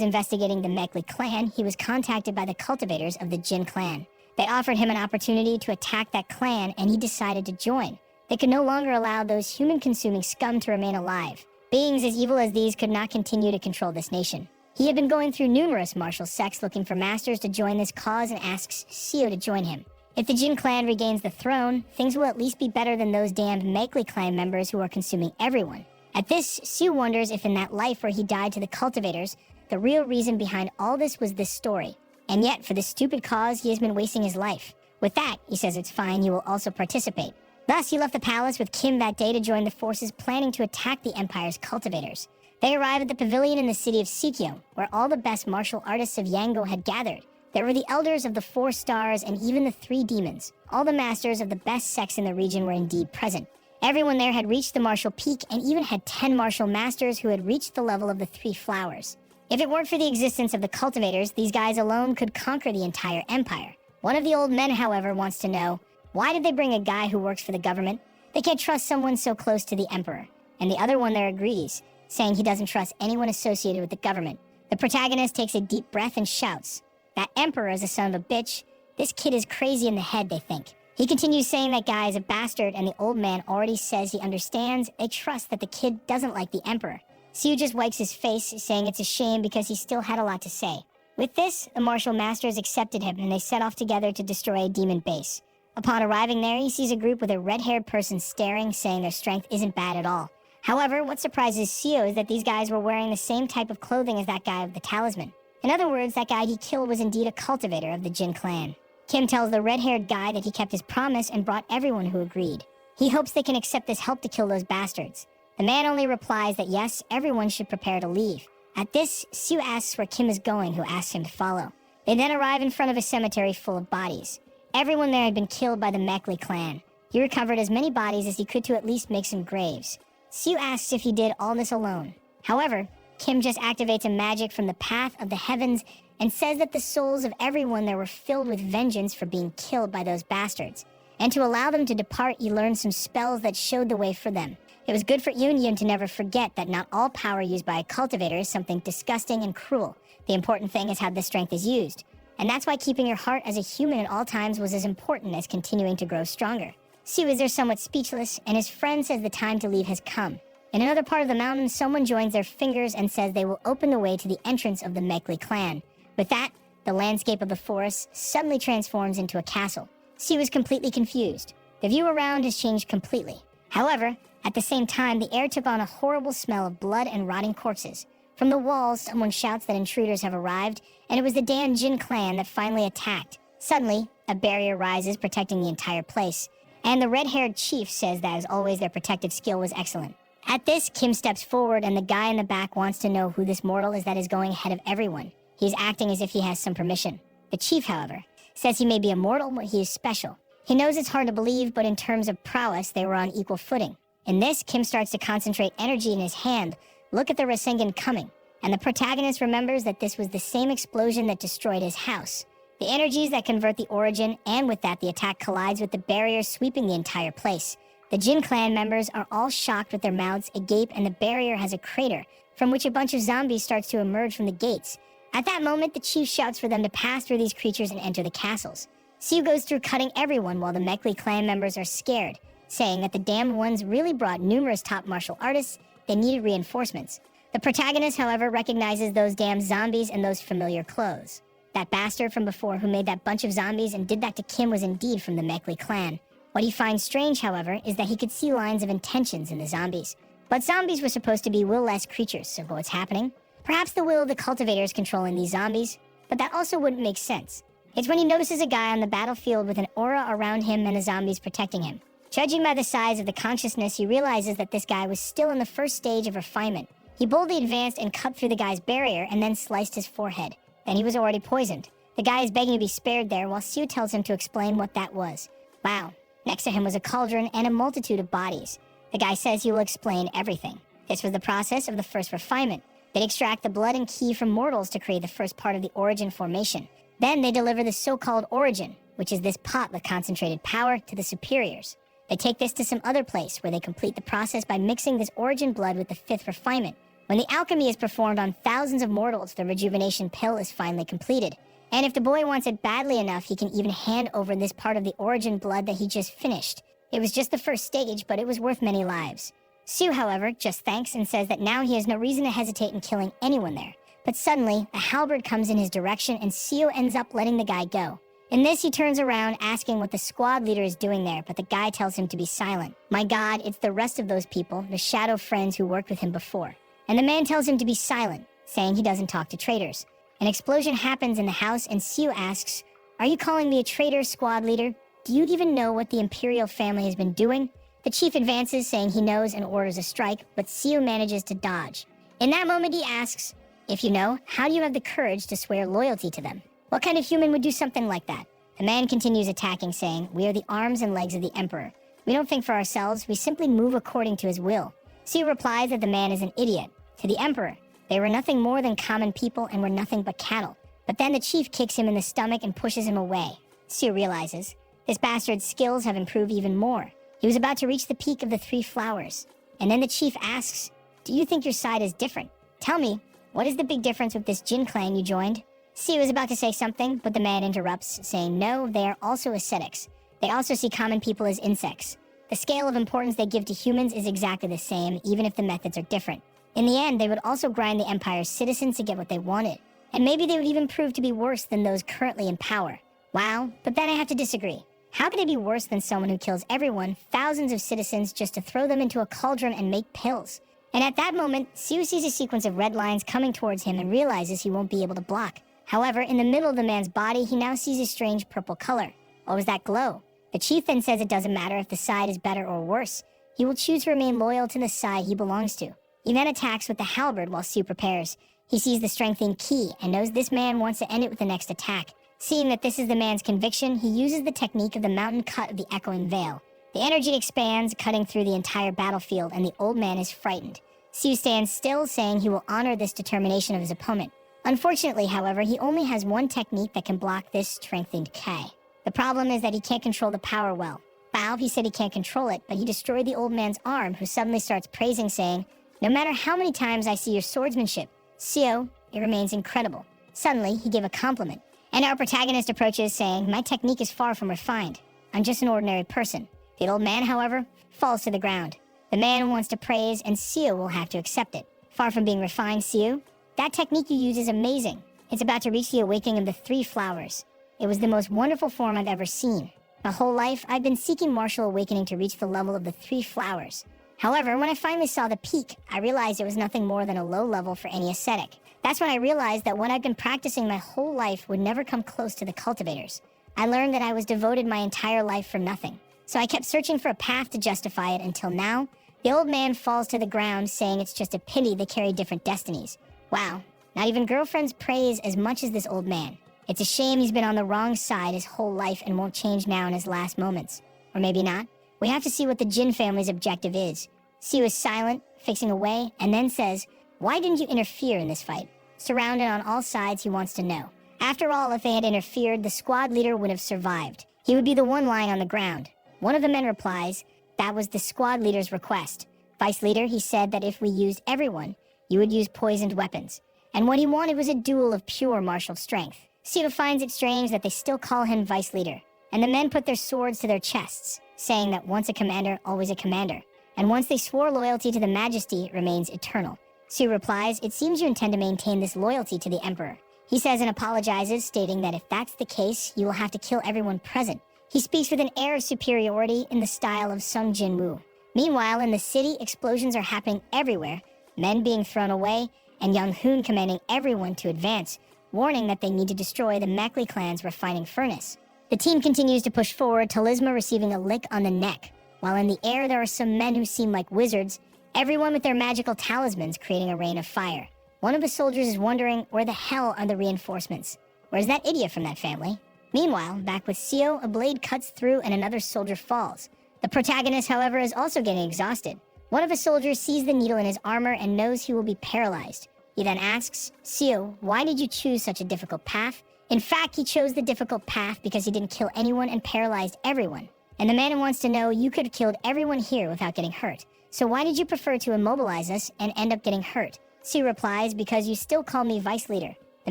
investigating the Mackley clan, he was contacted by the cultivators of the Jin clan. They offered him an opportunity to attack that clan, and he decided to join. They could no longer allow those human-consuming scum to remain alive. Beings as evil as these could not continue to control this nation. He had been going through numerous martial sects looking for masters to join this cause and asks Seo to join him. If the Jin clan regains the throne, things will at least be better than those damned Mackley clan members who are consuming everyone. At this, Seo wonders if in that life where he died to the cultivators, the real reason behind all this was this story. And yet, for this stupid cause, he has been wasting his life. With that, he says it's fine, he will also participate. Thus, he left the palace with Kim that day to join the forces planning to attack the Empire's cultivators. They arrived at the pavilion in the city of Sikyo, where all the best martial artists of Yango had gathered. There were the elders of the 4 stars and even the 3 demons. All the masters of the best sects in the region were indeed present. Everyone there had reached the martial peak and even had 10 martial masters who had reached the level of the 3 flowers. If it weren't for the existence of the cultivators, these guys alone could conquer the entire empire. One of the old men, however, wants to know, why did they bring a guy who works for the government? They can't trust someone so close to the emperor. And the other one there agrees, saying he doesn't trust anyone associated with the government. The protagonist takes a deep breath and shouts, that emperor is a son of a bitch. This kid is crazy in the head, they think. He continues saying that guy is a bastard, and the old man already says he understands. They trust that the kid doesn't like the emperor. Siu just wipes his face, saying it's a shame because he still had a lot to say. With this, the martial masters accepted him and they set off together to destroy a demon base. Upon arriving there, he sees a group with a red-haired person staring, saying their strength isn't bad at all. However, what surprises Siu is that these guys were wearing the same type of clothing as that guy of the talisman. In other words, that guy he killed was indeed a cultivator of the Jin clan. Kim tells the red-haired guy that he kept his promise and brought everyone who agreed. He hopes they can accept this help to kill those bastards. The man only replies that yes, everyone should prepare to leave. At this, Siu asks where Kim is going, who asks him to follow. They then arrive in front of a cemetery full of bodies. Everyone there had been killed by the Mekli clan. He recovered as many bodies as he could to at least make some graves. Siu asks if he did all this alone. However, Kim just activates a magic from the path of the heavens and says that the souls of everyone there were filled with vengeance for being killed by those bastards. And to allow them to depart, he learned some spells that showed the way for them. It was good for Yoon to never forget that not all power used by a cultivator is something disgusting and cruel. The important thing is how this strength is used. And that's why keeping your heart as a human at all times was as important as continuing to grow stronger. Siu is there somewhat speechless, and his friend says the time to leave has come. In another part of the mountain, someone joins their fingers and says they will open the way to the entrance of the Mekli clan. With that, the landscape of the forest suddenly transforms into a castle. Siu is completely confused. The view around has changed completely. However, at the same time, the air took on a horrible smell of blood and rotting corpses. From the walls, someone shouts that intruders have arrived, and it was the Dan Jin clan that finally attacked. Suddenly, a barrier rises, protecting the entire place, and the red-haired chief says that, as always, their protective skill was excellent. At this, Kim steps forward, and the guy in the back wants to know who this mortal is that is going ahead of everyone. He's acting as if he has some permission. The chief, however, says he may be a mortal, but he is special. He knows it's hard to believe, but in terms of prowess, they were on equal footing. In this, Kim starts to concentrate energy in his hand, look at the Rasengan coming, and the protagonist remembers that this was the same explosion that destroyed his house. The energies that convert the origin, and with that the attack collides with the barrier sweeping the entire place. The Jin clan members are all shocked with their mouths agape, and the barrier has a crater, from which a bunch of zombies starts to emerge from the gates. At that moment, the chief shouts for them to pass through these creatures and enter the castles. Siu goes through cutting everyone while the Mekli clan members are scared, saying that the damned ones really brought numerous top martial artists. They needed reinforcements. The protagonist, however, recognizes those damn zombies and those familiar clothes. That bastard from before who made that bunch of zombies and did that to Kim was indeed from the Mekli clan. What he finds strange, however, is that he could see lines of intentions in the zombies. But zombies were supposed to be will-less creatures, so what's happening? Perhaps the will of the cultivators controlling these zombies, but that also wouldn't make sense. It's when he notices a guy on the battlefield with an aura around him and the zombies protecting him. Judging by the size of the consciousness, he realizes that this guy was still in the first stage of refinement. He boldly advanced and cut through the guy's barrier and then sliced his forehead. Then he was already poisoned. The guy is begging to be spared there while Siu tells him to explain what that was. Wow. Next to him was a cauldron and a multitude of bodies. The guy says he will explain everything. This was the process of the first refinement. They extract the blood and ki from mortals to create the first part of the origin formation. Then they deliver the so-called origin, which is this pot with concentrated power, to the superiors. They take this to some other place where they complete the process by mixing this origin blood with the fifth refinement. When the alchemy is performed on thousands of mortals, the rejuvenation pill is finally completed. And if the boy wants it badly enough, he can even hand over this part of the origin blood that he just finished. It was just the first stage, but it was worth many lives. Siu, however, just thanks and says that now he has no reason to hesitate in killing anyone there. But suddenly, a halberd comes in his direction and Siu ends up letting the guy go. In this, he turns around asking what the squad leader is doing there, but the guy tells him to be silent. My God, it's the rest of those people, the shadow friends who worked with him before. And the man tells him to be silent, saying he doesn't talk to traitors. An explosion happens in the house and Siu asks, "Are you calling me a traitor, squad leader? Do you even know what the Imperial family has been doing?" The chief advances, saying he knows, and orders a strike, but Siu manages to dodge. In that moment, he asks, "If you know, how do you have the courage to swear loyalty to them? What kind of human would do something like that?" The man continues attacking, saying, "We are the arms and legs of the Emperor. We don't think for ourselves, we simply move according to his will." Siu replies that the man is an idiot. To the Emperor, they were nothing more than common people and were nothing but cattle. But then the chief kicks him in the stomach and pushes him away. Siu realizes, this bastard's skills have improved even more. He was about to reach the peak of the three flowers. And then the chief asks, "Do you think your side is different? Tell me, what is the big difference with this Jin clan you joined?" Siu is about to say something, but the man interrupts, saying no, they are also ascetics. They also see common people as insects. The scale of importance they give to humans is exactly the same, even if the methods are different. In the end, they would also grind the Empire's citizens to get what they wanted. And maybe they would even prove to be worse than those currently in power. Wow, but then I have to disagree. How could they be worse than someone who kills everyone, thousands of citizens, just to throw them into a cauldron and make pills? And at that moment, Siu sees a sequence of red lines coming towards him and realizes he won't be able to block. However, in the middle of the man's body, he now sees a strange purple color. What was that glow? The chief then says it doesn't matter if the side is better or worse. He will choose to remain loyal to the side he belongs to. He then attacks with the halberd while Siu prepares. He sees the strengthening ki and knows this man wants to end it with the next attack. Seeing that this is the man's conviction, he uses the technique of the mountain cut of the echoing veil. The energy expands, cutting through the entire battlefield, and the old man is frightened. Siu stands still, saying he will honor this determination of his opponent. Unfortunately, however, he only has one technique that can block this strengthened ki. The problem is that he can't control the power well. Bao, he said he can't control it, but he destroyed the old man's arm, who suddenly starts praising, saying, "No matter how many times I see your swordsmanship, Siu, it remains incredible." Suddenly, he gave a compliment, and our protagonist approaches, saying, "My technique is far from refined. I'm just an ordinary person." The old man, however, falls to the ground. The man wants to praise, and Siu will have to accept it. Far from being refined, Siu, that technique you use is amazing. It's about to reach the awakening of the 3 flowers. It was the most wonderful form I've ever seen. My whole life, I've been seeking martial awakening to reach the level of the 3 flowers. However, when I finally saw the peak, I realized it was nothing more than a low level for any ascetic. That's when I realized that what I've been practicing my whole life would never come close to the cultivators. I learned that I was devoted my entire life for nothing. So I kept searching for a path to justify it until now, the old man falls to the ground, saying it's just a pity they carry different destinies. Wow, not even girlfriends praise as much as this old man. It's a shame he's been on the wrong side his whole life and won't change now in his last moments. Or maybe not. We have to see what the Jin family's objective is. Siu is silent, fixing away, and then says, "Why didn't you interfere in this fight?" Surrounded on all sides, he wants to know. After all, if they had interfered, the squad leader would have survived. He would be the one lying on the ground. One of the men replies, "That was the squad leader's request. Vice leader, he said that if we used everyone, you would use poisoned weapons. And what he wanted was a duel of pure martial strength." Siu finds it strange that they still call him vice leader, and the men put their swords to their chests, saying that once a commander, always a commander, and once they swore loyalty to the majesty, it remains eternal. Siu replies, "It seems you intend to maintain this loyalty to the emperor." He says and apologizes, stating that if that's the case, you will have to kill everyone present. He speaks with an air of superiority in the style of Sung Jin-woo. Meanwhile, in the city, explosions are happening everywhere, men being thrown away, and Young Hoon commanding everyone to advance, warning that they need to destroy the Mekli clan's refining furnace. The team continues to push forward, Talisma receiving a lick on the neck. While in the air, there are some men who seem like wizards, everyone with their magical talismans creating a rain of fire. One of the soldiers is wondering, where the hell are the reinforcements? Where's that idiot from that family? Meanwhile, back with Siu, a blade cuts through and another soldier falls. The protagonist, however, is also getting exhausted. One of the soldiers sees the needle in his armor and knows he will be paralyzed. He then asks, "Siu, why did you choose such a difficult path?" In fact, he chose the difficult path because he didn't kill anyone and paralyzed everyone. And the man wants to know, "You could have killed everyone here without getting hurt. So why did you prefer to immobilize us and end up getting hurt?" Siu replies, "Because you still call me vice leader." The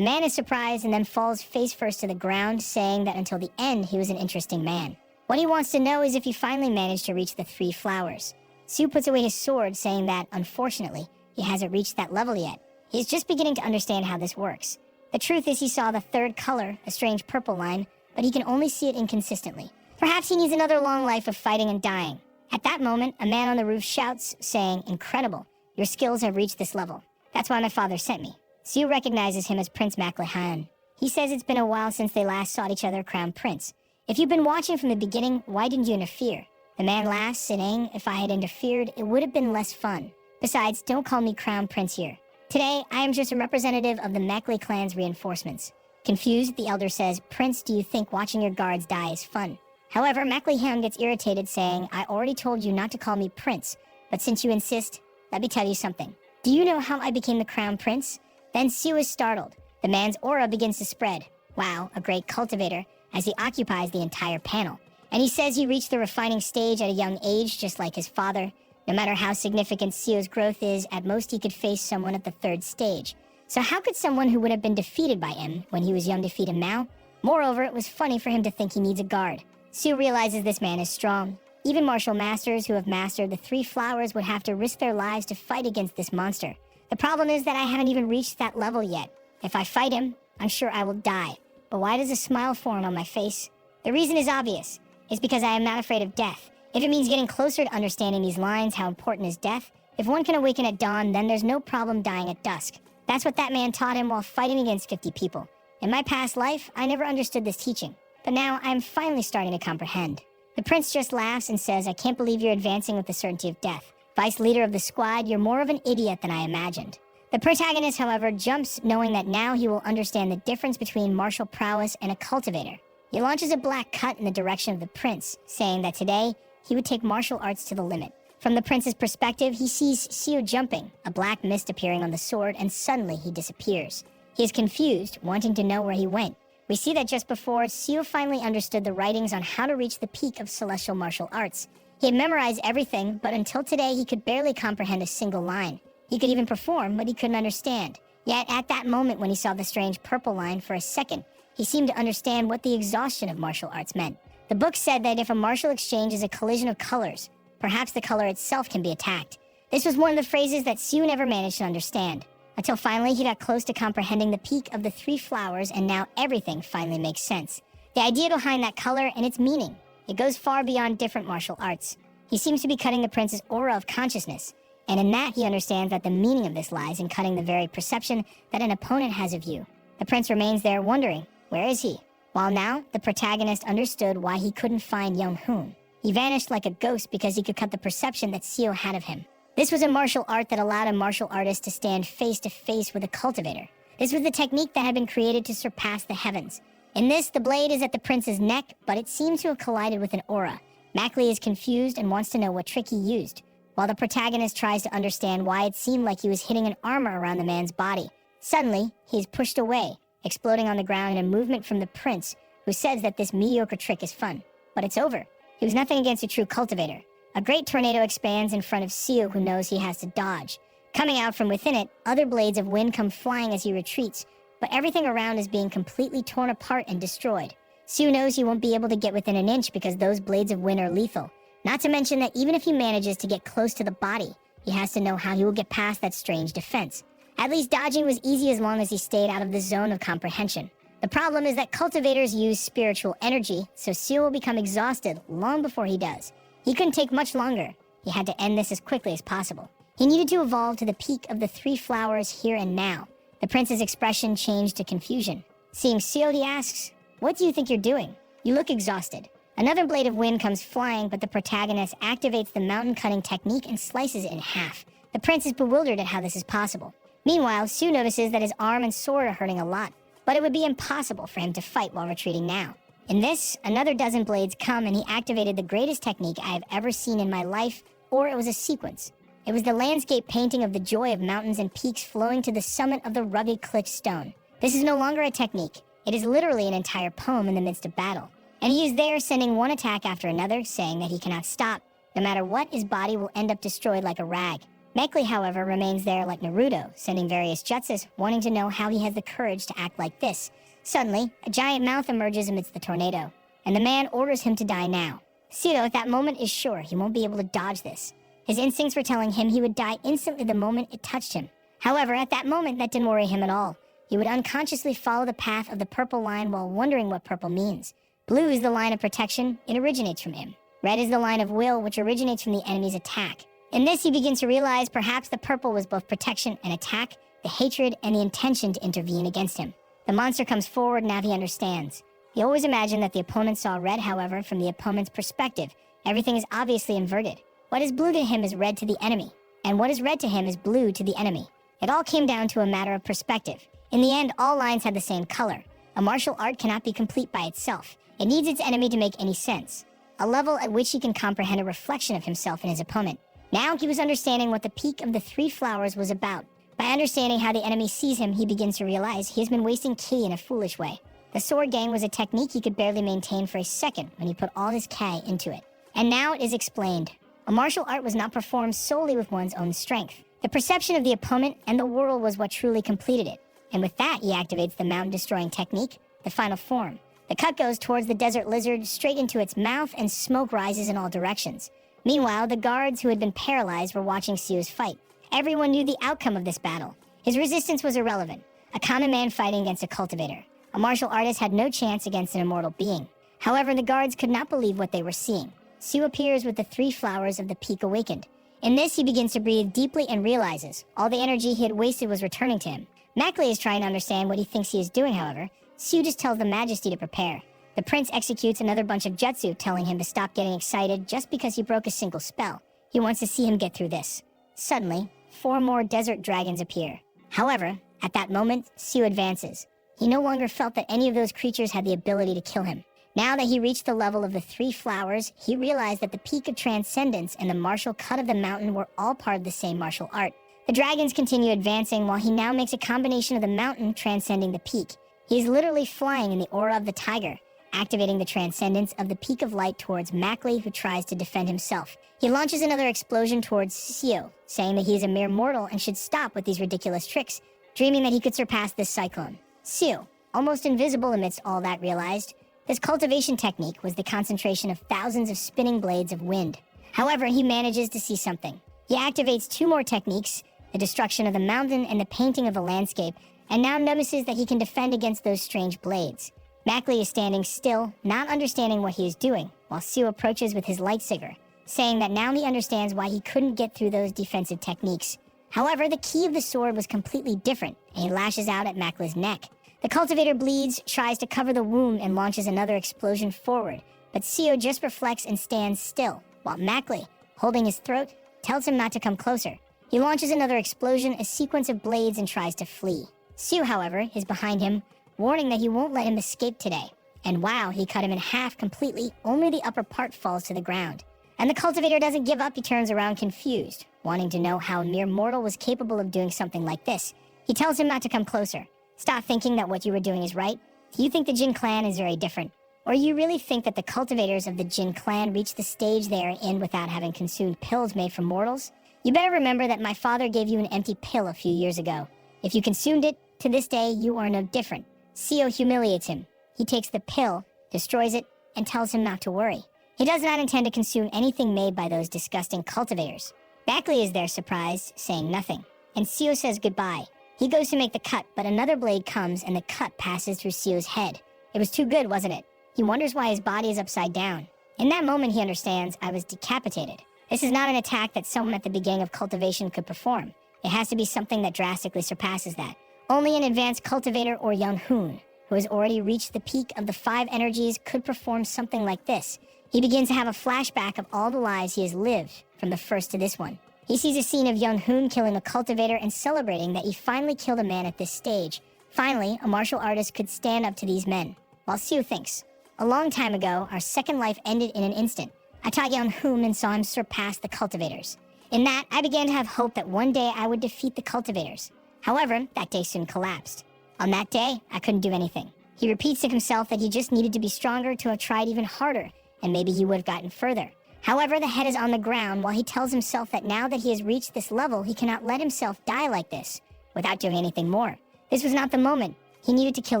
man is surprised and then falls face first to the ground, saying that until the end, he was an interesting man. What he wants to know is if he finally managed to reach the 3 flowers. Siu puts away his sword, saying that, unfortunately, he hasn't reached that level yet. He's just beginning to understand how this works. The truth is he saw the 3rd color, a strange purple line, but he can only see it inconsistently. Perhaps he needs another long life of fighting and dying. At that moment, a man on the roof shouts, saying, "Incredible, your skills have reached this level. That's why my father sent me." Siu recognizes him as Prince Maklehan. He says it's been a while since they last saw each other crown prince. "If you've been watching from the beginning, why didn't you interfere?" The man laughs, saying, "If I had interfered, it would have been less fun. Besides, don't call me crown prince here. Today, I am just a representative of the Mekli clan's reinforcements." Confused, the elder says, "Prince, do you think watching your guards die is fun?" However, Maklehan gets irritated, saying, "I already told you not to call me prince, but since you insist, let me tell you something. Do you know how I became the crown prince?" Then Siu is startled. The man's aura begins to spread. Wow, a great cultivator, as he occupies the entire panel. And he says he reached the refining stage at a young age, just like his father. No matter how significant Siu's growth is, at most he could face someone at the 3rd stage. So how could someone who would have been defeated by him when he was young defeat him now? Moreover, it was funny for him to think he needs a guard. Siu realizes this man is strong. Even martial masters who have mastered the 3 flowers would have to risk their lives to fight against this monster. The problem is that I haven't even reached that level yet. If I fight him, I'm sure I will die. But why does a smile form on my face? The reason is obvious. It's because I am not afraid of death. If it means getting closer to understanding these lines, how important is death? If one can awaken at dawn, then there's no problem dying at dusk. That's what that man taught him while fighting against 50 people. In my past life, I never understood this teaching. But now I'm finally starting to comprehend. The prince just laughs and says, "I can't believe you're advancing with the certainty of death. Vice leader of the squad, you're more of an idiot than I imagined." The protagonist, however, jumps knowing that now he will understand the difference between martial prowess and a cultivator. He launches a black cut in the direction of the prince, saying that today he would take martial arts to the limit. From the prince's perspective, he sees Seo jumping, a black mist appearing on the sword, and suddenly he disappears. He is confused, wanting to know where he went. We see that just before, Seo finally understood the writings on how to reach the peak of celestial martial arts. He had memorized everything, but until today he could barely comprehend a single line. He could even perform, but he couldn't understand. Yet at that moment when he saw the strange purple line for a second, he seemed to understand what the exhaustion of martial arts meant. The book said that if a martial exchange is a collision of colors, perhaps the color itself can be attacked. This was one of the phrases that Seo never managed to understand, until finally he got close to comprehending the peak of the three flowers, and now everything finally makes sense. The idea behind that color and its meaning, it goes far beyond different martial arts. He seems to be cutting the prince's aura of consciousness, and in that he understands that the meaning of this lies in cutting the very perception that an opponent has of you. The prince remains there wondering, where is he? While now, the protagonist understood why he couldn't find Young-hoon. He vanished like a ghost because he could cut the perception that Seo had of him. This was a martial art that allowed a martial artist to stand face to face with a cultivator. This was the technique that had been created to surpass the heavens. In this, the blade is at the prince's neck, but it seems to have collided with an aura. Mackley is confused and wants to know what trick he used, while the protagonist tries to understand why it seemed like he was hitting an armor around the man's body. Suddenly, he is pushed away, exploding on the ground in a movement from the prince, who says that this mediocre trick is fun. But it's over. He was nothing against a true cultivator. A great tornado expands in front of Seo, who knows he has to dodge. Coming out from within it, other blades of wind come flying as he retreats, but everything around is being completely torn apart and destroyed. Seo knows he won't be able to get within an inch because those blades of wind are lethal. Not to mention that even if he manages to get close to the body, he has to know how he will get past that strange defense. At least dodging was easy as long as he stayed out of the zone of comprehension. The problem is that cultivators use spiritual energy, so Seo will become exhausted long before he does. He couldn't take much longer. He had to end this as quickly as possible. He needed to evolve to the peak of the three flowers here and now. The prince's expression changed to confusion. Seeing Seo, he asks, "What do you think you're doing? You look exhausted." Another blade of wind comes flying, but the protagonist activates the mountain cutting technique and slices it in half. The prince is bewildered at how this is possible. Meanwhile, Seo notices that his arm and sword are hurting a lot, but it would be impossible for him to fight while retreating now. In this, another dozen blades come and he activated the greatest technique I have ever seen in my life, or it was a sequence. It was the landscape painting of the joy of mountains and peaks flowing to the summit of the rugged cliff stone. This is no longer a technique. It is literally an entire poem in the midst of battle. And he is there sending one attack after another, saying that he cannot stop. No matter what, his body will end up destroyed like a rag. Mechli, however, remains there like Naruto, sending various jutsus, wanting to know how he has the courage to act like this. Suddenly, a giant mouth emerges amidst the tornado, and the man orders him to die now. Seo at that moment is sure he won't be able to dodge this. His instincts were telling him he would die instantly the moment it touched him. However, at that moment, that didn't worry him at all. He would unconsciously follow the path of the purple line while wondering what purple means. Blue is the line of protection, it originates from him. Red is the line of will, which originates from the enemy's attack. In this, he begins to realize perhaps the purple was both protection and attack, the hatred and the intention to intervene against him. The monster comes forward, now he understands. He always imagined that the opponent saw red, however, from the opponent's perspective. Everything is obviously inverted. What is blue to him is red to the enemy, and what is red to him is blue to the enemy. It all came down to a matter of perspective. In the end, all lines had the same color. A martial art cannot be complete by itself. It needs its enemy to make any sense. A level at which he can comprehend a reflection of himself and his opponent. Now he was understanding what the peak of the three flowers was about. By understanding how the enemy sees him, he begins to realize he has been wasting ki in a foolish way. The sword game was a technique he could barely maintain for a second when he put all his ki into it. And now it is explained. A martial art was not performed solely with one's own strength. The perception of the opponent and the world was what truly completed it. And with that, he activates the mountain-destroying technique, the final form. The cut goes towards the desert lizard, straight into its mouth, and smoke rises in all directions. Meanwhile, the guards who had been paralyzed were watching Seo's fight. Everyone knew the outcome of this battle. His resistance was irrelevant. A common man fighting against a cultivator. A martial artist had no chance against an immortal being. However, the guards could not believe what they were seeing. Seo appears with the three flowers of the peak awakened. In this, he begins to breathe deeply and realizes all the energy he had wasted was returning to him. Mackley is trying to understand what he thinks he is doing, however. Seo just tells the Majesty to prepare. The prince executes another bunch of jutsu, telling him to stop getting excited just because he broke a single spell. He wants to see him get through this. Suddenly, 4 more desert dragons appear. However, at that moment, Sue advances. He no longer felt that any of those creatures had the ability to kill him. Now that he reached the level of the 3 flowers, he realized that the peak of transcendence and the martial cut of the mountain were all part of the same martial art. The dragons continue advancing while he now makes a combination of the mountain transcending the peak. He is literally flying in the aura of the tiger, activating the transcendence of the peak of light towards Mackley, who tries to defend himself. He launches another explosion towards Seo, saying that he is a mere mortal and should stop with these ridiculous tricks, dreaming that he could surpass this cyclone. Seo, almost invisible amidst all that, realized this cultivation technique was the concentration of thousands of spinning blades of wind. However, he manages to see something. He activates 2 more techniques, the destruction of the mountain and the painting of the landscape, and now notices that he can defend against those strange blades. Mackley is standing still, not understanding what he is doing, while Sue approaches with his lightsaber, saying that now he understands why he couldn't get through those defensive techniques. However, the key of the sword was completely different, and he lashes out at Mackley's neck. The cultivator bleeds, tries to cover the wound, and launches another explosion forward, but Seo just reflects and stands still, while Mackley, holding his throat, tells him not to come closer. He launches another explosion, a sequence of blades, and tries to flee. Sue, however, is behind him, warning that he won't let him escape today. And wow, he cut him in half completely, only the upper part falls to the ground. And the cultivator doesn't give up, he turns around confused, wanting to know how a mere mortal was capable of doing something like this. He tells him not to come closer. Stop thinking that what you were doing is right. Do you think the Jin clan is very different? Or you really think that the cultivators of the Jin clan reached the stage they are in without having consumed pills made from mortals? You better remember that my father gave you an empty pill a few years ago. If you consumed it, to this day you are no different. Seo humiliates him. He takes the pill, destroys it, and tells him not to worry. He does not intend to consume anything made by those disgusting cultivators. Mackley is there surprised, saying nothing. And Seo says goodbye. He goes to make the cut, but another blade comes and the cut passes through Seo's head. It was too good, wasn't it? He wonders why his body is upside down. In that moment, he understands, I was decapitated. This is not an attack that someone at the beginning of cultivation could perform. It has to be something that drastically surpasses that. Only an advanced cultivator or young Hoon, who has already reached the peak of the 5 energies, could perform something like this. He begins to have a flashback of all the lives he has lived, from the first to this one. He sees a scene of young Hoon killing a cultivator and celebrating that he finally killed a man at this stage. Finally, a martial artist could stand up to these men. While Sue thinks, a long time ago, our second life ended in an instant. I taught young Hoon and saw him surpass the cultivators. In that, I began to have hope that one day I would defeat the cultivators. However, that day soon collapsed. On that day, I couldn't do anything. He repeats to himself that he just needed to be stronger to have tried even harder, and maybe he would have gotten further. However, the head is on the ground while he tells himself that now that he has reached this level, he cannot let himself die like this, without doing anything more. This was not the moment. He needed to kill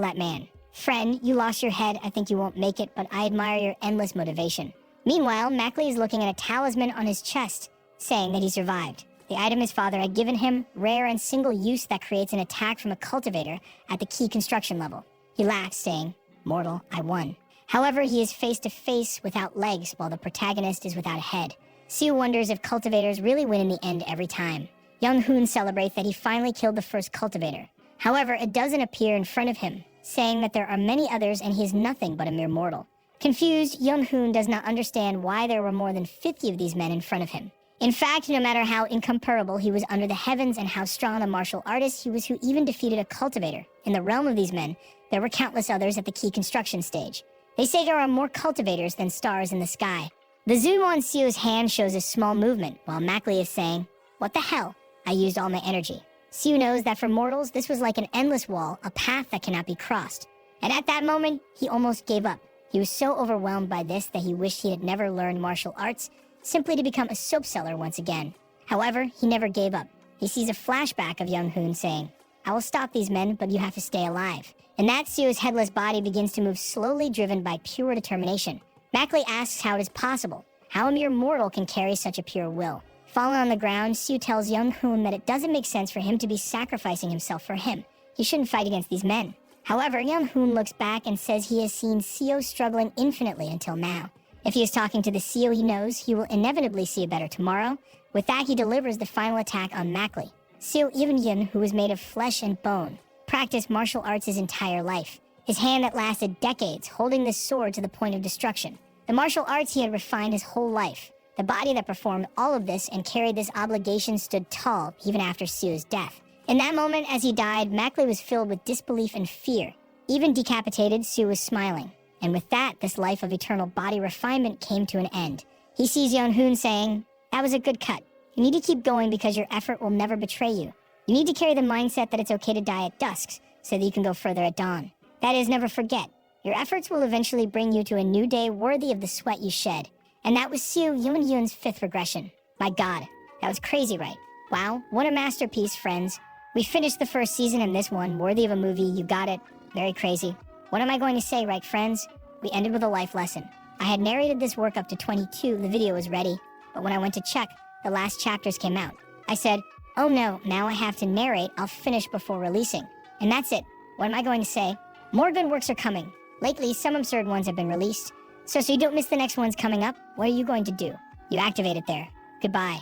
that man. Friend, you lost your head. I think you won't make it, but I admire your endless motivation. Meanwhile, Mackley is looking at a talisman on his chest, saying that he survived. The item his father had given him, rare and single use that creates an attack from a cultivator at the key construction level. He laughs, saying, Mortal, I won. However, he is face to face without legs, while the protagonist is without a head. Sue wonders if cultivators really win in the end every time. Young Hoon celebrates that he finally killed the first cultivator. However, it doesn't appear in front of him, saying that there are many others and he is nothing but a mere mortal. Confused, Young Hoon does not understand why there were more than 50 of these men in front of him. In fact, no matter how incomparable he was under the heavens and how strong a martial artist he was who even defeated a cultivator, in the realm of these men, there were countless others at the key construction stage. They say there are more cultivators than stars in the sky. The zoom on Seo's hand shows a small movement, while Mackley is saying, What the hell? I used all my energy. Seo knows that for mortals, this was like an endless wall, a path that cannot be crossed. And at that moment, he almost gave up. He was so overwhelmed by this that he wished he had never learned martial arts, simply to become a soap seller once again. However, he never gave up. He sees a flashback of Young Hoon saying, I will stop these men, but you have to stay alive. And that Seo's headless body begins to move slowly, driven by pure determination. Mackley asks how it is possible, how a mere mortal can carry such a pure will. Falling on the ground, Seo tells Young Hoon that it doesn't make sense for him to be sacrificing himself for him. He shouldn't fight against these men. However, Young Hoon looks back and says he has seen Seo struggling infinitely until now. If he is talking to the Seo he knows, he will inevitably see a better tomorrow. With that, he delivers the final attack on Mackley. Seo Even-yin, who was made of flesh and bone, practiced martial arts his entire life. his hand that lasted decades, holding this sword to the point of destruction. The martial arts he had refined his whole life. The body that performed all of this and carried this obligation stood tall even after Su's death. In that moment, as he died, Mackley was filled with disbelief and fear. Even decapitated, Su was smiling. And with that, this life of eternal body refinement came to an end. He sees Yeon-hoon saying, "That was a good cut. You need to keep going because your effort will never betray you. You need to carry the mindset that it's okay to die at dusk so that you can go further at dawn. That is, never forget. Your efforts will eventually bring you to a new day worthy of the sweat you shed." And that was Su Yeon-hoon's fifth regression. My God, that was crazy, right? Wow, what a masterpiece, friends. We finished the first season in this one, worthy of a movie. You got it. Very crazy. What am I going to say, right, friends? We ended with a life lesson. I had narrated this work up to 22, the video was ready, but when I went to check, the last chapters came out. I said, oh no, now I have to narrate, I'll finish before releasing. And that's it. What am I going to say? More good works are coming. Lately, some absurd ones have been released. So you don't miss the next ones coming up, what are you going to do? You activate it there. Goodbye.